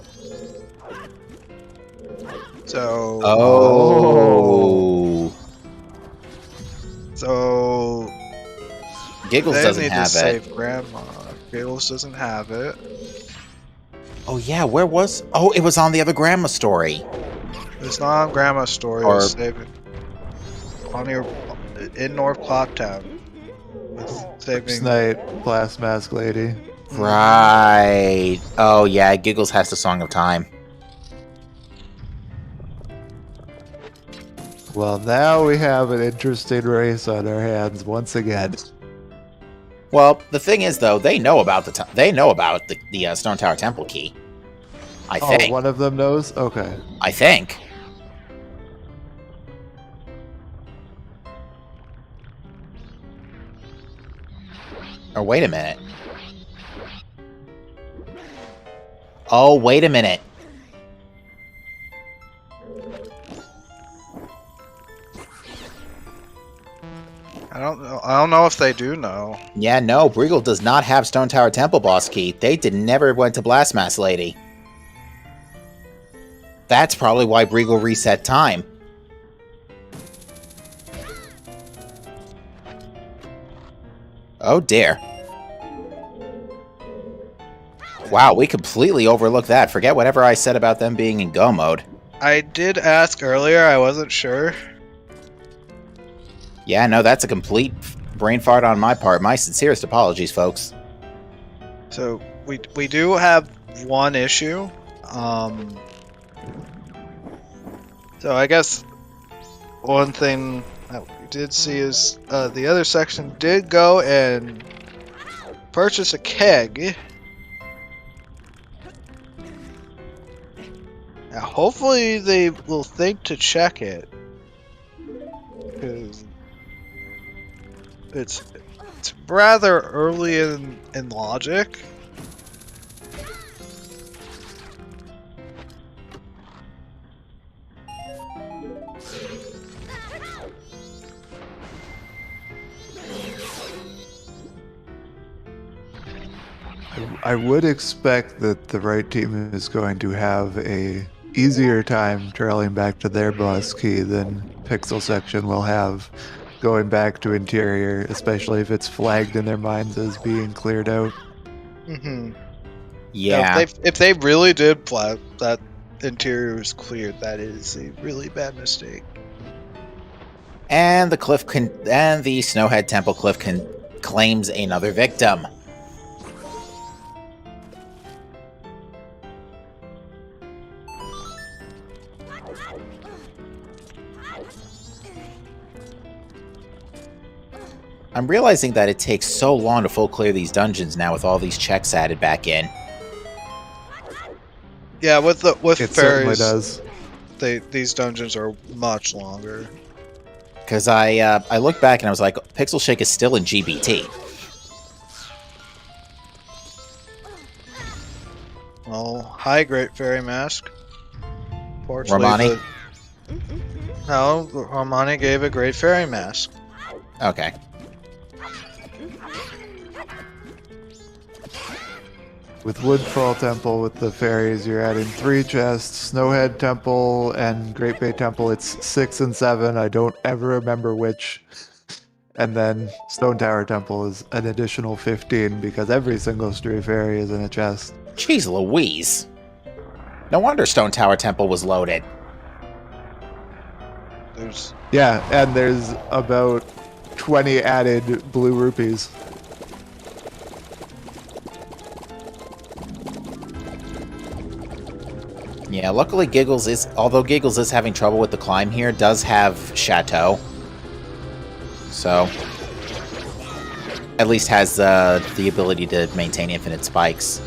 So. Oh. So. Giggles doesn't need have to it. Save Grandma. Giggles doesn't have it. Oh yeah, where was? Oh, it was on the other Grandma story. It's not on Grandma's story. Or... It's saving on your in North Clocktown. Saving Snipe, Blast Mask Lady. Right. Oh yeah, Giggles has the Song of Time. Well, now we have an interesting race on our hands once again. Well, the thing is, though, they know about the Stone Tower Temple key. I think. Oh, one of them knows? Okay. I think. Or wait a minute. Oh, wait a minute. I don't know if they do know. Yeah, no, Breagle does not have Stone Tower Temple boss key. They never went to Blastmass Lady. That's probably why Breagle reset time. Oh dear. Wow, we completely overlooked that. Forget whatever I said about them being in go mode. I did ask earlier, I wasn't sure. Yeah, no, that's a complete brain fart on my part. My sincerest apologies, folks. So, we do have one issue. So I guess one thing that we did see is the other section did go and purchase a keg. Now, hopefully they will think to check it, because it's rather early in logic. I would expect that the right team is going to have a easier time trailing back to their boss key than PixelSection will have. going back to interior, especially if it's flagged in their minds as being cleared out. Mm-hmm. Yeah. If they really did flag that interior was cleared, that is a really bad mistake. And the Snowhead Temple cliff claims another victim. I'm realizing that it takes so long to full clear these dungeons now with all these checks added back in. Yeah, with It certainly fairies, does. these dungeons are much longer. Because I looked back and I was like, Pixel Shake is still in GBT. Oh, hi, Great Fairy Mask. Romani? No, Romani gave a Great Fairy Mask. Okay. With Woodfall Temple, with the fairies, you're adding 3 chests. Snowhead Temple and Great Bay Temple, it's 6 and 7. I don't ever remember which. And then Stone Tower Temple is an additional 15 because every single stray fairy is in a chest. Jeez Louise. No wonder Stone Tower Temple was loaded. Yeah, and there's about 20 added blue rupees. Yeah, luckily although Giggles is having trouble with the climb here, does have Chateau. So, at least has the ability to maintain infinite spikes.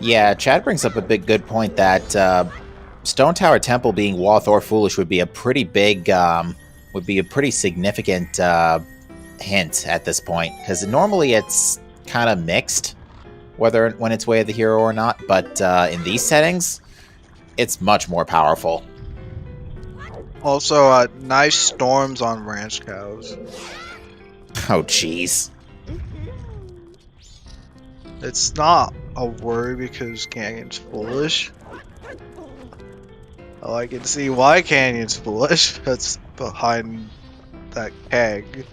Yeah, Chad brings up a good point that Stone Tower Temple being Woth or Foolish would be a pretty big, would be a pretty significant hint at this point, because normally it's kind of mixed, when it's Way of the Hero or not, but in these settings, it's much more powerful. Also, nice storms on ranch cows. Oh, jeez. It's not a worry because Canyon's foolish. Oh, I can see why Canyon's foolish. That's behind that keg.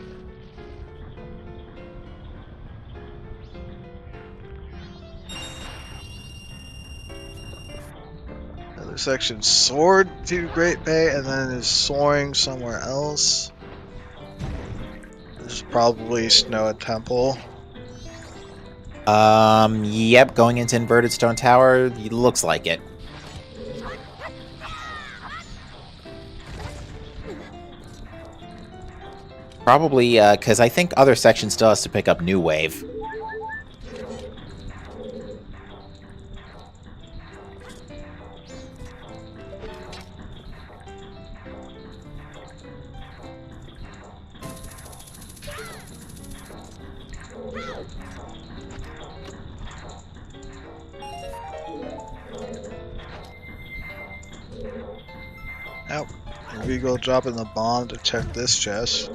Another section soared to Great Bay and then is soaring somewhere else. This is probably Snow Temple. Yep, going into Inverted Stone Tower, looks like it. Probably, because I think other sections still has to pick up New Wave. Oh, Regal dropping the bomb to check this chest.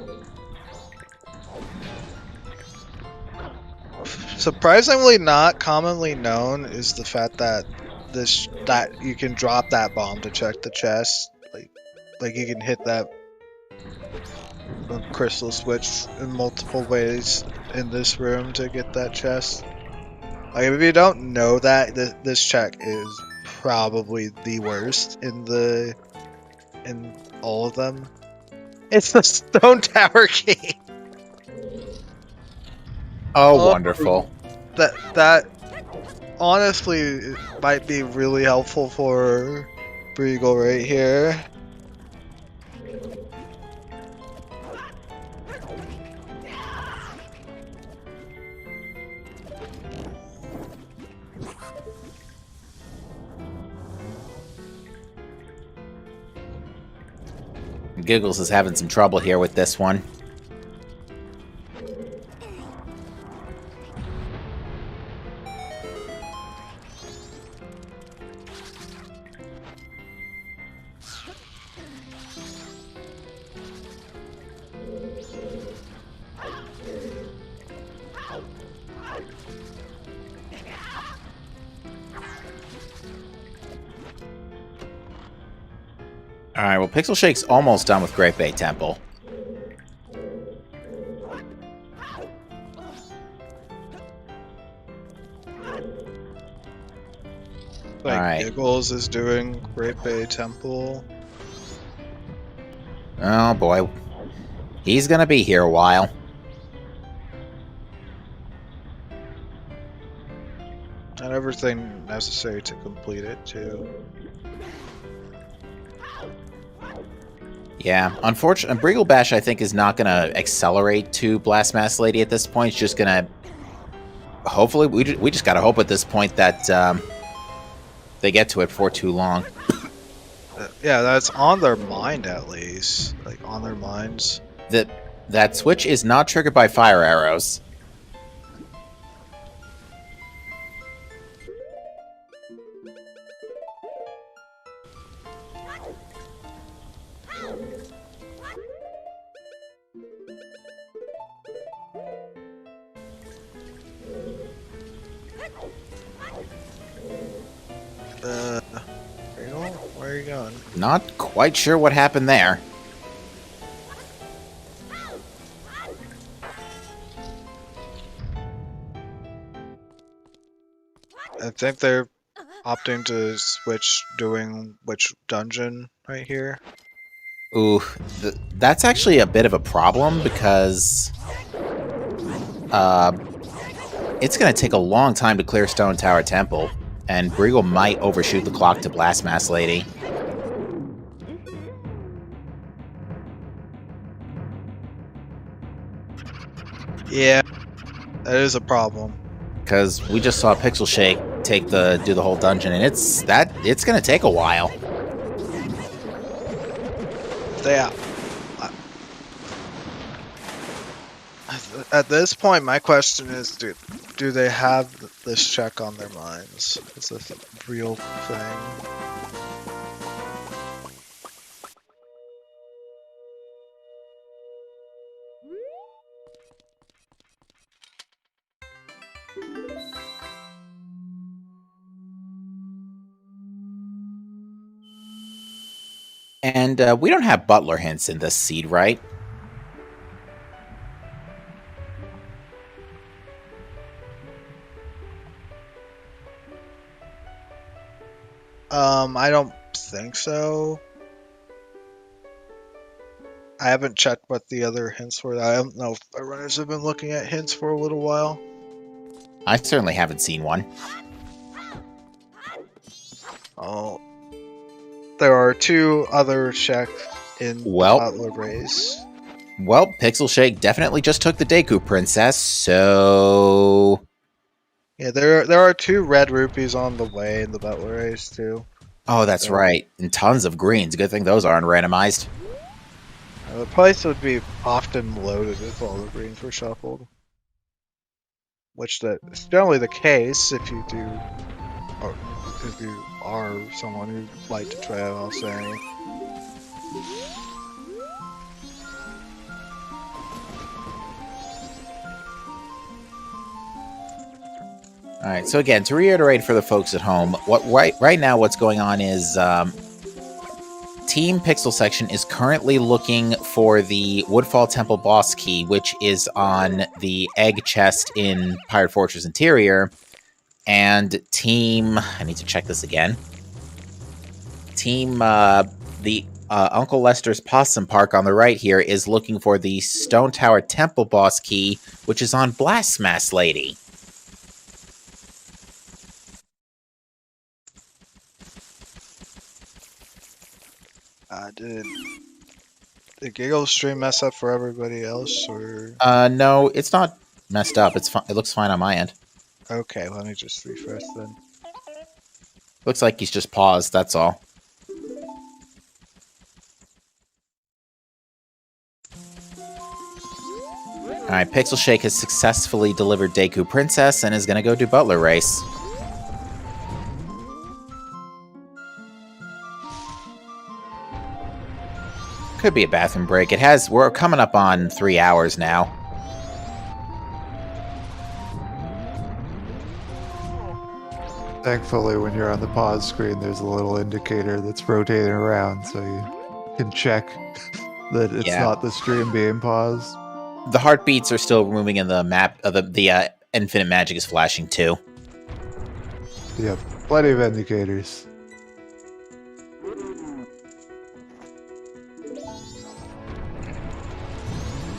Surprisingly not commonly known is the fact that you can drop that bomb to check the chest. Like you can hit that crystal switch in multiple ways in this room to get that chest. Like if you don't know that, this check is probably the worst in all of them. It's the Stone Tower key. Oh, wonderful. That honestly might be really helpful for Breagle right here. Giggles is having some trouble here with this one. Alright, well, Pixel Shake's almost done with Great Bay Temple. Like, Alright. Giggles is doing Great Bay Temple. Oh, boy. He's gonna be here a while. And everything necessary to complete it, too. Yeah, unfortunately, Briggle Bash, I think, is not going to accelerate to Blast Mass Lady at this point. It's just going to... Hopefully, we just got to hope at this point that they get to it before too long. Yeah, that's on their mind, at least. Like, on their minds. That switch is not triggered by fire arrows. Where are you going? Not quite sure what happened there. I think they're opting to switch doing which dungeon right here. Ooh, that's actually a bit of a problem because it's going to take a long time to clear Stone Tower Temple, and Briggle might overshoot the clock to Blast Mass Lady. Yeah, that is a problem. Because we just saw Pixel Shake do the whole dungeon, and it's going to take a while. Yeah. At this point, my question is, do they have this check on their minds? Is this a real thing? And we don't have Butler hints in this seed, right? I don't think so. I haven't checked what the other hints were. I don't know if our runners have been looking at hints for a little while. I certainly haven't seen one. Oh. There are two other checks in the Butler race. Well, Pixel Shake definitely just took the Deku Princess, so... Yeah, there are two red rupees on the way in the Butler race, too. Oh, that's right. And tons of greens. Good thing those aren't randomized. The place would be often loaded if all the greens were shuffled. Which is generally the case if you do... Or if you are someone who like to try, I'll say. Alright, so again, to reiterate for the folks at home, right now what's going on is Team PixelSection is currently looking for the Woodfall Temple boss key, which is on the egg chest in Pirate Fortress Interior, and Team... I need to check this again. Team, Uncle Lester's Possum Park on the right here is looking for the Stone Tower Temple boss key, which is on Blast Mass Lady. Did Giggle's stream mess up for everybody else, or...? No, it's not messed up. It looks fine on my end. Okay, let me just refresh then. Looks like he's just paused, that's all. Alright, Pixel Shake has successfully delivered Deku Princess and is gonna go do Butler Race. Could be a bathroom break. We're coming up on 3 hours now. Thankfully, when you're on the pause screen, there's a little indicator that's rotating around, so you can check that it's not the stream being paused. The heartbeats are still moving in the map. The infinite magic is flashing too. Yep, plenty of indicators.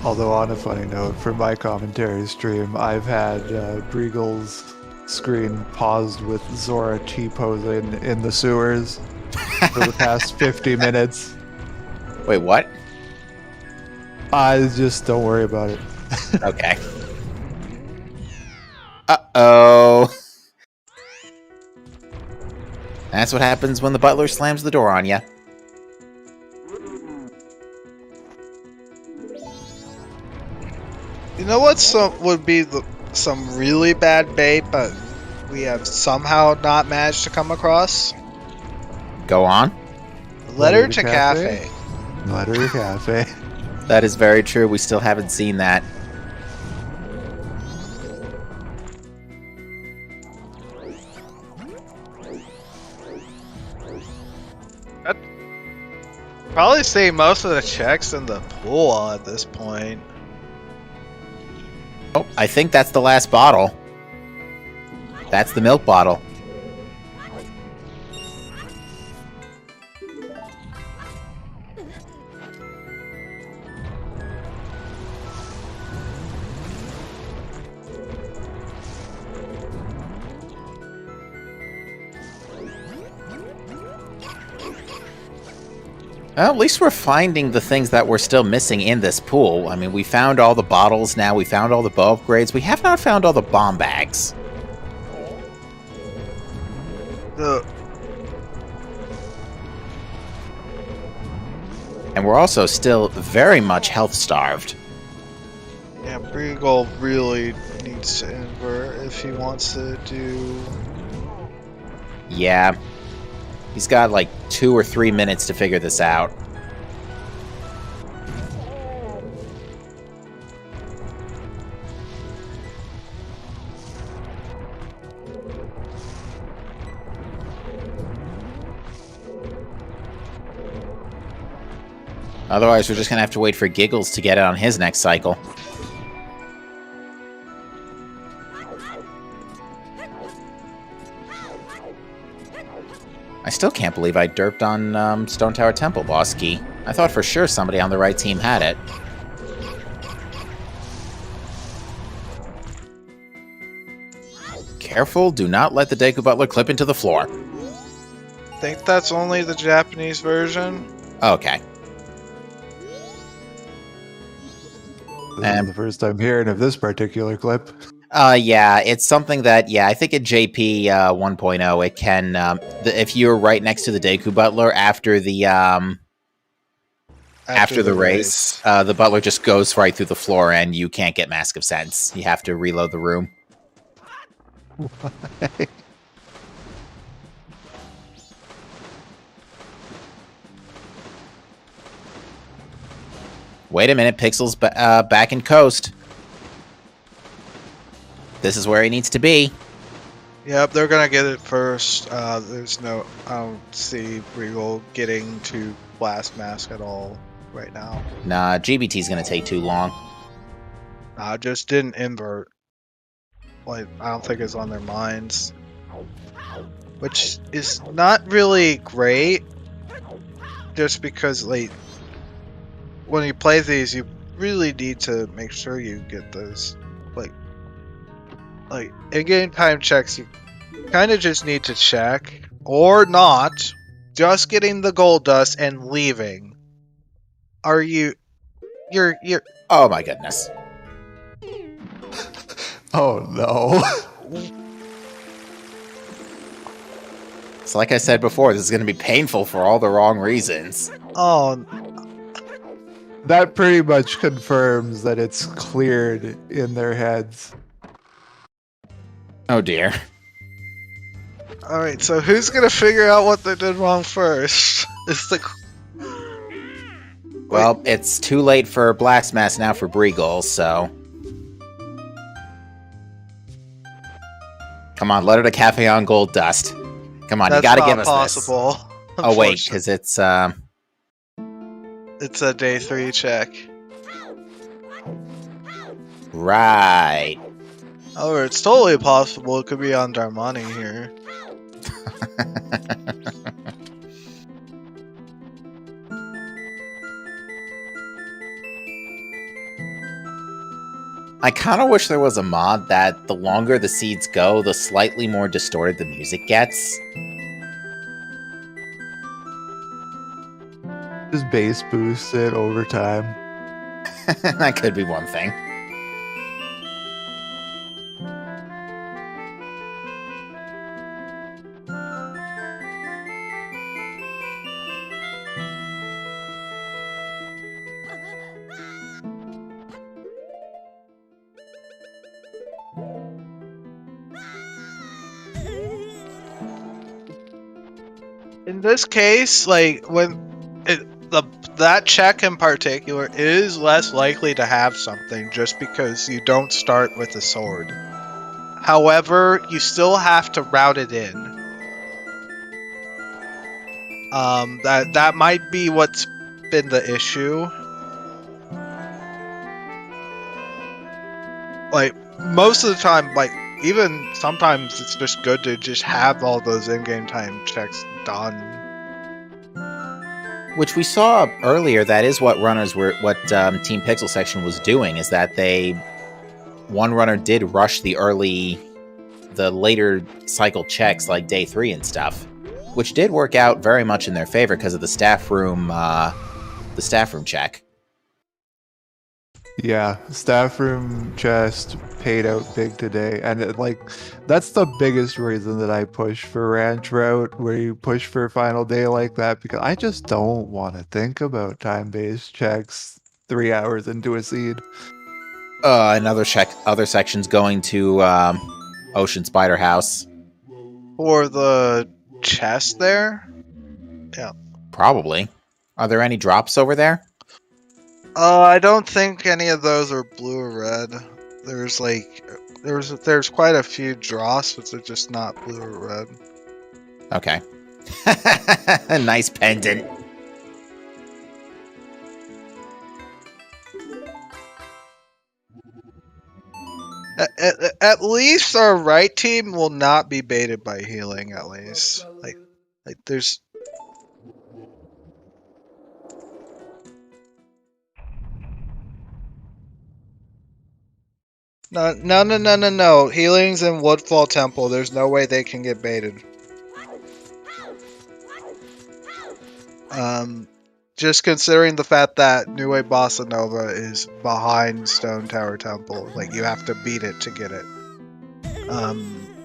Although on a funny note, for my commentary stream, I've had Breagle's screen paused with Zora T-posing in the sewers for the past 50 minutes. Wait, what? I just don't worry about it. Okay. Uh-oh. That's what happens when the butler slams the door on you. You know what would be some really bad bait, but we have somehow not managed to come across? Go on. Letter to Cafe. Letter to Cafe. That is very true. We still haven't seen that. I'd probably say most of the checks in the pool at this point. Oh, I think that's the last bottle. That's the milk bottle. Well, at least we're finding the things that we're still missing in this pool. I mean, we found all the bottles now, we found all the bow upgrades. We have not found all the bomb bags. And we're also still very much health starved. Yeah, Breagle really needs to invert if he wants to do... Yeah. He's got like 2 or 3 minutes to figure this out. Otherwise, we're just gonna have to wait for Giggles to get it on his next cycle. I still can't believe I derped on Stone Tower Temple boss key. I thought for sure somebody on the right team had it. Careful, do not let the Deku Butler clip into the floor. I think that's only the Japanese version. Okay. This is the first time hearing of this particular clip. Yeah, it's something that, I think at JP 1.0, it can, if you're right next to the Deku Butler after the, after the race, the Butler just goes right through the floor and you can't get Mask of Sense. You have to reload the room. Wait a minute, Pixel's back in coast. This is where he needs to be. Yep, they're gonna get it first. There's no... I don't see Regal getting to Blast Mask at all right now. Nah, GBT's gonna take too long. Nah, just didn't invert. Like, I don't think it's on their minds. Which is not really great. Just because, like, when you play these, you really need to make sure you get those, like in-game time checks. You kind of just need to check or not. Just getting the gold dust and leaving. You're. Oh my goodness. Oh no. So like I said before, this is going to be painful for all the wrong reasons. Oh. That pretty much confirms that it's cleared in their heads. Oh dear. Alright, so who's gonna figure out what they did wrong first? It's the... Well, it's too late for Blacksmash now for Breagle, so... Come on, let her to Cafe on Gold Dust. Come on, you gotta give us possible, this. Oh wait, because it's a day 3 check. Right. Oh, it's totally possible. It could be on Darmani here. I kind of wish there was a mod that the longer the seeds go, the slightly more distorted the music gets. Just bass boost it over time. That could be one thing. In this case, like that check in particular is less likely to have something just because you don't start with a sword. However, you still have to route it in. That might be what's been the issue. Like most of the time, like even sometimes it's just good to just have all those in-game time checks done. Which we saw earlier, that is what Team PixelSection was doing, is that one runner did rush the later cycle checks like day 3 and stuff, which did work out very much in their favor because of the staff room check. Yeah, staff room chest paid out big today, and that's the biggest reason that I push for ranch route, where you push for final day like that, because I just don't want to think about time-based checks 3 hours into a seed. Other sections going to Ocean Spider House. For the chest there? Yeah. Probably. Are there any drops over there? I don't think any of those are blue or red. There's quite a few drops, but they're just not blue or red. Okay. A nice pendant. At least our right team will not be baited by healing. At least, like there's. No. Healings in Woodfall Temple. There's no way they can get baited. Just considering the fact that New Way Bossa Nova is behind Stone Tower Temple, like you have to beat it to get it.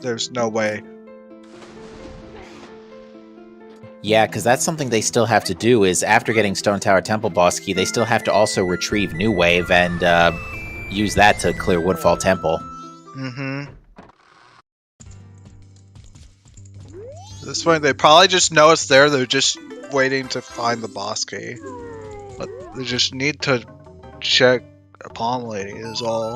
There's no way. Yeah, because that's something they still have to do, is after getting Stone Tower Temple boss key, they still have to also retrieve New Wave and use that to clear Woodfall Temple. Mm-hmm. At this point, they probably just know it's there. They're just waiting to find the boss key. But they just need to check a Palm Lady is all.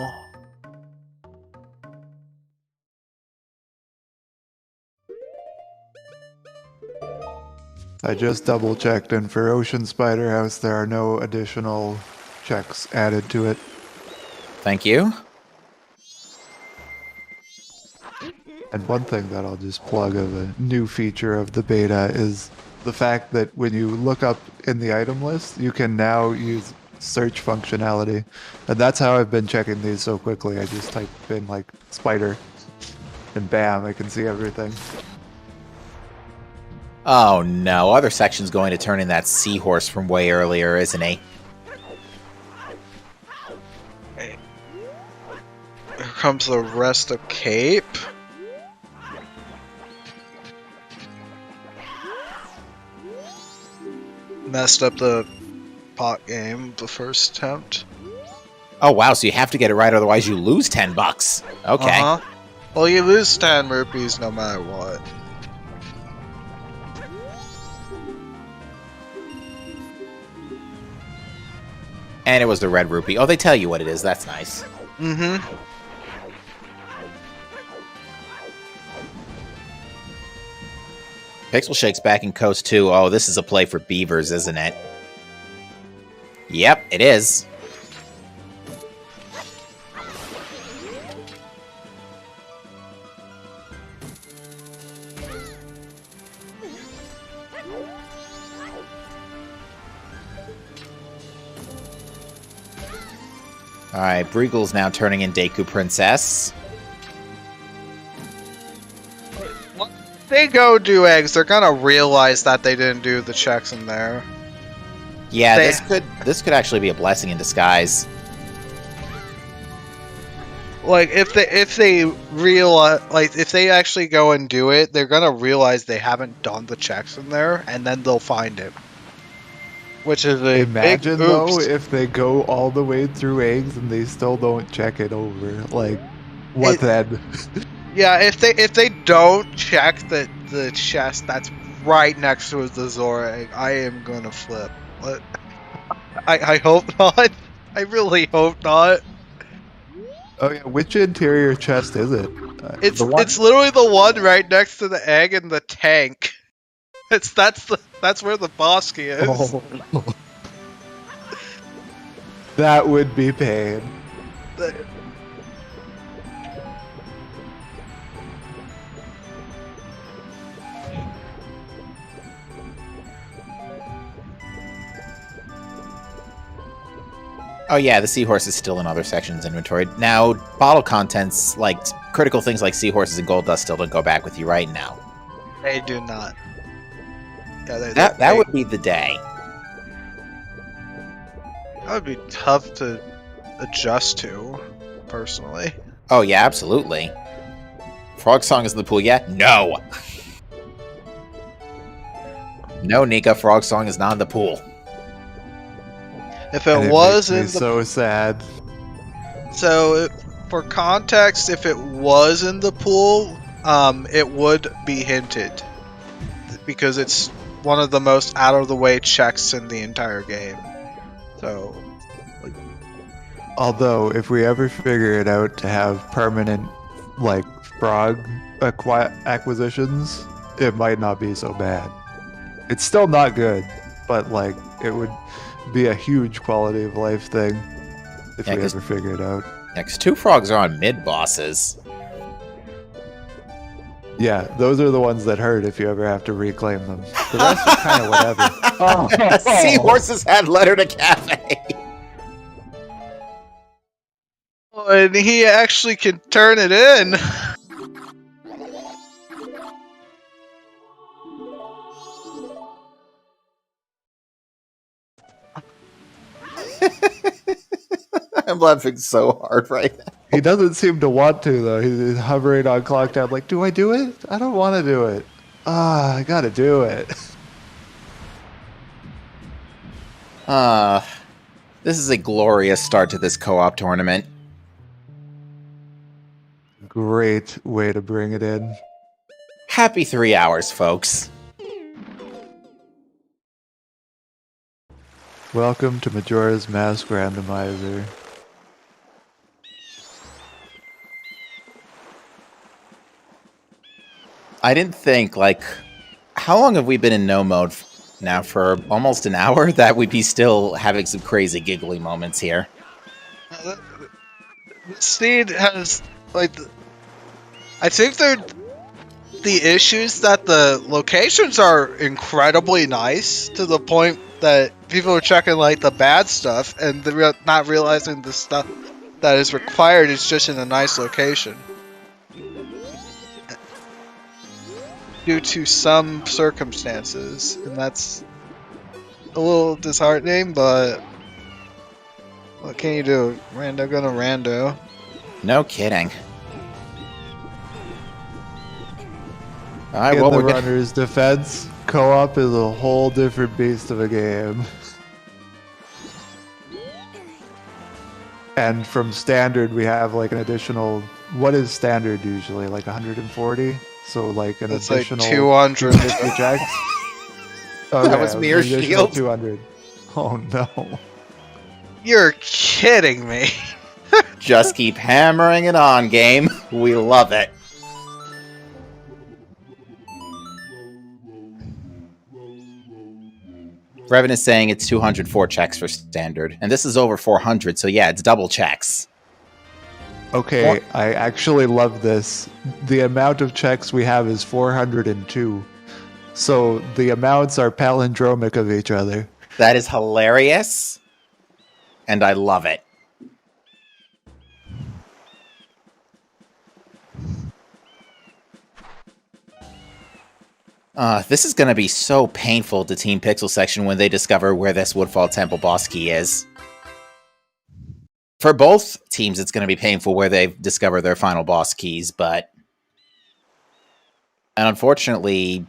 I just double checked, and for Ocean Spider House, there are no additional checks added to it. Thank you. And one thing that I'll just plug of a new feature of the beta is the fact that when you look up in the item list, you can now use search functionality. And that's how I've been checking these so quickly. I just type in like spider and bam, I can see everything. Oh no, other section's going to turn in that seahorse from way earlier, isn't he? Here comes the rest of Cape. Messed up the pot game the first attempt. Oh wow, so you have to get it right, otherwise you lose $10. Okay. Well, you lose 10 rupees no matter what. And it was the red rupee. Oh, they tell you what it is. That's nice. Mm-hmm. Pixel Shake's back in Coast 2. Oh, this is a play for beavers, isn't it? Yep, it is. Alright, Breagle's now turning in Deku Princess. If they go do eggs, they're gonna realize that they didn't do the checks in there. Yeah, this could actually be a blessing in disguise. Like if they realize, like if they actually go and do it, they're gonna realize they haven't done the checks in there, and then they'll find it. Which is a Imagine big oops. though if they go all the way through eggs and they still don't check it over. Like, what then? Yeah, if they don't check the chest that's right next to the Zora egg, I am gonna flip. But I hope not. I really hope not. Oh yeah, which interior chest is it? It's literally the one right next to the egg in the tank. That's where the boss key is. Oh. That would be pain. Oh yeah, the seahorse is still in other sections inventory. Now, bottle contents, like critical things like seahorses and gold dust still don't go back with you right now. They do not. Yeah, that would be the day. That would be tough to adjust to, personally. Oh yeah, absolutely. Frog Song is in the pool yet? No! No, Nika, Frog Song is not in the pool. If it was in the so sad. So, for context, if it was in the pool, it would be hinted. Because it's one of the most out-of-the-way checks in the entire game. So... Although, if we ever figure it out to have permanent, like, frog acquisitions, it might not be so bad. It's still not good, but, like, it would be a huge quality of life thing if we ever figure it out. Next, 2 frogs are on mid-bosses. Yeah, those are the ones that hurt if you ever have to reclaim them. The rest are kind of whatever. Oh. Seahorses had letter to cafe. And he actually can turn it in. I'm laughing so hard right now. He doesn't seem to want to, though. He's hovering on clock time like, do I do it? I don't want to do it. I gotta do it. This is a glorious start to this co-op tournament. Great way to bring it in. Happy 3 hours, folks. Welcome to Majora's Mask Randomizer. I didn't think, like, how long have we been in no mode now? For almost an hour? That we'd be still having some crazy giggly moments here. Seed has, like, I think they're the issues that the locations are incredibly nice to the point that people are checking, like, the bad stuff and they're not realizing the stuff that is required is just in a nice location. Due to some circumstances, and that's a little disheartening, but what can you do? Rando gonna rando. No kidding. In the runner's defense, co-op is a whole different beast of a game. And from standard, we have like an additional. What is standard usually? Like 140? So like an it's additional like 200 checks. That was Mirror Shield. 200. Oh no. You're kidding me. Just keep hammering it on, game. We love it. Revan is saying it's 204 checks for standard, and this is over 400, so yeah, it's double checks. Okay, I actually love this. The amount of checks we have is 402. So the amounts are palindromic of each other. That is hilarious, and I love it. This is going to be so painful to Team PixelSection when they discover where this Woodfall Temple boss key is. For both teams, it's going to be painful where they discover their final boss keys, but... And unfortunately...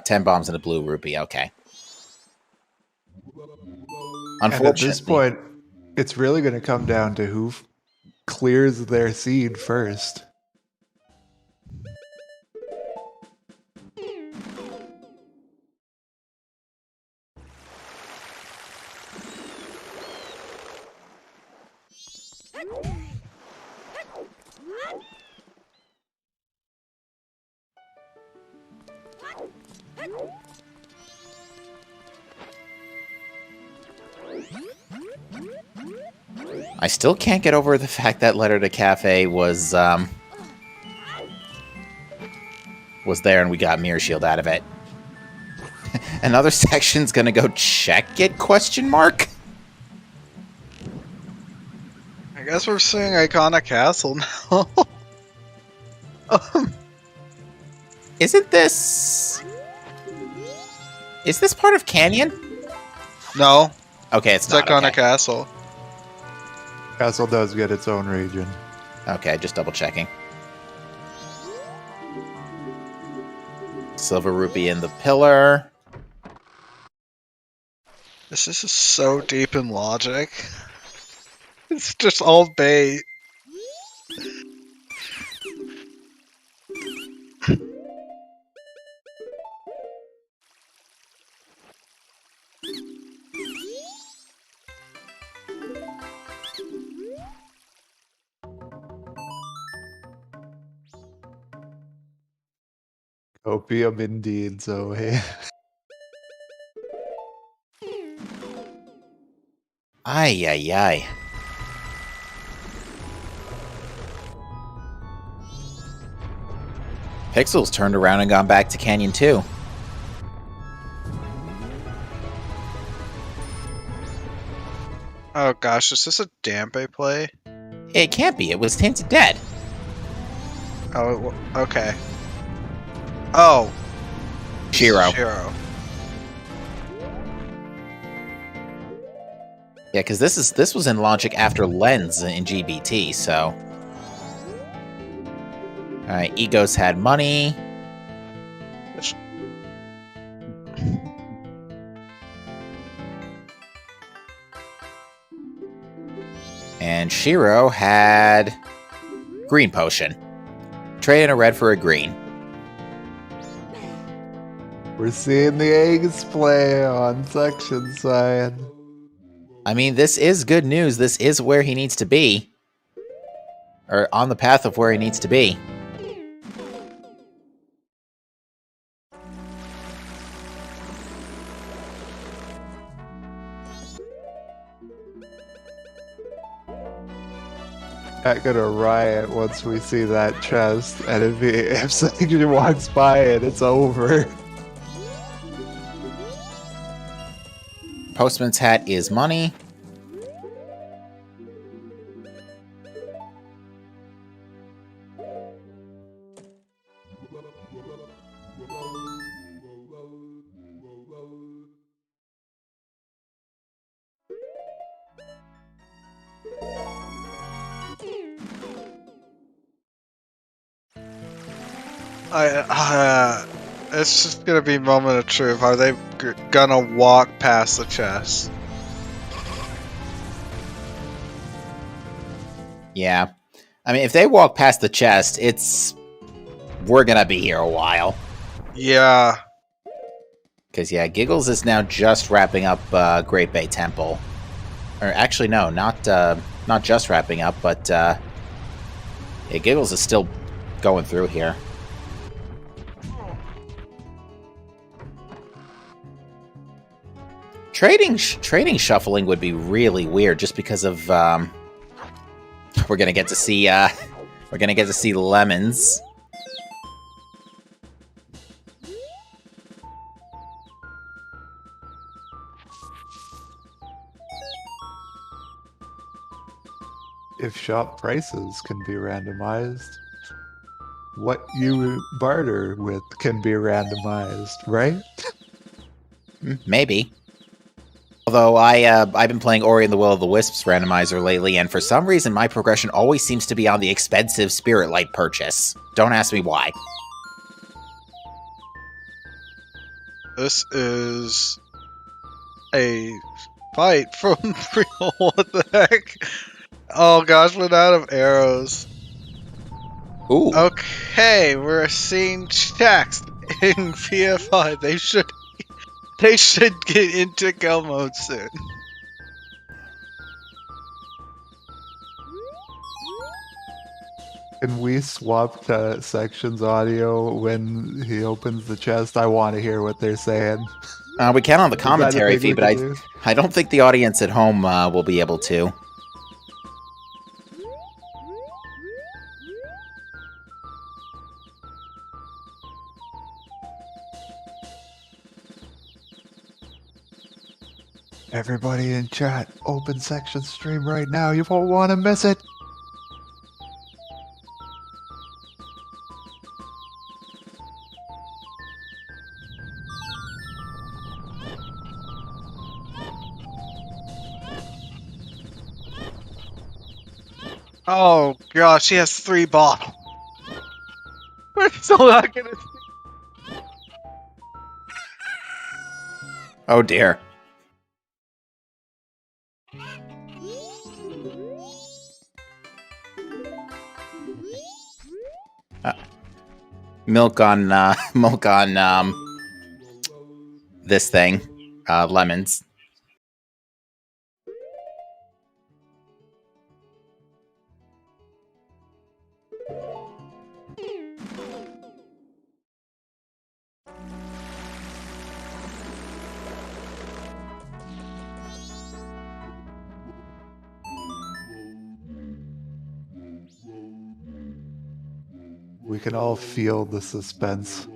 10 bombs and a blue rupee, okay. And at this point, it's really going to come down to who clears their seed first. I still can't get over the fact that Letter to Cafe was there and we got Mirror Shield out of it. Another section's gonna go check it, question mark? I guess we're seeing Iconic Castle now. Isn't this... Is this part of Canyon? No. Okay, it's not. Iconic Okay. Castle. Castle does get its own region. Okay, just double checking. Silver rupee in the pillar. This is just so deep in logic. It's just all bait. Opium indeed, so hey. Ay, ay, ay. Pixel's turned around and gone back to Canyon 2. Oh gosh, is this a Dampe play? It can't be. It was Tainted Dead. Oh, okay. Oh. Shiro. Shiro. Yeah, because this was in logic after Lens in GBT, so... Alright, Egos had money. And Shiro had... Green Potion. Trade in a red for a green. We're seeing the eggs play on section side. I mean, this is good news. This is where he needs to be. Or on the path of where he needs to be. Not gonna riot once we see that chest, and if Section walks by it, it's over. Postman's hat is money. It's just gonna be moment of truth. Are they gonna walk past the chest? Yeah. I mean, if they walk past the chest, we're gonna be here a while. Yeah. Because, yeah, Giggles is now just wrapping up Great Bay Temple. Or actually, no, not just wrapping up, but yeah, Giggles is still going through here. Trading shuffling would be really weird, just because of we're gonna get to see lemons. If shop prices can be randomized, what you barter with can be randomized, right? Maybe. Although I've been playing Ori and the Will of the Wisps randomizer lately, and for some reason my progression always seems to be on the expensive Spirit Light purchase. Don't ask me why. This is a fight from real. What the heck? Oh gosh, we're out of arrows. Ooh. Okay, we're seeing text in PFI. They should get into go mode soon. Can we swap to Section's audio when he opens the chest? I want to hear what they're saying. We can on the commentary thing we feed, but can do? I don't think the audience at home will be able to. Everybody in chat, open Section stream right now. You won't want to miss it. Oh gosh, she has 3 bottles. We're still not gonna see. Oh dear. Milk on this thing, lemons. We can all feel the suspense.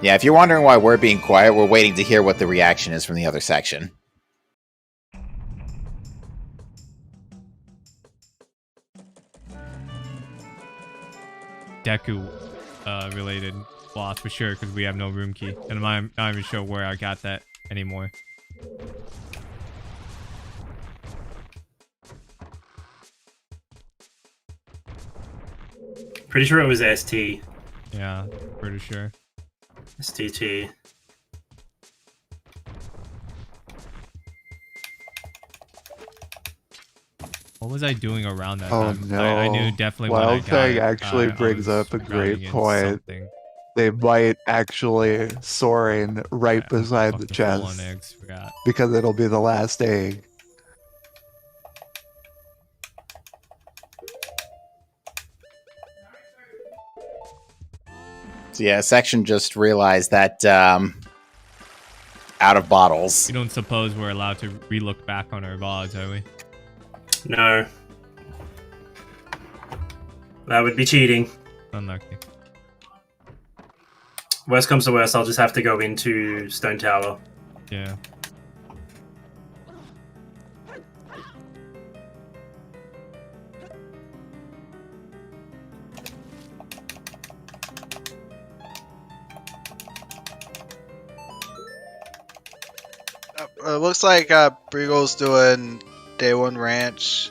Yeah, if you're wondering why we're being quiet, we're waiting to hear what the reaction is from the other section. Deku related boss for sure, because we have no room key, and I'm not even sure where I got that anymore. Pretty sure it was ST. Yeah, pretty sure. STT. What was I doing around that Oh time? no. I knew definitely when I Wild got Thing it, actually I brings was up a running great against point. something. They might actually soaring right Yeah, I'm beside the fucking full on chest eggs, forgot. because it'll be the last egg. So yeah, section just realized that out of bottles. You don't suppose we're allowed to relook back on our VODs, are we? No. That would be cheating. Unlucky. Worst comes to worst, I'll just have to go into Stone Tower. Yeah. It looks like Briegle's doing Day 1 Ranch.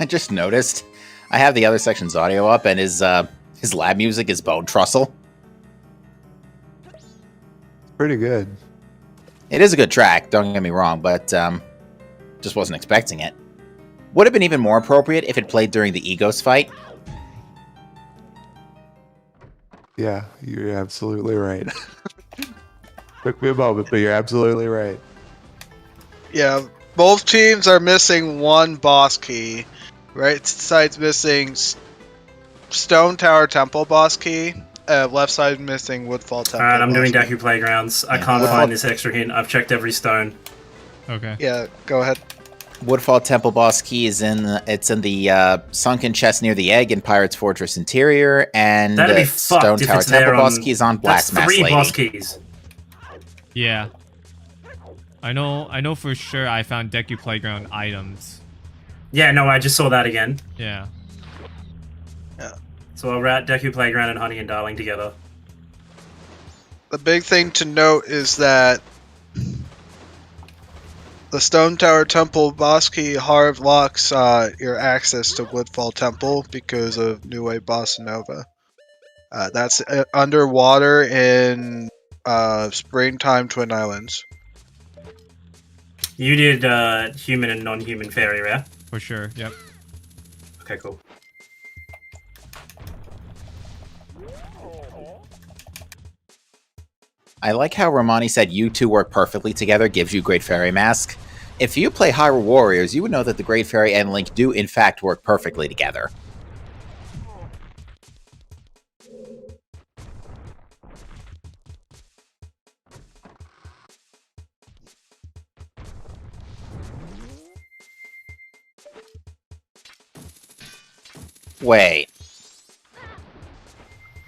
I just noticed I have the other section's audio up, and his lab music is Bone Trussell. Pretty good. It is a good track, don't get me wrong, but just wasn't expecting it. Would have been even more appropriate if it played during the Egos fight. Yeah, you're absolutely right. Took me a moment, but you're absolutely right. Yeah, both teams are missing one boss key. Right side's missing Stone Tower Temple boss key. Left side missing Woodfall Temple. Alright, I'm doing boss key. Deku Playgrounds. I can't find this extra hint. I've checked every stone. Okay. Yeah, go ahead. Woodfall Temple boss key is in the sunken chest near the egg in Pirate's Fortress Interior, and That'd be Stone fucked if Tower it's there Temple boss on- key is on That's Blacksmith 3 Lady. boss keys. Yeah. I know for sure I found Deku Playground items. Yeah, no, I just saw that again. Yeah. So I'll rat Deku Playground and Honey and Darling together. The big thing to note is that the Stone Tower Temple boss key hard locks your access to Woodfall Temple because of New Wave Bossa Nova. That's underwater in Springtime Twin Islands. You did human and non-human fairy, right? For sure, yep. Okay, cool. I like how Romani said you two work perfectly together, gives you Great Fairy Mask. If you play Hyrule Warriors, you would know that the Great Fairy and Link do in fact work perfectly together. Wait.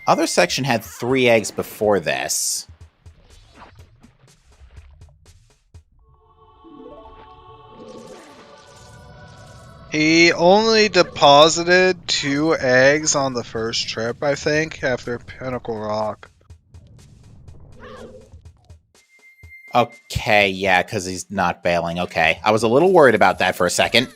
Other section had 3 eggs before this. He only deposited 2 eggs on the first trip, I think, after Pinnacle Rock. Okay, yeah, because he's not bailing. Okay. I was a little worried about that for a second.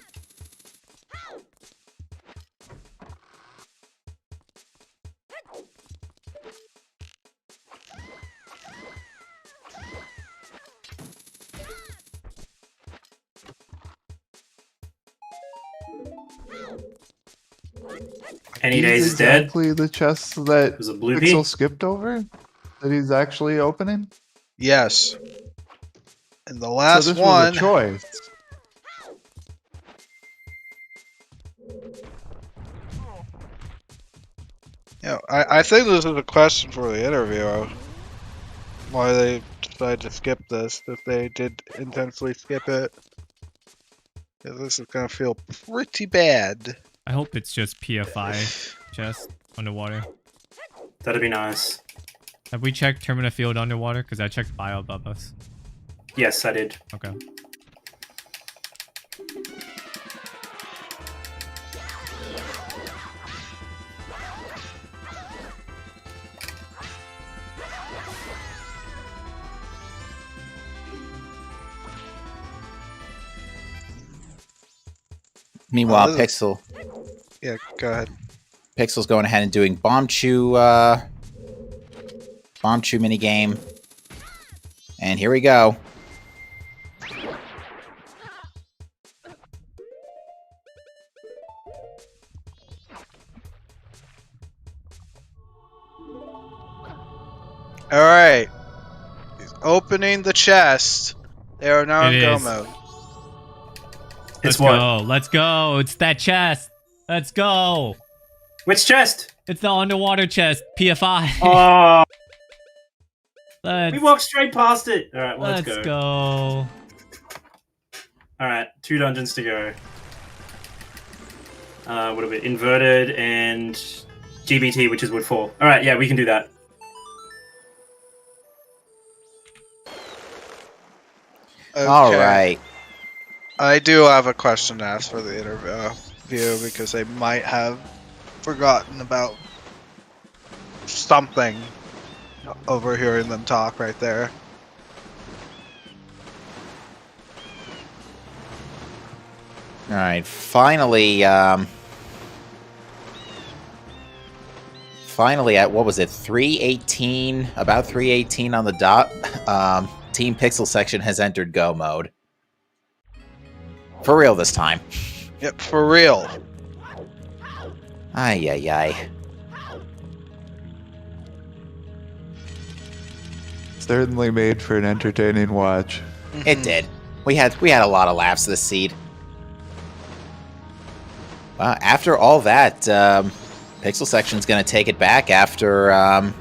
Any days is dead. Exactly the chests that There's a blue Pixel pea. skipped over that he's actually opening. Yes. And the last so this one. was a choice. Yeah, I think this is a question for the interview. Why they decided to skip this, if they did intentionally skip it. 'Cause this is gonna feel pretty bad. I hope it's just PFI chest underwater. That'd be nice. Have we checked Termina Field underwater? Because I checked bio above us. Yes, I did. Okay. Meanwhile, this is- Pixel... Yeah, go ahead. Pixel's going ahead and doing Bomb Chew minigame. And here we go. Alright. He's opening the chest. They are now It in go is. mode. It's Let's what? go. Let's go. It's that chest. Let's go. Which chest? It's the underwater chest. PFI. Oh, let's we walked straight past it. All right, let's let's go. go. All right, 2 dungeons to go. What are we? Inverted and GBT, which is Woodfall. All right, yeah, we can do that. Okay. All right. I do have a question to ask for the interview because they might have forgotten about something overhearing them talk right there. All right. Finally, finally at, what was it, 3:18, about 3:18 on the dot, Team PixelSection has entered Go mode. For real this time. Yep, for real. Ay, ay, ay. Certainly made for an entertaining watch. It did. We had a lot of laughs this seed. After all that, PixelSection's going to take it back after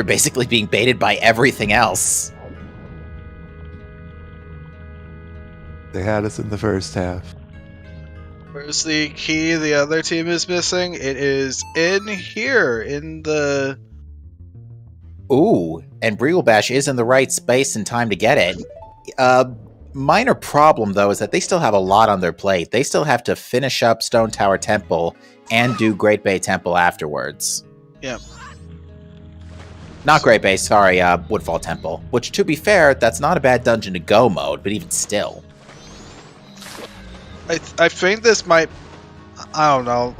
basically being baited by everything else. They had us in the first half. Where's the key the other team is missing? It is in here, in the... Ooh, and Briglebash is in the right space and time to get it. Minor problem, though, is that they still have a lot on their plate. They still have to finish up Stone Tower Temple and do Great Bay Temple afterwards. Yep. Not Great Bay, sorry, Woodfall Temple. Which, to be fair, that's not a bad dungeon to go mode, but even still. I think this might... I don't know.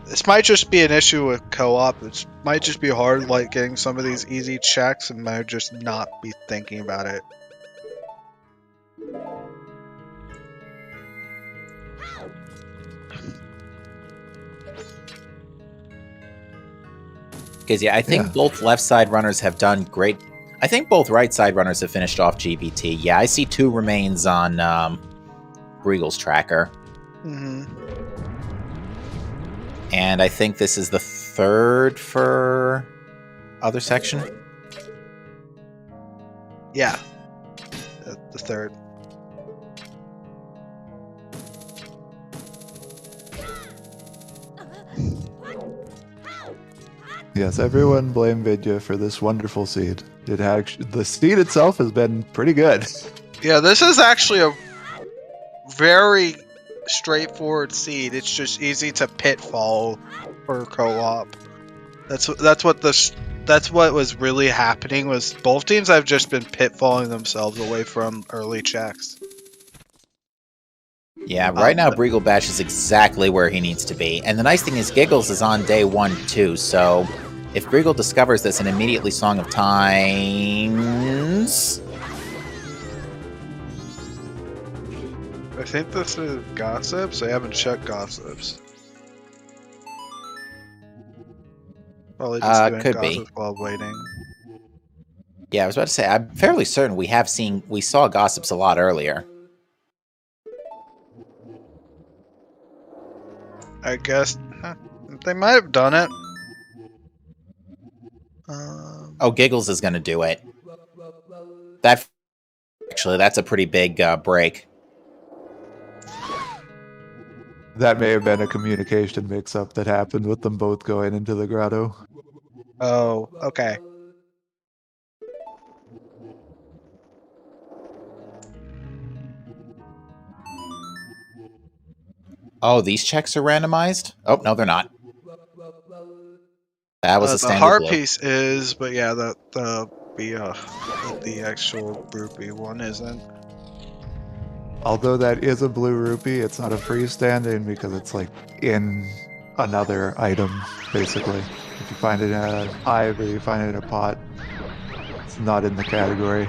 This might just be an issue with co-op. It might just be hard, like, getting some of these easy checks and might just not be thinking about it. Because, yeah, I think both left side runners have done great. I think both right side runners have finished off GBT. Yeah, I see 2 remains on Breagle's tracker. And I think this is the 3rd for other section. Yeah. The 3rd. Yes, everyone blame Vidya for this wonderful seed. The seed itself has been pretty good. Yeah, this is actually a very straightforward seed. It's just easy to pitfall for co-op. That's what was really happening. Was both teams have just been pitfalling themselves away from early checks. Yeah, right now Briglebash is exactly where he needs to be. And the nice thing is Giggles is on day 1 too, so if Briggle discovers this and immediately Song of Times... I think this is Gossips. I haven't checked Gossips. Probably just doing could Gossips be. while waiting. Yeah, I was about to say, I'm fairly certain we saw Gossips a lot earlier. I guess they might have done it. Oh, Giggles is going to do it. That's a pretty big break. That may have been a communication mix-up that happened with them both going into the grotto. Oh, okay. Oh, these checks are randomized? Oh, no, they're not. That was a standard the heart blue. piece is, but yeah, the actual rupee one isn't. Although that is a blue rupee, it's not a freestanding because it's like in another item, basically. If you find it in a hive or you find it in a pot, it's not in the category.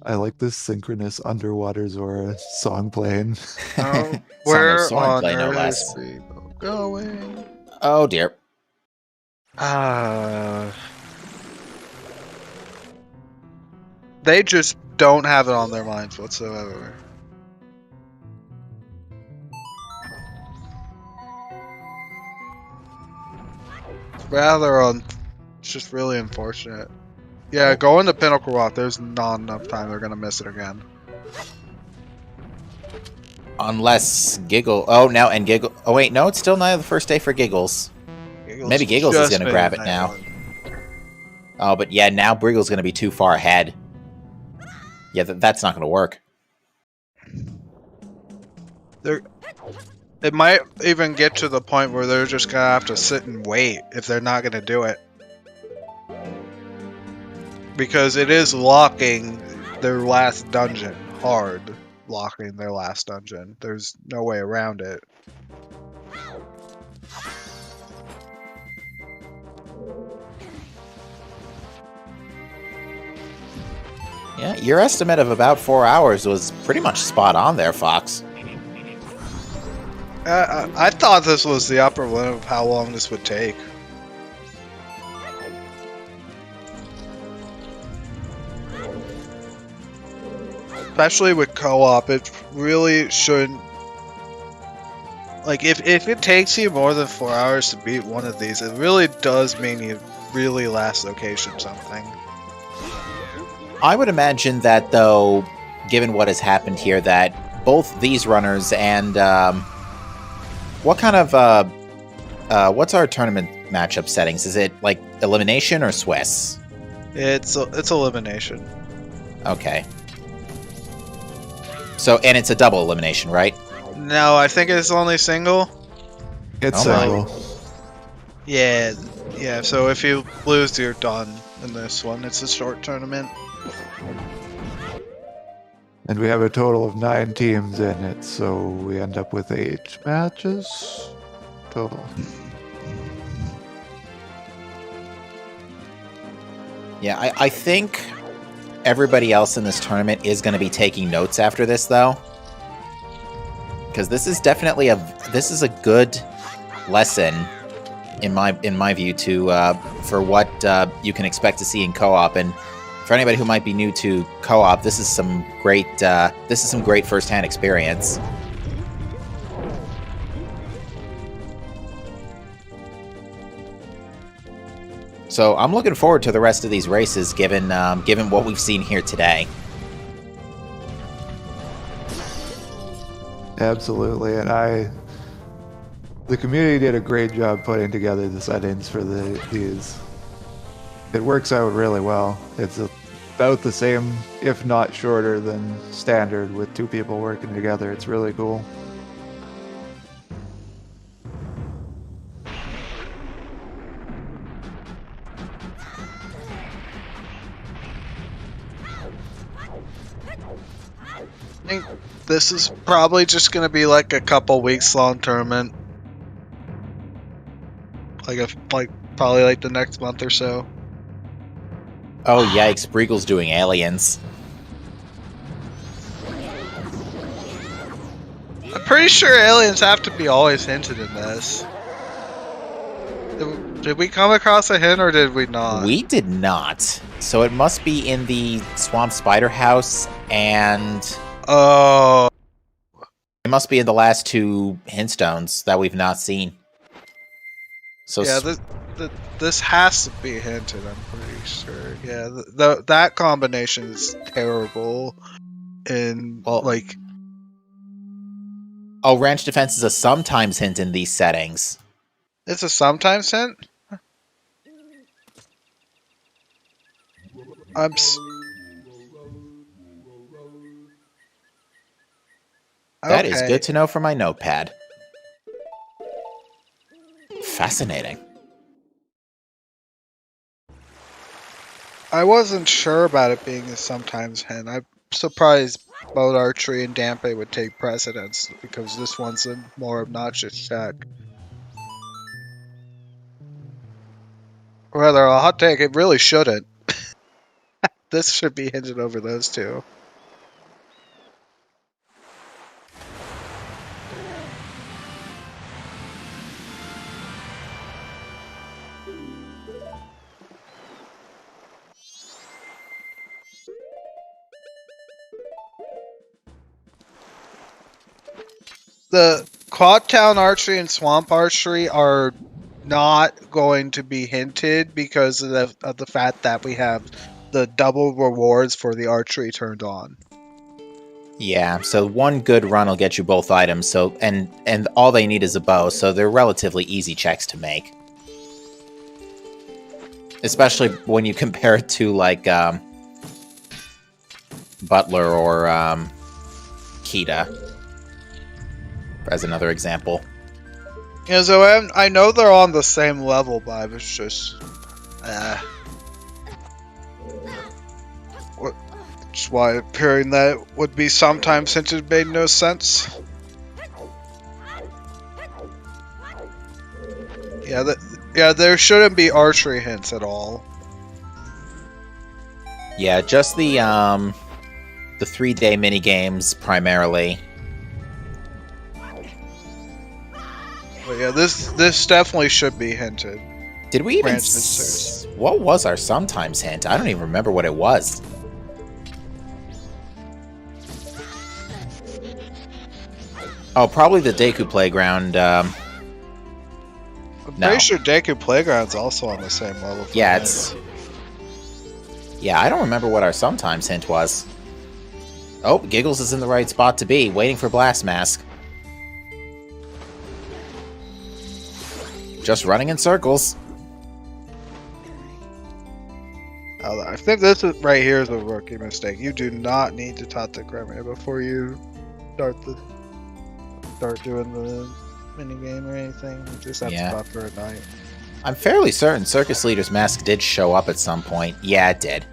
I like this synchronous underwater Zora song playing. Oh, where on play, no earth less. is people going? Oh, dear. They just don't have it on their minds whatsoever. It's just really unfortunate. Yeah, going to Pinnacle Rock, there's not enough time. They're gonna miss it again. Unless Giggle... Oh, now, and Giggle... Oh, wait, no, it's still not the first day for Giggles. Maybe Giggles is going to grab it now. Oh, but yeah, now Briggle's going to be too far ahead. Yeah, that's not going to work. It might even get to the point where they're just going to have to sit and wait if they're not going to do it. Because it is locking their last dungeon hard. locking their last dungeon. There's no way around it. Yeah, your estimate of about 4 hours was pretty much spot on there, Fox. I thought this was the upper limit of how long this would take. Especially with co-op, it really shouldn't... Like, if it takes you more than 4 hours to beat one of these, it really does mean you really last location something. I would imagine that, though, given what has happened here, that both these runners and... what kind of... what's our tournament matchup settings? Is it, like, elimination or Swiss? It's elimination. Okay. So, and it's a double elimination, right? No, I think it's only single. It's Oh my. single. Yeah, so if you lose, you're done in this one. It's a short tournament. And we have a total of 9 teams in it, so we end up with 8 matches total. Yeah, I think everybody else in this tournament is going to be taking notes after this, though. Because this is definitely this is a good lesson, in my view, to for what you can expect to see in co-op. And for anybody who might be new to co-op, this is some great first-hand experience. So I'm looking forward to the rest of these races, given what we've seen here today. Absolutely, and the community did a great job putting together the settings for these. It works out really well. It's about the same, if not shorter, than standard with 2 people working together. It's really cool. I think this is probably just gonna be like a couple weeks long tournament. Probably like the next month or so. Oh yikes! Breagle's doing aliens. I'm pretty sure aliens have to be always hinted in this. Did we come across a hint or did we not? We did not. So it must be in the Swamp Spider House, and Oh. it must be in the last 2 hint stones that we've not seen. So Yeah, this has to be hinted, I'm pretty sure. Yeah, that combination is terrible. And, oh, Ranch Defense is a sometimes hint in these settings. It's a sometimes hint? That is good to know for my notepad. Fascinating. I wasn't sure about it being a sometimes hint. I'm surprised both archery and Dampe would take precedence because this one's a more obnoxious check. Rather, a hot take, it really shouldn't. This should be hinted over those 2. The Quad Town Archery and Swamp Archery are not going to be hinted because of the fact that we have the double rewards for the archery turned on. Yeah, so 1 good run will get you both items, so and all they need is a bow, so they're relatively easy checks to make. Especially when you compare it to, like, Butler or Kita, as another example. Yeah, so I know they're on the same level, but I was just... That's why hearing that would be sometimes hinted made no sense. Yeah, there shouldn't be archery hints at all. Yeah, just the 3-day mini games primarily. But yeah, this definitely should be hinted. Did we even? Randomizers. What was our sometimes hint? I don't even remember what it was. Oh, probably the Deku Playground. I'm No. pretty sure Deku Playground's also on the same level. For Yeah, me. it's. Yeah, I don't remember what our sometimes hint was. Oh, Giggles is in the right spot to be, waiting for Blast Mask. Just running in circles. I think this is right here is a rookie mistake. You do not need to talk to Grammy before you start doing the mini game or anything. You just have to talk for a night. I'm fairly certain Circus Leader's mask did show up at some point. Yeah, it did.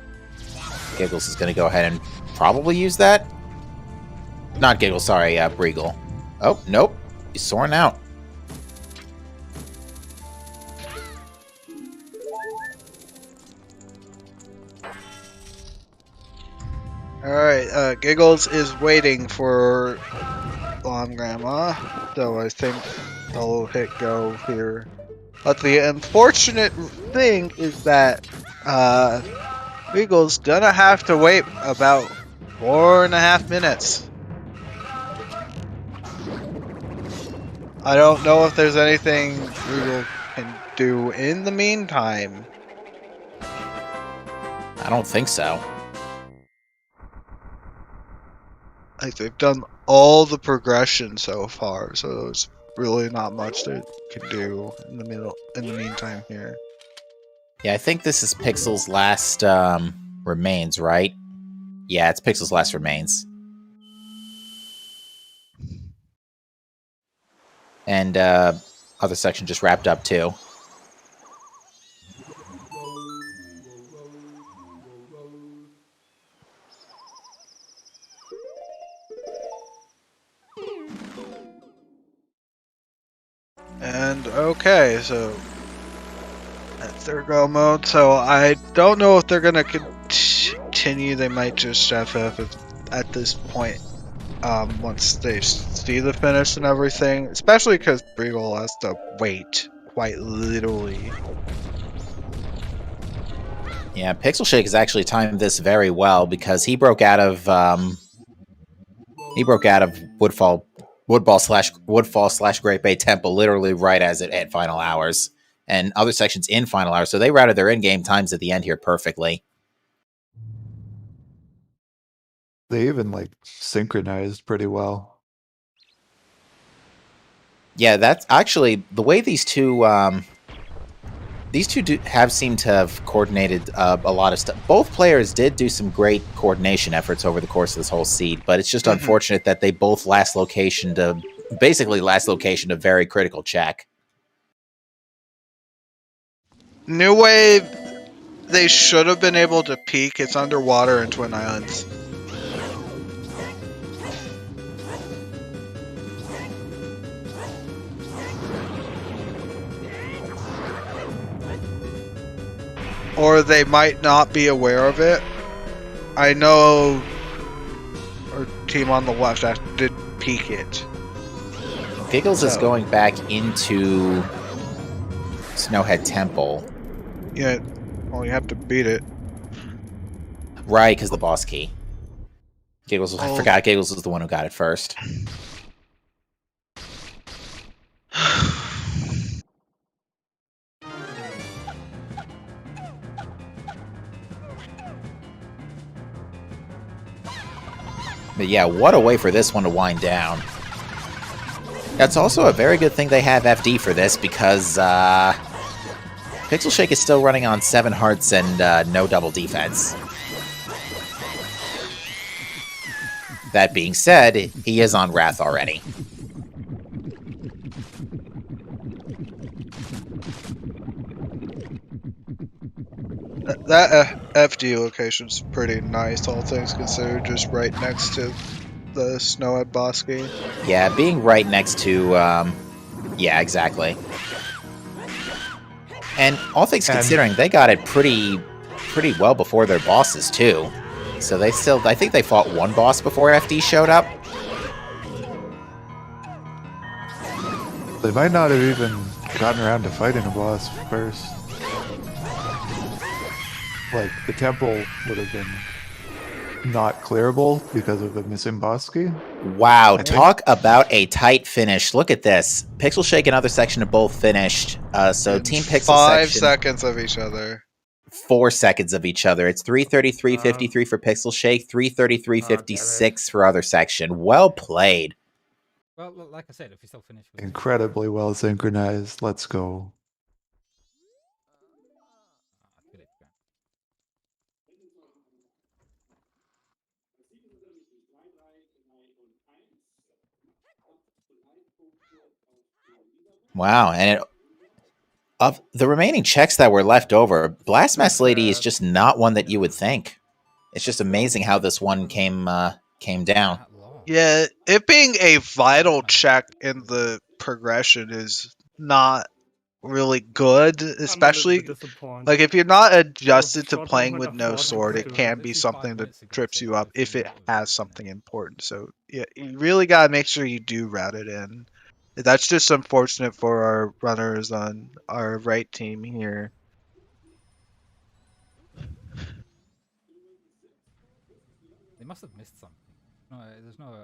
Giggles is going to go ahead and probably use that. Not Giggles, sorry, Breagle. Oh, nope. He's soaring out. Alright, Giggles is waiting for Blonde Grandma, so I think they'll hit go here. But the unfortunate thing is that Giggles gonna have to wait about 4.5 minutes. I don't know if there's anything Regal can do in the meantime. I don't think so. Like, they've done all the progression so far, so there's really not much they can do in the meantime here. Yeah, I think this is Pixel's last remains, right? Yeah, it's Pixel's last remains. And other section just wrapped up too. And okay, so that's their go mode. So I don't know if they're gonna continue. They might just FF at this point. Once they see the finish and everything, especially because Breagle has to wait quite literally. Yeah, Pixel Shake has actually timed this very well because he broke out of Woodfall slash Great Bay Temple literally right as it hit final hours, and other sections in final hours. So they routed their in-game times at the end here perfectly. They even like synchronized pretty well. Yeah, that's actually the way these two have seemed to have coordinated a lot of stuff. Both players did do some great coordination efforts over the course of this whole seed, but it's just unfortunate that they both last location to very critical check. New Wave, they should have been able to peek. It's underwater in Twin Islands. Or they might not be aware of it. I know our team on the left did peek it. Giggles is going back into Snowhead Temple. Yeah, well, you have to beat it. Right, because the boss key. I forgot Giggles was the one who got it first. But yeah, what a way for this one to wind down. That's also a very good thing they have FD for this, because Pixel Shake is still running on 7 hearts and no double defense. That being said, he is on Wrath already. FD location's pretty nice, all things considered, just right next to the snow at Bosky. Yeah, being right next to, yeah, exactly. And all things considering, they got it pretty well before their bosses, too. So they still, I think they fought one boss before FD showed up. They might not have even gotten around to fighting a boss first. Like, the temple would have been not clearable because of the missing boss key. Wow, talk about a tight finish. Look at this. Pixel Shake and Other Section are both finished. So Team Pixel 5 Section, seconds of each other. 4 seconds of each other. It's 3:33:53 for Pixel Shake, 3:33:56 for Other Section. Well played. Well, like I said, if we still finish with Incredibly well synchronized. Let's go. Wow, and of the remaining checks that were left over, Blastmass Lady is just not one that you would think. It's just amazing how this one came down. Yeah, it being a vital check in the progression is not really good, especially like if you're not adjusted to playing with no sword, it can be something that trips you up if it has something important. So yeah, you really gotta make sure you do route it in. That's just unfortunate for our runners on our right team here. They must have missed something. No, there's no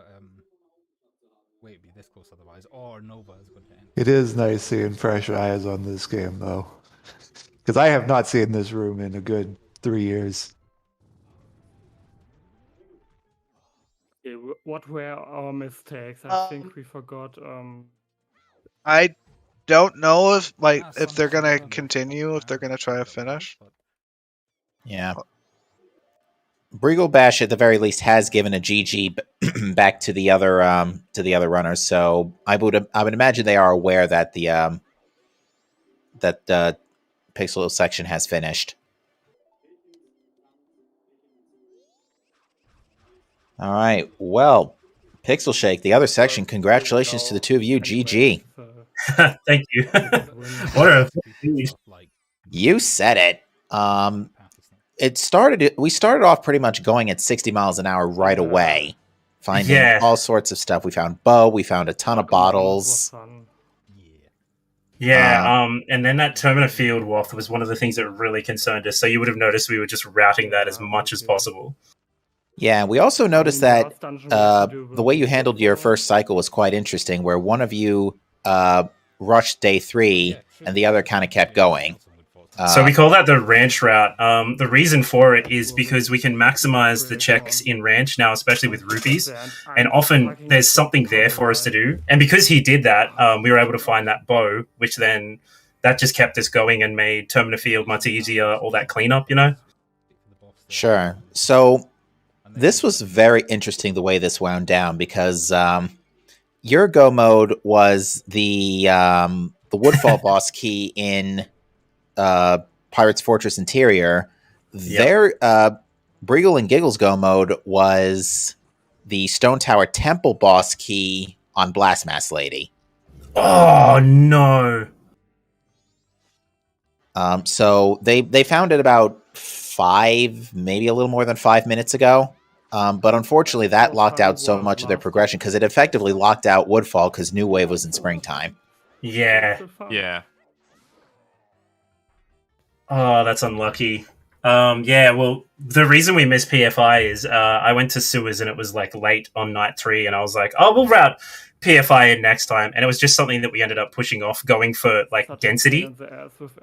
way it'd be this close otherwise, or Nova is going to end. It is nice seeing fresh eyes on this game, though. Because I have not seen this room in a good 3 years. Okay, what were our mistakes? I think we forgot. I don't know if they're gonna continue, if they're gonna try to finish. Yeah. Briegel Bash at the very least has given a GG back to the other runners, so I would imagine they are aware that the Pixel Section has finished. All right, well, Pixel Shake, the Other Section, congratulations to the two of you, GG. Thank you. What a You said it. We started off pretty much going at 60 miles an hour right away, finding all sorts of stuff. We found bow, we found a ton of bottles. Yeah, and then that Termina Field Waft was one of the things that really concerned us. So you would have noticed we were just routing that as much as possible. Yeah, we also noticed that the way you handled your first cycle was quite interesting, where one of you rushed day 3 and the other kind of kept going. So we call that the ranch route. The reason for it is because we can maximize the checks in ranch now, especially with rupees. And often there's something there for us to do. And because he did that, we were able to find that bow, which then that just kept us going and made Termina Field much easier, all that cleanup, you know? Sure. So this was very interesting the way this wound down, because your go mode was the Woodfall boss key in Pirate's Fortress Interior. Their Briegel and Giggles go mode was the Stone Tower Temple boss key on Blastmass Lady. Oh no! So they found it about 5, maybe a little more than 5 minutes ago. But unfortunately, that locked out so much of their progression, because it effectively locked out Woodfall because New Wave was in springtime. Yeah. Yeah. Oh, that's unlucky. Yeah, well, the reason we missed PFI is I went to sewers and it was like late on night 3, and I was like, oh, we'll route PFI in next time. And it was just something that we ended up pushing off, going for like density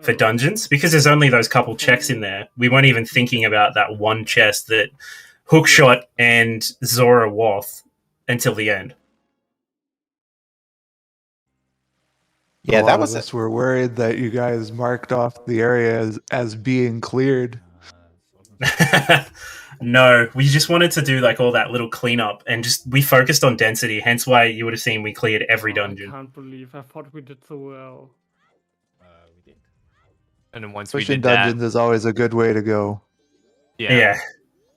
for dungeons, because there's only those couple checks in there. We weren't even thinking about that one chest that Hookshot and Zora Wath until the end. Yeah, that was us. We're worried that you guys marked off the area as being cleared. No, we just wanted to do like all that little cleanup, and we focused on density. Hence why you would have seen we cleared every dungeon. I can't believe I thought we did so well. We did. And then once Pushing we did dungeons is always a good way to go. Yeah.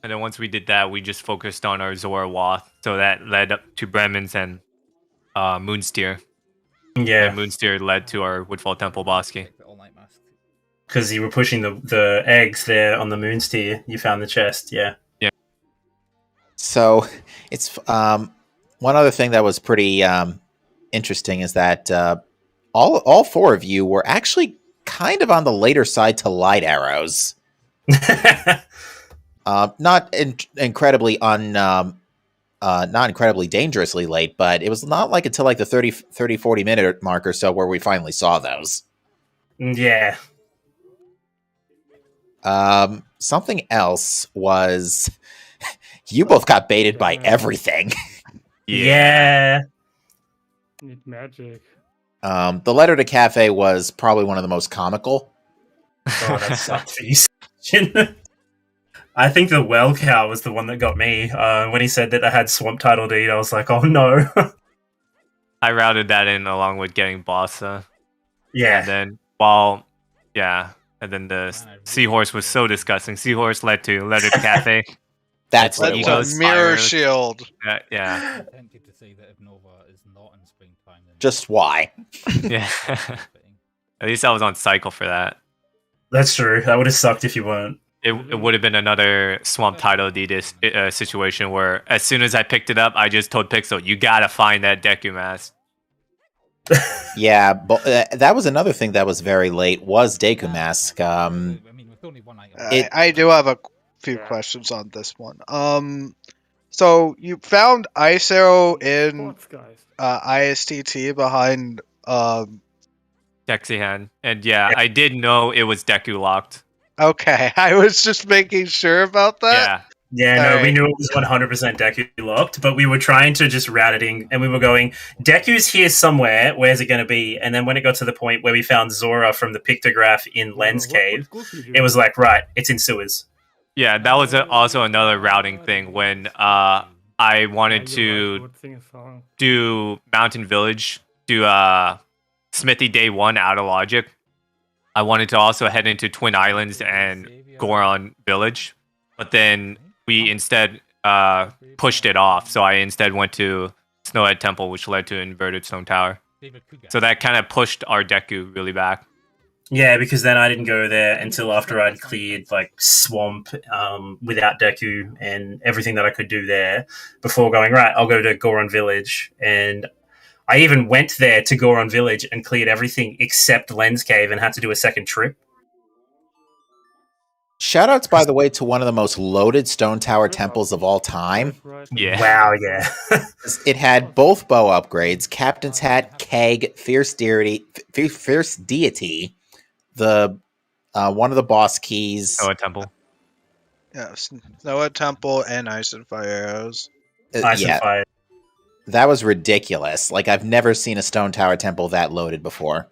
And then once we did that, we just focused on our Zora Wath. So that led up to Bremens and Moonsteer. Yeah. And Moonsteer led to our Woodfall Temple boss key. Because you were pushing the eggs there on the Moonsteer. You found the chest, yeah. Yeah. So it's one other thing that was pretty interesting is that all four of you were actually kind of on the later side to light arrows. Not incredibly not incredibly dangerously late, but it was not like until like the 40 minute mark or so where we finally saw those. Yeah. Something else was you both got baited by everything. Yeah. Need magic. The letter to Cafe was probably one of the most comical. Oh, that sucked for you. I think the well cow was the one that got me. When he said that I had swamp title deed, I was like, oh no. I routed that in along with getting Bossa. Yeah. And then and then the seahorse was so disgusting. Seahorse led to letter to Cafe. That's what it That's was. a mirror shield. Yeah. Tempted to say that if Nova is not in springtime, then Just why? Yeah. At least I was on cycle for that. That's true. That would have sucked if you weren't. It would have been another Swamp Title Adidas situation where as soon as I picked it up, I just told Pixel, you gotta find that Deku mask. Yeah, but that was another thing that was very late was Deku mask. I mean, with only one item. I do have a few questions on this one. So you found Ice Arrow in ISTT behind Dexy hand. And yeah, I did know it was Deku locked. Okay, I was just making sure about that. Yeah. Yeah, no, we Alright. knew it was 100% Deku locked, but we were trying to just route it in, and we were going, Deku's here somewhere, where's it going to be? And then when it got to the point where we found Zora from the pictograph in Lens Cave, it was like, right, it's in sewers. Yeah, that was also another routing thing when I wanted to do Mountain Village, do Smithy Day 1 out of logic. I wanted to also head into Twin Islands and Goron Village, but then we instead pushed it off. So I instead went to Snowhead Temple, which led to Inverted Stone Tower. So that kind of pushed our Deku really back. Yeah, because then I didn't go there until after I'd cleared like Swamp without Deku and everything that I could do there before going, right, I'll go to Goron Village. And I even went there to Goron Village and cleared everything except Lens Cave and had to do a second trip. Shoutouts, by the way, to one of the most loaded Stone Tower temples of all time. Yeah. Wow, yeah. It had both bow upgrades, Captain's Hat, Keg, Fierce Deity, the one of the boss keys. Snowhead Temple. Yes, Noah Temple and Ice and Fire Arrows. Ice and Fire. That was ridiculous. Like, I've never seen a Stone Tower temple that loaded before.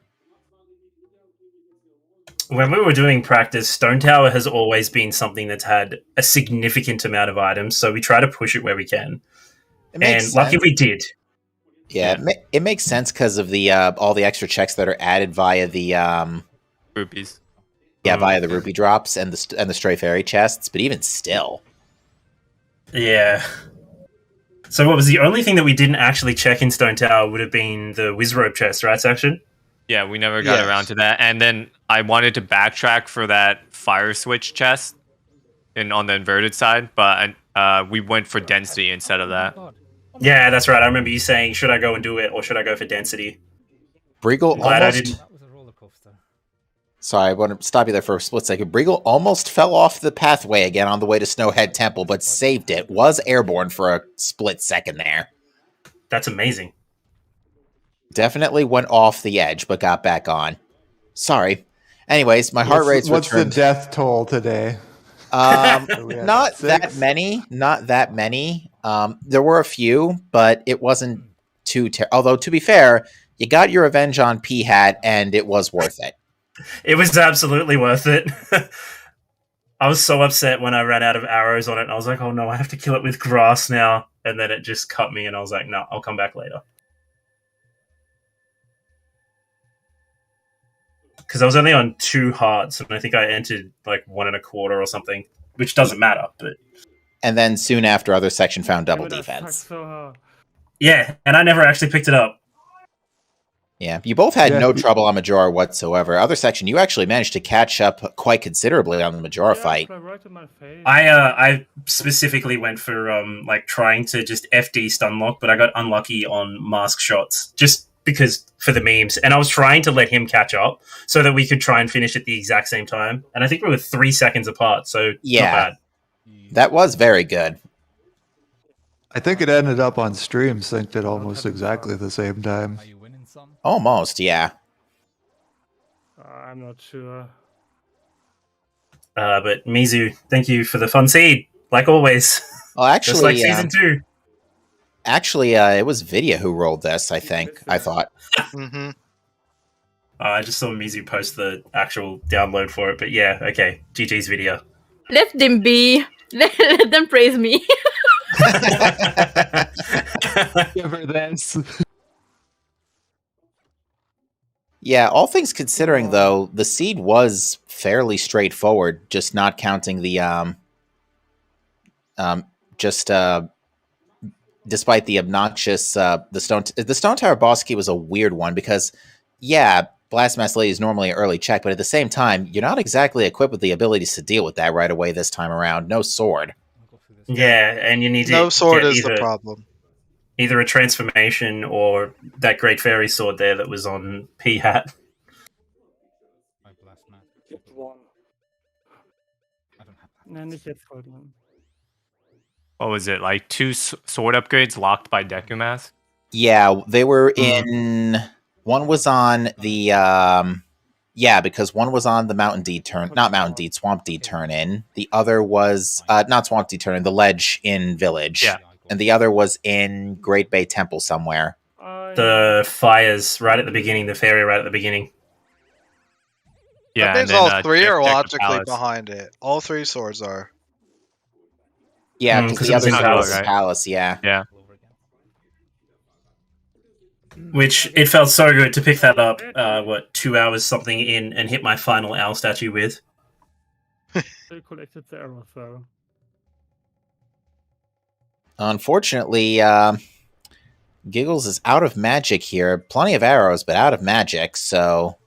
When we were doing practice, Stone Tower has always been something that's had a significant amount of items, so we try to push it where we can. And lucky we did. Yeah, it makes sense because of the all the extra checks that are added via the rupees. Yeah, via the rupee drops and the stray fairy chests. But even still, yeah. So what was the only thing that we didn't actually check in Stone Tower would have been the Wizrobe chest, right, Section? Yeah, we never got around to that. And then I wanted to backtrack for that fire switch chest on the inverted side, but we went for density instead of that. Yeah, that's right. I remember you saying, should I go and do it or should I go for density? Briegel Glad I almost... didn't. That was a roller coaster. Sorry, I want to stop you there for a split second. Briegel almost fell off the pathway again on the way to Snowhead Temple, but saved it. Was airborne for a split second there. That's amazing. Definitely went off the edge, but got back on. Sorry. Anyways, my heart rate's What's returned. the death toll today? Not that many. Not that many. There were a few, but it wasn't too although, to be fair, you got your revenge on P-Hat, and it was worth it. It was absolutely worth it. I was so upset when I ran out of arrows on it, and I was like, oh no, I have to kill it with grass now. And then it just cut me, and I was like, no, I'll come back later. Because I was only on 2 hearts, and I think I entered like 1 1/4 or something. which doesn't matter. But And then soon after, other section found double Damn it, I suck defense. so hard. yeah, and I never actually picked it up. Yeah, you both had Yeah. no trouble on Majora whatsoever. Other section, you actually managed to catch up quite considerably on the Majora fight. Yeah, right in my face. I specifically went for like trying to just FD stun lock, but I got unlucky on mask shots just because for the memes, and I was trying to let him catch up so that we could try and finish at the exact same time. And I think we were 3 seconds apart, so Yeah. not bad. That was very good. I think it ended up on stream synced at almost exactly the same time. Are you winning some? Almost, yeah. I'm not sure. But Mizu, thank you for the fun seed, like always. Well, actually, Just like season 2. it was Vidya who rolled this, I think. I thought. Mm-hmm. I just saw Mizu post the actual download for it, but yeah, okay. GG's video. Let them be. Let them praise me. Give her this. Yeah, all things considering, though, the seed was fairly straightforward, just not counting the despite the obnoxious the stone tower boss key was a weird one because Blastmass Lady is normally an early check, but at the same time, you're not exactly equipped with the abilities to deal with that right away this time around. No sword. Yeah, and you need to No sword get is the problem. either a transformation or that Great Fairy sword there that was on P-Hat. My blast man. Get one. I don't have that. Nein, nicht jetzt, Goldman. What was it, like 2 sword upgrades locked by Deku Mask? Yeah, they were in. One was on the. Because one was on the Mountain Deed turn, not Mountain Deed, Swamp Deed turn in. The other was not Swamp Deed turn in, the ledge in Village. Yeah. And the other was in Great Bay Temple somewhere. The fires right at the beginning, the fairy right at the beginning. Yeah, That means and then, all three are Deku logically Palace. behind it. All 3 swords are. Yeah, because 'cause the it was other in was Palace, in right? Palace, yeah. Yeah. Which it felt so good to pick that up, 2 hours something in and hit my final owl statue with. They collected the arrows, though. Unfortunately, Giggles is out of magic here. Plenty of arrows, but out of magic, so...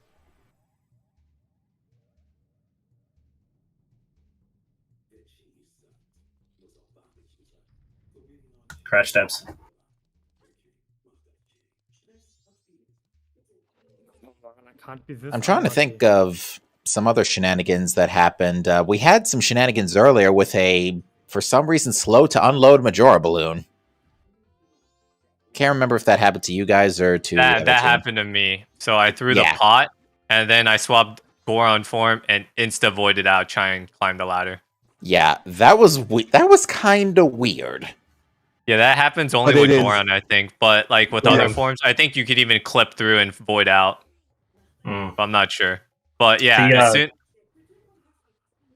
Crash tabs. I can't be this I'm trying to unlucky. think of some other shenanigans that happened. We had some shenanigans earlier with a, for some reason, slow to unload Majora balloon. Can't remember if that happened to you guys or to... That happened to me. So I threw the Yeah. pot, and then I swapped Goron form and insta-voided out trying to climb the ladder. Yeah, that was kind of weird. Yeah, that happens only But it with is- Goron, I think. But like with Yeah. other forms, I think you could even clip through and void out. Mm. But I'm not sure. But yeah, The, as soon...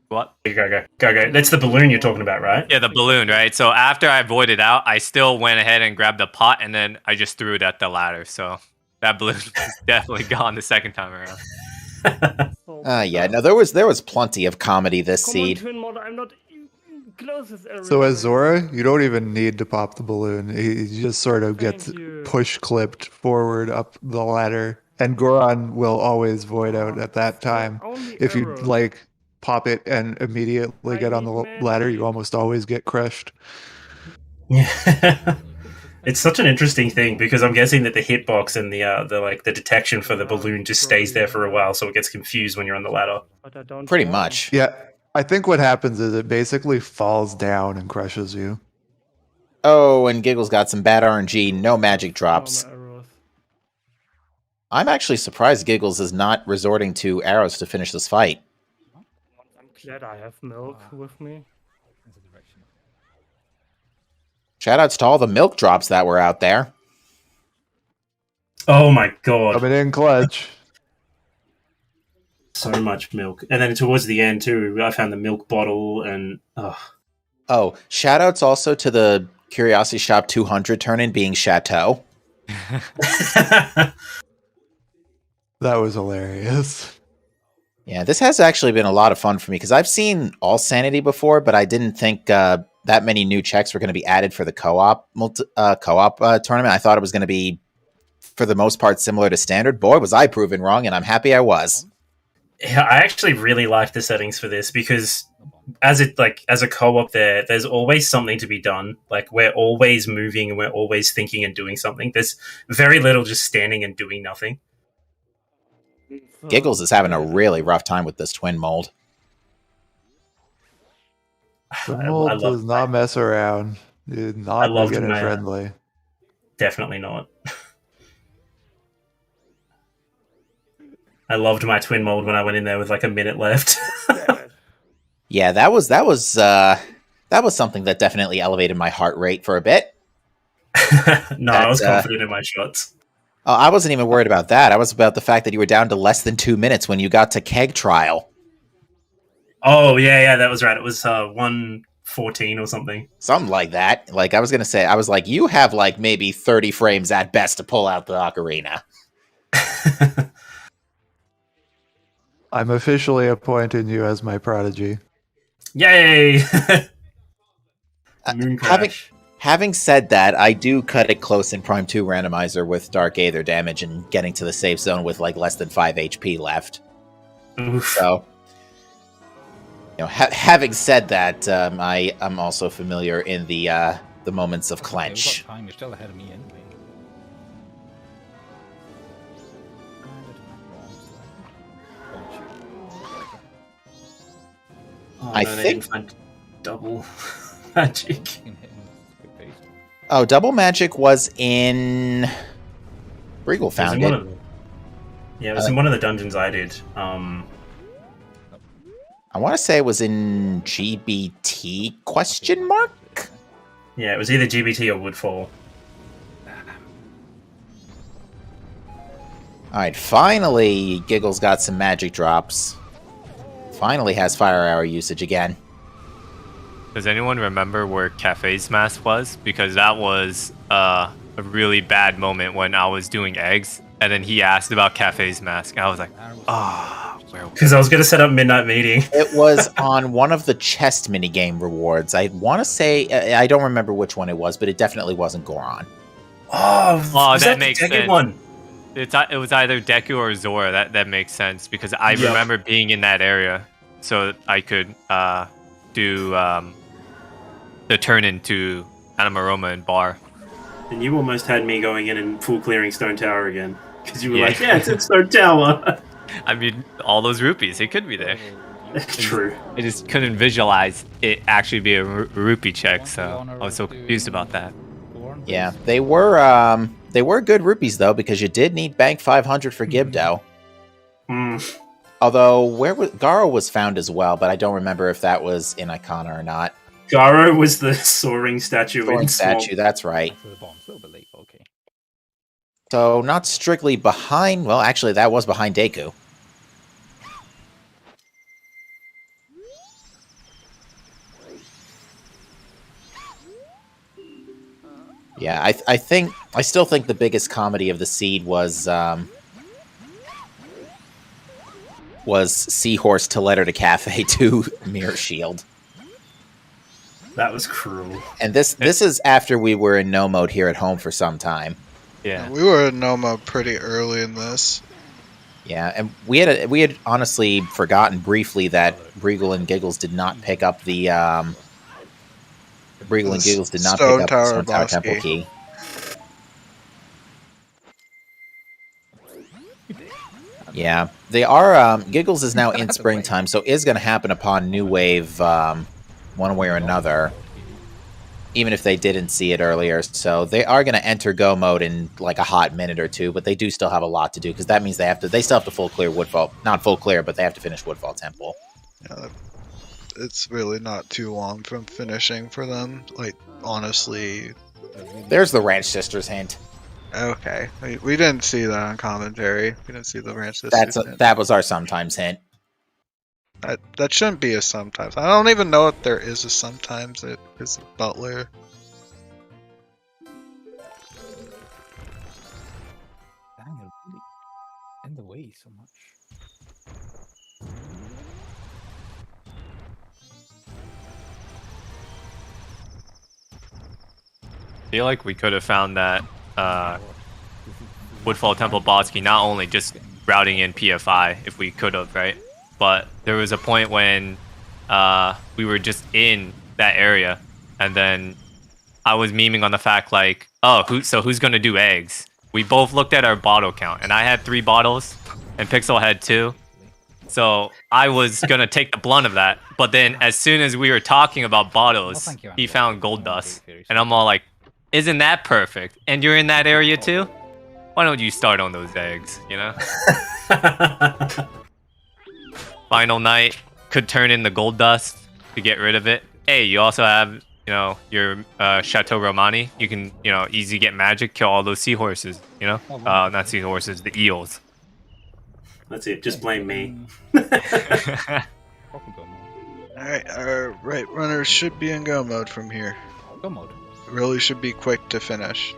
What? Go. That's the balloon you're talking about, right? Yeah, the balloon, right? So after I voided out, I still went ahead and grabbed the pot, and then I just threw it at the ladder. So that balloon was definitely gone the second time around. Yeah, no, there was plenty of comedy this Come on, seed. Twin Mod, I'm not closest area. So as Zora, you don't even need to pop the balloon. He just sort of gets Thank you. push clipped forward up the ladder, and Goron will always void out at that time. Only If you arrows. like pop it and immediately get on the ladder, you almost always get crushed. Yeah. It's such an interesting thing because I'm guessing that the hitbox and the detection for the balloon just stays there for a while, so it gets confused when you're on the ladder. But I don't Pretty know. much. Yeah, I think what happens is it basically falls down and crushes you. Oh, and Giggles got some bad RNG, no magic No drops. more arrows. I'm actually surprised Giggles is not resorting to arrows to finish this fight. I'm glad I have milk with me. There's a direction. Shoutouts to all the milk drops that were out there. Oh my god. Coming in clutch. So much milk. And then towards the end too, I found the milk bottle and Oh, shoutouts also to the Curiosity Shop 200 turn-in being Chateau. That was hilarious. Yeah, this has actually been a lot of fun for me because I've seen All Sanity before, but I didn't think that many new checks were going to be added for the co-op tournament. I thought it was going to be, for the most part, similar to standard. Boy, was I proven wrong, and I'm happy I was. Yeah, I actually really like the settings for this because as a co-op there's always something to be done. Like, we're always moving and we're always thinking and doing something. There's very little just standing and doing nothing. Giggles is having a really rough time with this twin mold. The mold does not mess around. It's not beginner friendly. Definitely not. I loved my twin mold when I went in there with like a minute left. Yeah, that was something that definitely elevated my heart rate for a bit. I was confident in my shots. Oh, I wasn't even worried about that. I was about the fact that you were down to less than 2 minutes when you got to keg trial. Oh, yeah, that was right. It was 1:14 or something. Something like that. Like, I was going to say, I was like, you have like maybe 30 frames at best to pull out the ocarina. I'm officially appointing you as my prodigy. Yay! Moon crash. Having said that, I do cut it close in Prime 2 Randomizer with Dark Aether damage and getting to the safe zone with like less than 5 HP left. Oof. So, having said that, I'm also familiar in the moments of clench. We've got time. You're still ahead of me anyway. I think double magic. Oh, double magic was in Regal found it. It was in one of the dungeons I did. I want to say it was in GBT ? Yeah, it was either GBT or Woodfall. Alright, finally Giggles got some magic drops. Finally has fire arrow usage again. Does anyone remember where Cafe's mask was? Because that was a really bad moment when I was doing eggs, and then he asked about Cafe's mask, and I was like, where? Because I was going to set up midnight meeting. It was on one of the chest minigame rewards. I want to say, I don't remember which one it was, but it definitely wasn't Goron. Oh, that makes sense. One? It was either Deku or Zora. That makes sense because I remember being in that area, so I could do the turn into Anamaroma and Bar. And you almost had me going in and full clearing Stone Tower again because you were like, "Yeah, it's in Stone Tower." I mean, all those rupees, it could be there. True. I just couldn't visualize it actually be a rupee check, so I was so confused about that. Yeah, they were good rupees though, because you did need bank 500 for Gibdo. Although Garo was found as well, but I don't remember if that was in Icona or not. Garo was the soaring statue. That's right. So not strictly behind. Well, actually, that was behind Deku. Yeah, I still think the biggest comedy of the seed was Seahorse to Letter to Cafe to Mirror Shield. That was cruel. And this is after we were in no mode here at home for some time. Yeah, we were in no mode pretty early in this. Yeah, and we had honestly forgotten briefly that Breagle and Giggles did not pick up the Stone Tower Temple key. Yeah, they are. Giggles is now in springtime, so is going to happen upon New Wave, one way or another. Even if they didn't see it earlier, so they are going to enter go mode in like a hot minute or two. But they do still have a lot to do because that means they still have to full clear Woodfall, not full clear, but they have to finish Woodfall Temple. Yeah, it's really not too long from finishing for them. Like, honestly, there's the Ranch Sisters hint. Okay, we didn't see that on commentary. We didn't see the Ranch Sisters. That was our sometimes hint. That shouldn't be a sometimes. I don't even know if there is a sometimes. It is a Butler. Dang, you're really in the way so much. feel like we could have found that Woodfall Temple boss key not only just routing in PFI if we could have, right? But there was a point when we were just in that area, and then I was memeing on the fact like, oh, who's gonna do eggs? We both looked at our bottle count, and I had 3 bottles, and Pixel had 2. So I was gonna take the blunt of that. But then as soon as we were talking about bottles, he found gold dust, and I'm all like, isn't that perfect? And you're in that area too? Why don't you start on those eggs, you know? Final night, could turn in the gold dust to get rid of it. Hey, you also have, you know, your Chateau Romani. You can, you know, easy get magic, kill all those seahorses, you know? Not seahorses, the eels. That's it, just blame me. Alright, our right runners should be in go mode from here. Go mode. Really should be quick to finish.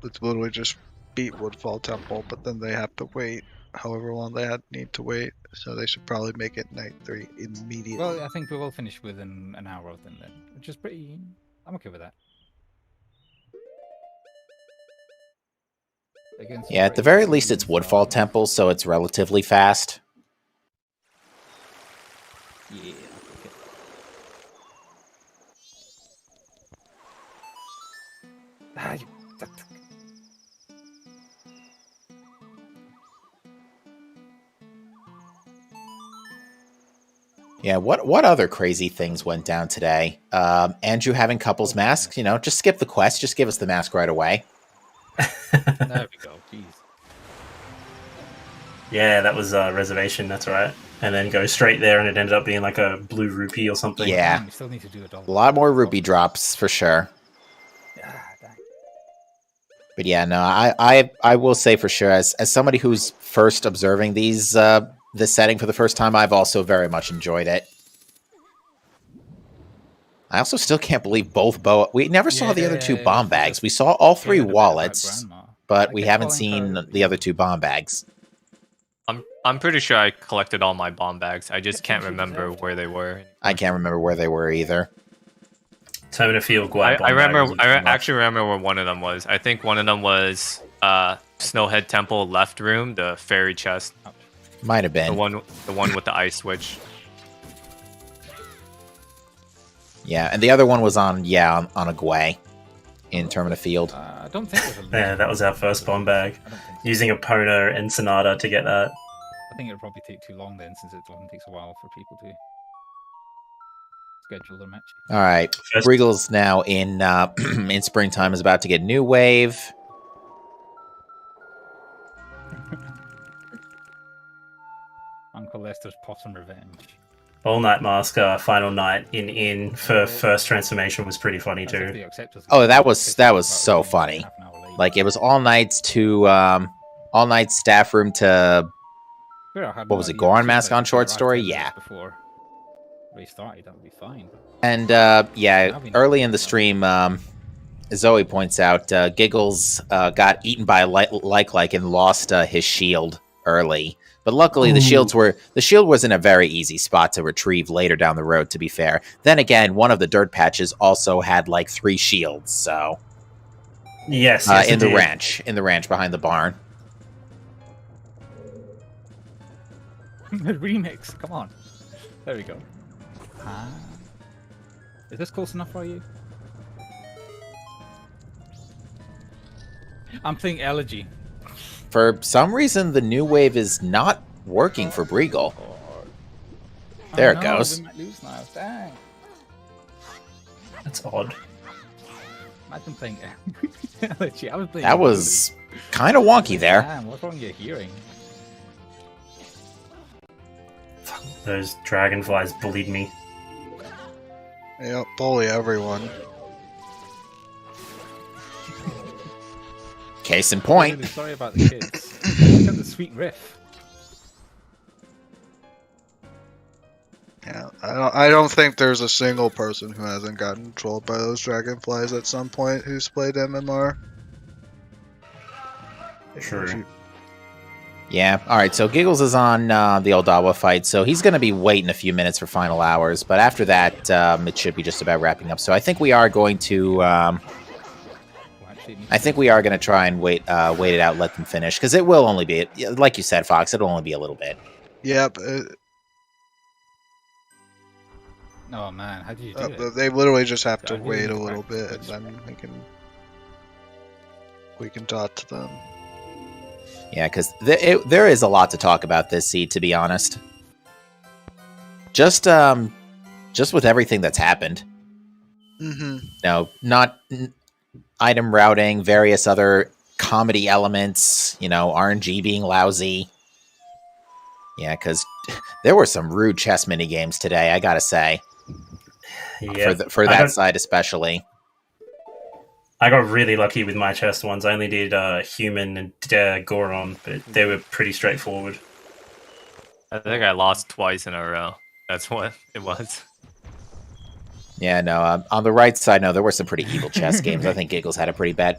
It's literally just beat Woodfall Temple, but then they have to wait however long they need to wait. So they should probably make it night 3 immediately. Well, I think we will finish within an hour of them then, which is pretty. I'm okay with that. Yeah, at the very least, it's Woodfall Temple, so it's relatively fast. Yeah. Okay. Yeah, what other crazy things went down today? Andrew having couples masks, you know, just skip the quest, just give us the mask right away. There we go. Jeez. Yeah, that was a reservation, that's right. And then go straight there, and it ended up being like a blue rupee or something. Yeah. We still need to do A lot more rupee drops, for sure. But yeah, no, I will say for sure, as somebody who's first observing these this setting for the first time, I've also very much enjoyed it. I also still can't believe both we never saw the other 2 bomb bags. We saw all 3 wallets, but we haven't seen the other 2 bomb bags. I'm pretty sure I collected all my bomb bags. I just can't remember where they were. I can't remember where they were either. Termina Field, I actually remember where one of them was. I think one of them was Snowhead Temple left room, the fairy chest. Might have been the one with the ice switch. Yeah, and the other one was on a Gwei in Termina Field. I don't think there's a Yeah, that was our first bomb bag. Using a Pona and Sonata to get that. I think it'll probably take too long then, since it often takes a while for people to schedule their matches. All right, Regal's now in in springtime, is about to get new wave. Uncle Lester's Possum Revenge. All Night Mask, final night in for first transformation was pretty funny too. Oh, that was so funny. Like, it was all nights to all night staff room to what was it? Goron Mask on short story, yeah. Before we started, that would be fine. And yeah, early in the stream, Zoe points out Giggles got eaten by a like and lost his shield early. But luckily, the shield was in a very easy spot to retrieve later down the road, to be fair. Then again, one of the dirt patches also had like 3 shields, so yes, in the ranch behind the barn. Remix, come on. There we go. Is this close enough for you? I'm thinking Elegy. For some reason, the new wave is not working for Breagle. There it goes. We might lose now. Dang. That's odd. Imagine playing Elegy. I was playing That was kind of wonky there. Damn, what's wrong with your hearing? Those dragonflies bullied me. Yep, bully everyone. Case in point. Really sorry about the kids. Look at the sweet riff. Yeah, I don't think there's a single person who hasn't gotten trolled by those dragonflies at some point who's played MMR. True. Yeah, alright, so Giggles is on the Oldawa fight, so he's going to be waiting a few minutes for final hours, but after that, it should be just about wrapping up. So I think we are going to... I think we are going to try and wait it out, let them finish, because it will only be, like you said, Fox, it'll only be a little bit. Yep. Oh man, how did you do it? They literally just have to I didn't wait a even little practice bit, and this. then we can talk to them. Yeah, because there is a lot to talk about this seed, to be honest. Just with everything that's happened. Mm-hmm. No, not item routing, various other comedy elements, RNG being lousy. Yeah, because there were some rude chess mini games today, I gotta say. Yeah, For that side especially. I got really lucky with my chess ones. I only did Human and Goron, but they were pretty straightforward. I think I lost twice in a row. That's what it was. Yeah, no, on the right side, no, there were some pretty evil chess games. I think Giggles had a pretty bad...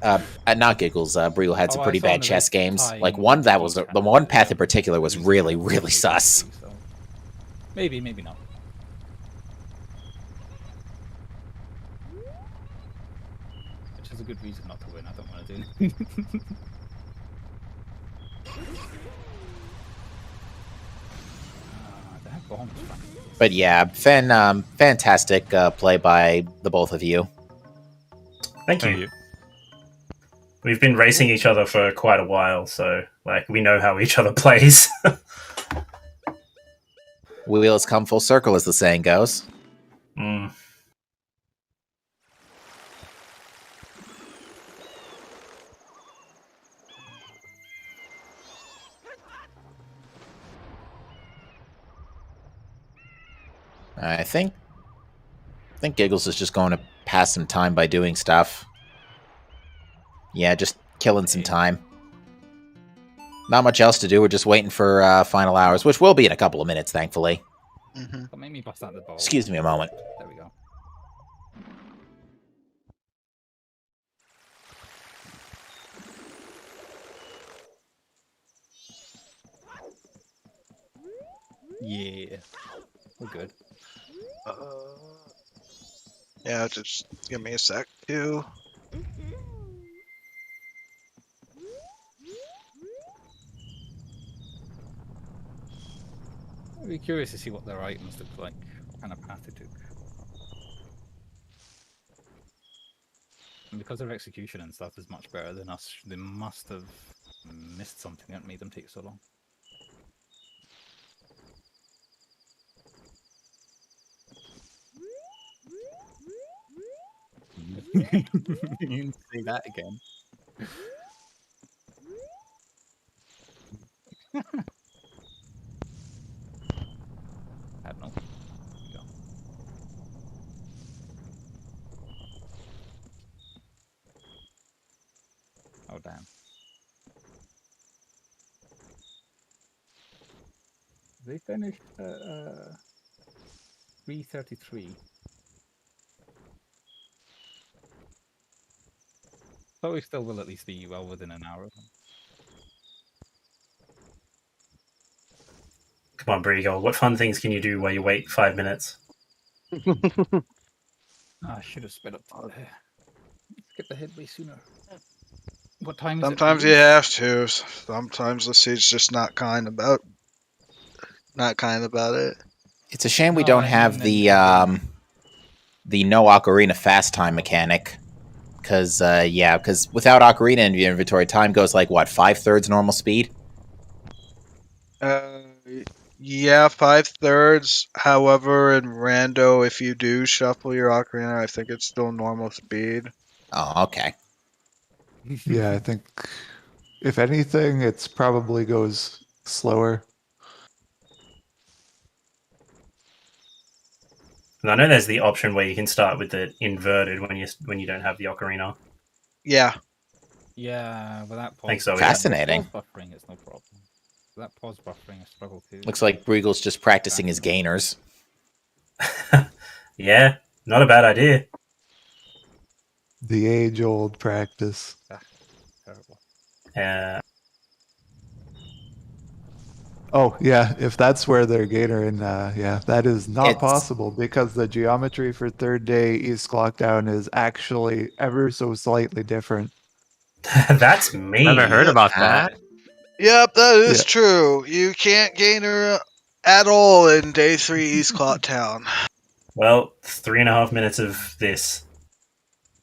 not Giggles, Briegel had some pretty bad chess games. Like, one that was... The one path in particular was really, really sus. So maybe not. Which is a good reason not to win. I don't want to do it. They have bombs. But yeah, fantastic play by the both of you. Thank you. We've been racing each other for quite a while, so we know how each other plays. Wheels come full circle, as the saying goes. Mm. I think Giggles is just going to pass some time by doing stuff. Yeah, just killing some time. Not much else to do. We're just waiting for final hours, which will be in a couple of minutes, thankfully. Don't make me bust out the ball. Excuse me a moment. There we go. Yeah, we're good. Yeah, just give me a sec, too. I'd be curious to see what their items look like, what kind of path they took. And because their execution and stuff is much better than us, they must have missed something that made them take so long. You can say that again. I don't know. There we go. Oh damn. They finished 3:33. But we still will at least be well within an hour of them. Come on, Briegel. What fun things can you do while you wait 5 minutes? I should have sped up there. Skip the head way sooner. What time is Sometimes it? you have to. Sometimes the seed's just not kind about it. It's a shame we don't have the no ocarina fast time mechanic. Because without ocarina in your inventory, time goes like, what, 5/3 normal speed? Yeah, 5/3. However, in Rando, if you do shuffle your ocarina, I think it's still normal speed. Oh, okay. Yeah, I think if anything, it's probably goes slower. And I know there's the option where you can start with it inverted when you don't have the ocarina. Yeah. Yeah, with that pause. Thanks, Zoe. Fascinating. Pause buffering, it's no problem. With that pause buffering, I struggle too. Looks like Briegel's just practicing his gainers. Yeah, not a bad idea. The age-old practice. Terrible. Oh, yeah, if that's where they're gainering, yeah, that is not It's- possible because the geometry for third day East Clock Down is actually ever so slightly different. That's me. Never heard about that. Yep, that is Yeah. true. You can't gain her at all in day 3 East Clock Town. Well, 3.5 minutes of this.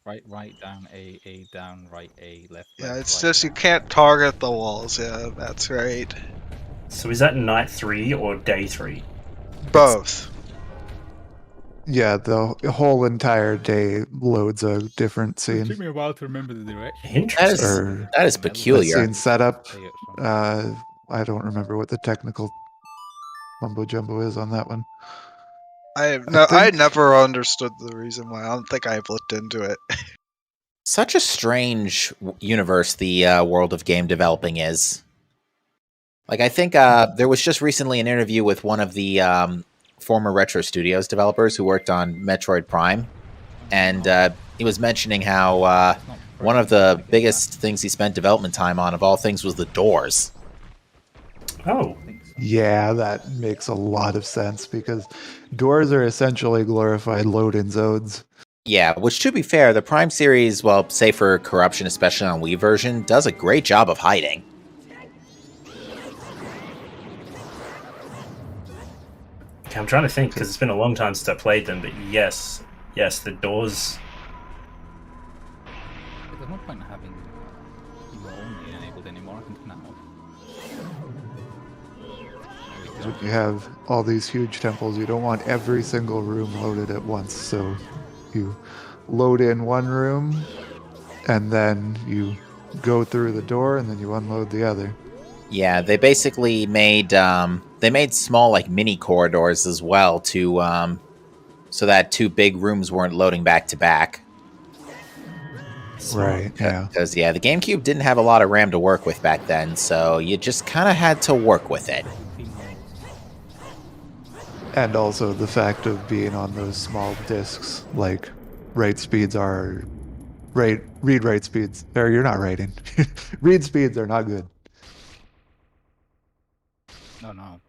Right, down, A, down, right, A, left. Yeah, it's right, just you down. can't target the walls. Yeah, that's right. So is that night 3 or day 3? Both. Yeah, the whole entire day loads a different It scene. took me a while to remember the direction. Interesting. that is A peculiar. scene setup. Say it from- I don't remember what the technical mumbo jumbo is on that one. I think- never understood the reason why. I don't think I've looked into it. Such a strange universe the world of game developing is. Like, I think there was just recently an interview with one of the former Retro Studios developers who worked on Metroid Prime, and he was mentioning how one of the biggest things he spent development time on, of all things, was the doors. Oh. Yeah, that makes a lot of sense because doors are essentially glorified load-in zones. Yeah, which, to be fair, the Prime series, well, say for Corruption, especially on Wii version, does a great job of hiding. Okay, I'm trying to think because it's been a long time since I played them, but yes, the doors. There's no point in having Emo only enabled anymore. I can turn that off. When you have all these huge temples, you don't want every single room loaded at once. So you load in one room, and then you go through the door, and then you unload the other. Yeah, they basically made small like mini corridors as well to so that two big rooms weren't loading back to back. Right. Yeah. Because the GameCube didn't have a lot of RAM to work with back then, so you just kind of had to work with it. And also the fact of being on those small discs, like read speeds, or you're not writing. Read speeds are not good. No.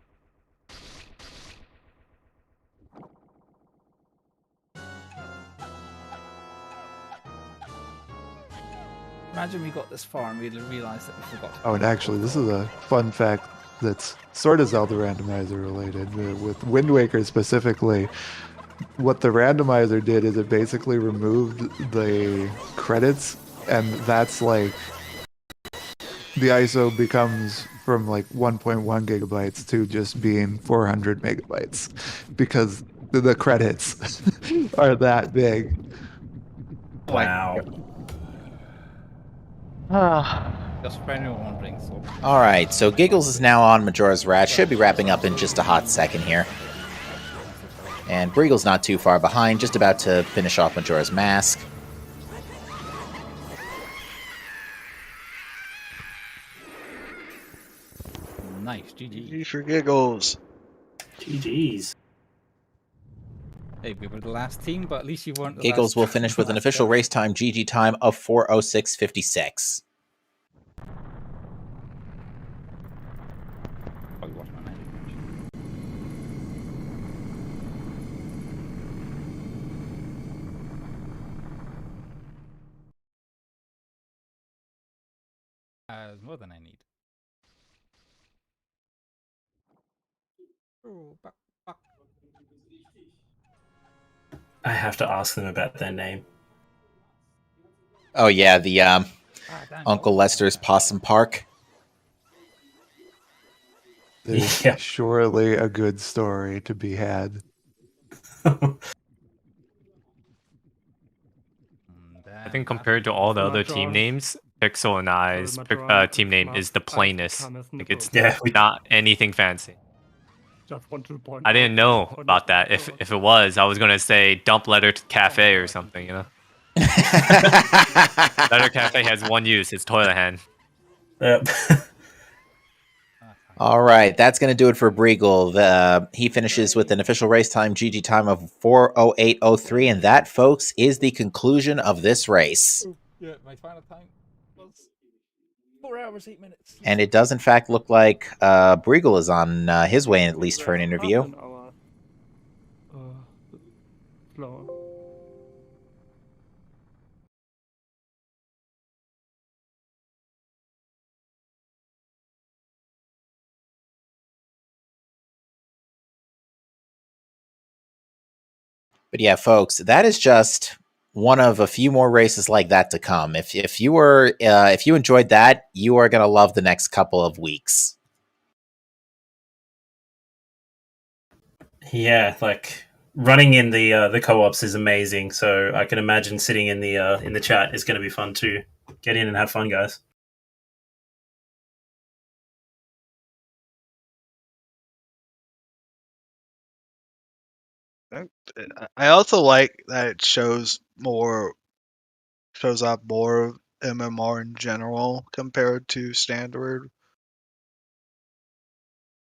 Imagine we got this far and we realized that we forgot. Oh, and actually, this is a fun fact that's sort of Zelda Randomizer related. With Wind Waker specifically, what the randomizer did is it basically removed the credits, and that's like the ISO becomes from like 1.1 gigabytes to just being 400 megabytes because the credits are that big. Wow. Just for anyone wondering, so Alright, so Giggles is now on Majora's Wrath. Should be wrapping up in just a hot second here. And Breagle's not too far behind, just about to finish off Majora's Mask. nice, GG. G for giggles. GG's. Hey, we were the last team, but at least you weren't. Giggles will finish with an official race time GG time of 4:06:56. More than I need. Oh, back. I have to ask them about their name. Oh yeah, the Uncle Lester's Possum Park. There's Yeah. surely a good story to be had. I think compared to all the other team names, Pixel and I's team name is the plainest. Like it's not anything fancy. Just want to point I didn't know out- about that. If it was, I was gonna say Dump Letter Cafe or something, you know. Letter Cafe has one use, it's toilet hand. All right, that's going to do it for Breagle. He finishes with an official race time GG time of 4:08:03, and that, folks, is the conclusion of this race. Yeah, my final time was 4 hours, 8 minutes. And it does, in fact, look like Briegel is on his way in, at least for an interview. Half an hour. Slower. But yeah, folks, that is just one of a few more races like that to come. If you enjoyed that, you are gonna love the next couple of weeks. Yeah, like running in the co-ops is amazing. So I can imagine sitting in the chat is going to be fun too. Get in and have fun, guys. I also like that it shows up more of MMR in general compared to standard.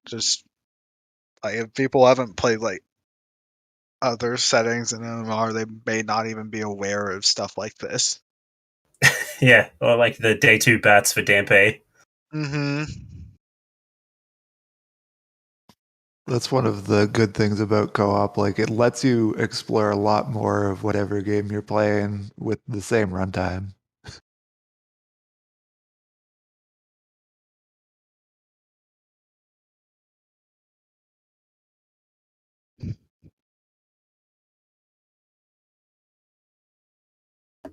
Just like if people haven't played like other settings in MMR, they may not even be aware of stuff like this. Yeah, or like the day 2 bats for Dampe. Mm-hmm. That's one of the good things about co-op. Like, it lets you explore a lot more of whatever game you're playing with the same runtime.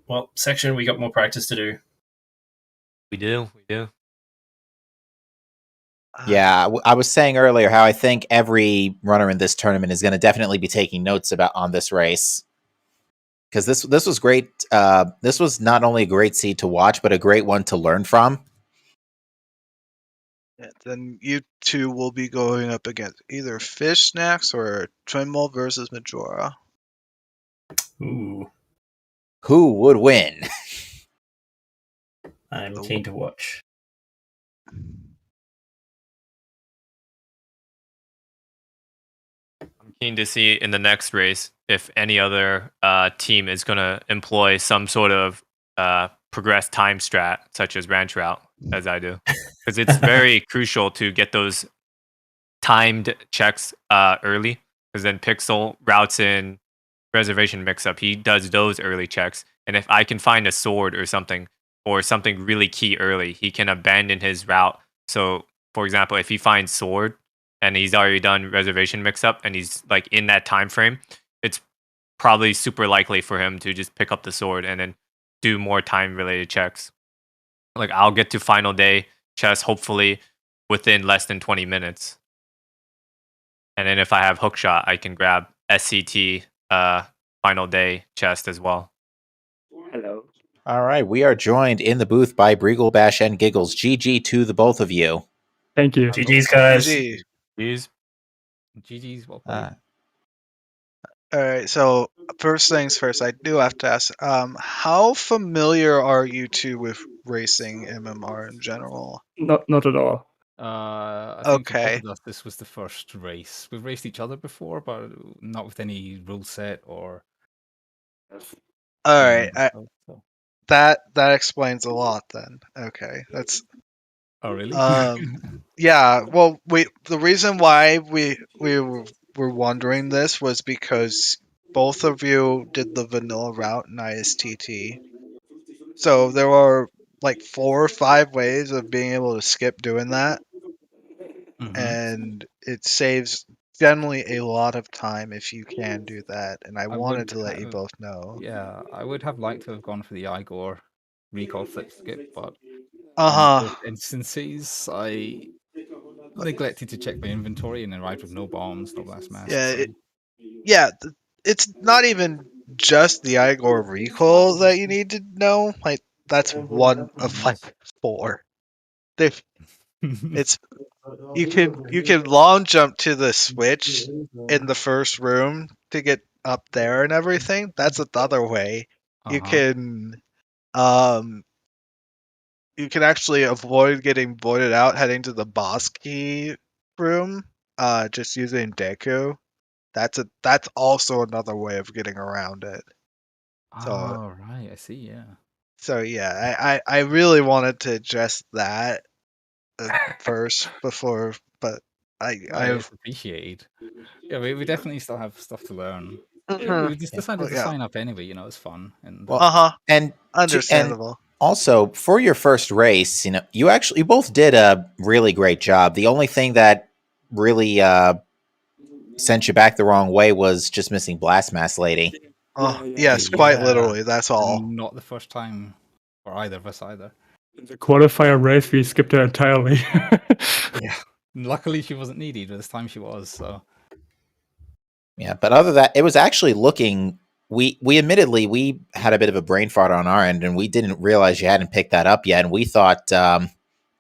Well, section, we got more practice to do. We do. Yeah, I was saying earlier how I think every runner in this tournament is going to definitely be taking notes on this race, because this was great. This was not only a great seed to watch, but a great one to learn from. Yeah, then you two will be going up against either Fish Snacks or Trimble versus Majora. Ooh, Who would win? I'm keen to watch. I'm keen to see in the next race if any other team is going to employ some sort of progressed time strat, such as ranch route, as I do, because it's very crucial to get those timed checks early. Because then Pixel routes in reservation mix-up. He does those early checks, and if I can find a sword or something really key early, he can abandon his route. So, for example, if he finds sword and he's already done reservation mix-up and he's like in that time frame, it's probably super likely for him to just pick up the sword and then do more time-related checks. Like, I'll get to final day chess hopefully within less than 20 minutes. And then if I have hookshot, I can grab SCT final day chest as well. Hello. All right, we are joined in the booth by Briegel, Bash, and Giggles. GG to the both of you. Thank you. GG's, guys. GG. GG's, well played. All right, so first things first, I do have to ask, how familiar are you two with racing MMR in general? Not at all. I think for both Okay. of us, this was the first race. We've raced each other before, but not with any rule set or. All right, So. that explains a lot then. Okay, that's. Oh really? Yeah. Well, the reason why we were wondering this was because both of you did the vanilla route in ISTT. So there were like 4 or 5 ways of being able to skip doing that. Mhm. And it saves generally a lot of time if you can do that. And I wanted to let you both know. Yeah, I would have liked to have gone for the Igor recall flip skip, but Uh-huh. in both instances, I neglected to check my inventory and arrived with no bombs, no blast masks. Yeah, it's not even just the Igor recall that you need to know. Like, that's one of like 4. It's you can long jump to the switch in the first room to get up there and everything. That's another way. You can you can actually avoid getting voided out heading to the boss key room just using Deku. That's also another way of getting around it. So oh right, I see. Yeah. So yeah, I really wanted to address that first before, but It's appreciated. Yeah, we definitely still have stuff to learn. Mhm. We just decided to Yeah. sign up anyway. It's fun. And Well, and understandable. Also, for your first race, you both did a really great job. The only thing that really sent you back the wrong way was just missing Blast Mass Lady. Yes, quite literally. That's all. And not the first time for either of us either. In the qualifier race, we skipped her entirely. Yeah. Luckily, she wasn't needed. This time she was. So. Yeah, but other than that, it was actually looking. We admittedly we had a bit of a brain fart on our end, and we didn't realize you hadn't picked that up yet. And we thought,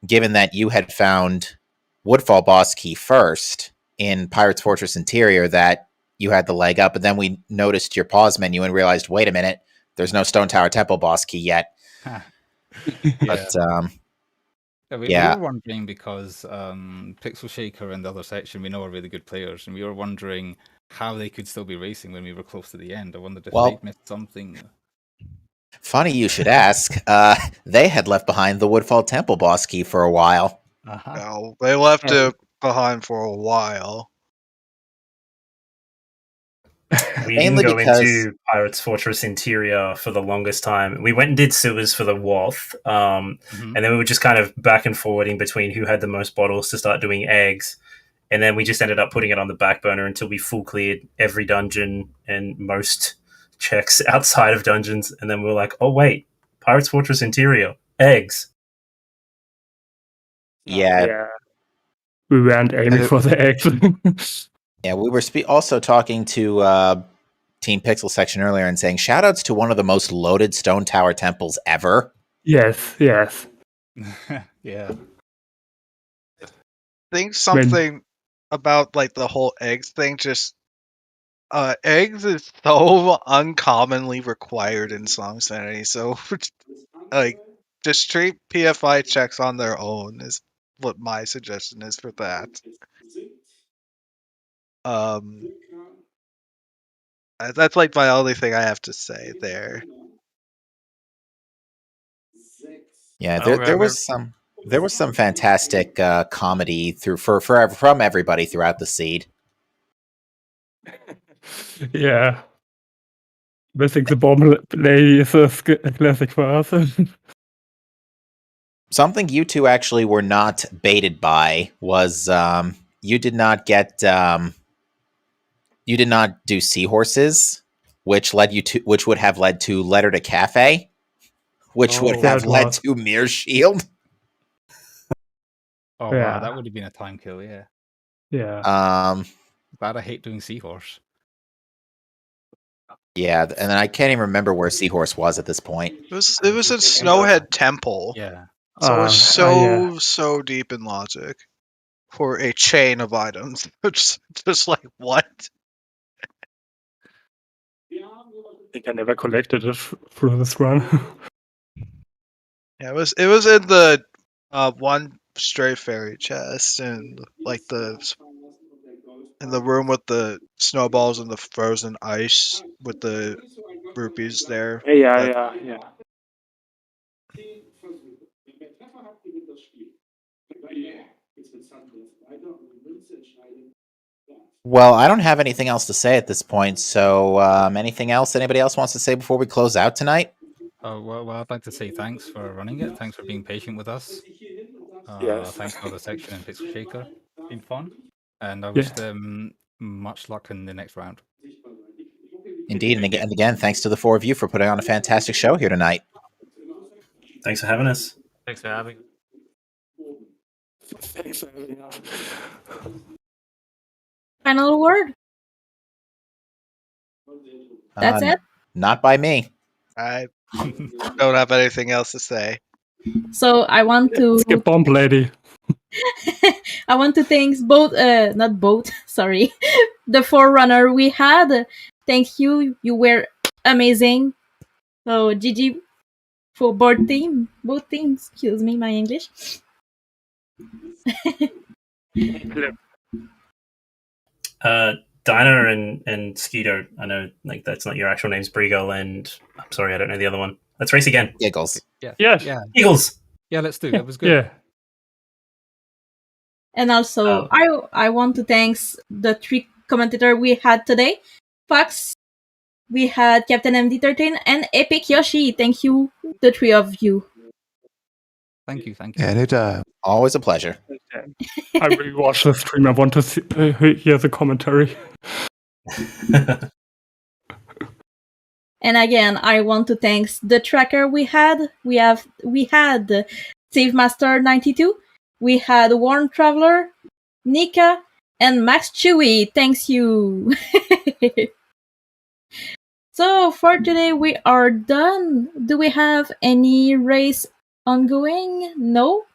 given that you had found Woodfall Boss Key first in Pirate's Fortress Interior, that you had the leg up. But then we noticed your pause menu and realized, wait a minute, there's no Stone Tower Temple Boss Key yet. But we were wondering because Pixel Shaker and the other section we know are really good players, and we were wondering how they could still be racing when we were close to the end. I wondered if they'd missed something. Funny you should ask. They had left behind the Woodfall Temple Boss Key for a while. No, they left it behind for a while. We didn't go into Pirate's Fortress Interior for the longest time. We went and did sewers for the Wharf, and then we were just kind of back and forwarding between who had the most bottles to start doing eggs. And then we just ended up putting it on the back burner until we full cleared every dungeon and most checks outside of dungeons. And then we were like, oh, wait, Pirate's Fortress Interior, eggs. Yeah. We weren't aiming for the eggs. Yeah, we were also talking to Team PixelSection earlier and saying shoutouts to one of the most loaded Stone Tower temples ever. Yes. Yeah. I think something about like the whole eggs thing, just eggs is so uncommonly required in Song Sanity. So like just treat PFI checks on their own is what my suggestion is for that. That's like my only thing I have to say there. Yeah, there was some fantastic comedy from everybody throughout the seed. Yeah. Missing the bomb lady is a classic for us. Something you two actually were not baited by was you did not do seahorses, which would have led to Letter to Cafe, which would have led to Mirror Shield. Oh wow, that would have been a time kill, yeah. Yeah. Glad I hate doing Seahorse. Yeah, and then I can't even remember where Seahorse was at this point. It was in Snowhead Temple. Yeah. So it's so deep in logic for a chain of items. just like what? I think I never collected it through this run. Yeah, it was in the one stray fairy chest and like in the room with the snowballs and the frozen ice with the rupees there. Yeah. Well, I don't have anything else to say at this point. So, anything else anybody else wants to say before we close out tonight? Well, I'd like to say thanks for running it. Thanks for being patient with us. Thanks for the section and Pixel Shaker. It's been fun. And I wish them much luck in the next round. Indeed, and again, thanks to the four of you for putting on a fantastic show here tonight. Thanks for having us. Thanks for having us. Final word. That's it? Not by me. I don't have anything else to say. So I want to skip bomb lady. I want to thank not both, sorry, the forerunner we had. Thank you. You were amazing. So GG for both teams. Excuse me, my English. Dinah and Skeeter, I know like that's not your actual names, Brigo, and I'm sorry, I don't know the other one. Let's race again. Giggles. Yeah. Yes. Yeah. Giggles. Yeah, let's do. That was good. Yeah. And also, I want to thank the 3 commentators we had today. Fox, we had Captain MD13, and Epic Yoshi. Thank you, the 3 of you. Thank you. Thank you. Anytime. Always a pleasure. I really watched the stream. I want to hear the commentary. And again, I want to thank the tracker we had. We had Steve Master 92. We had Warren Traveler, Nika, and Max Chewy. Thanks you. So for today, we are done. Do we have any race ongoing? No.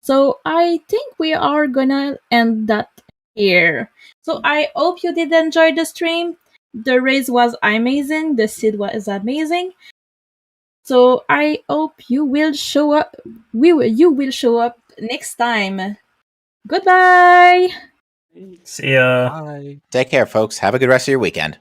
So I think we are gonna end that here. So I hope you did enjoy the stream. The race was amazing. The seed was amazing. So I hope you will show up. You will show up next time. Goodbye. See ya. Bye. Take care, folks. Have a good rest of your weekend.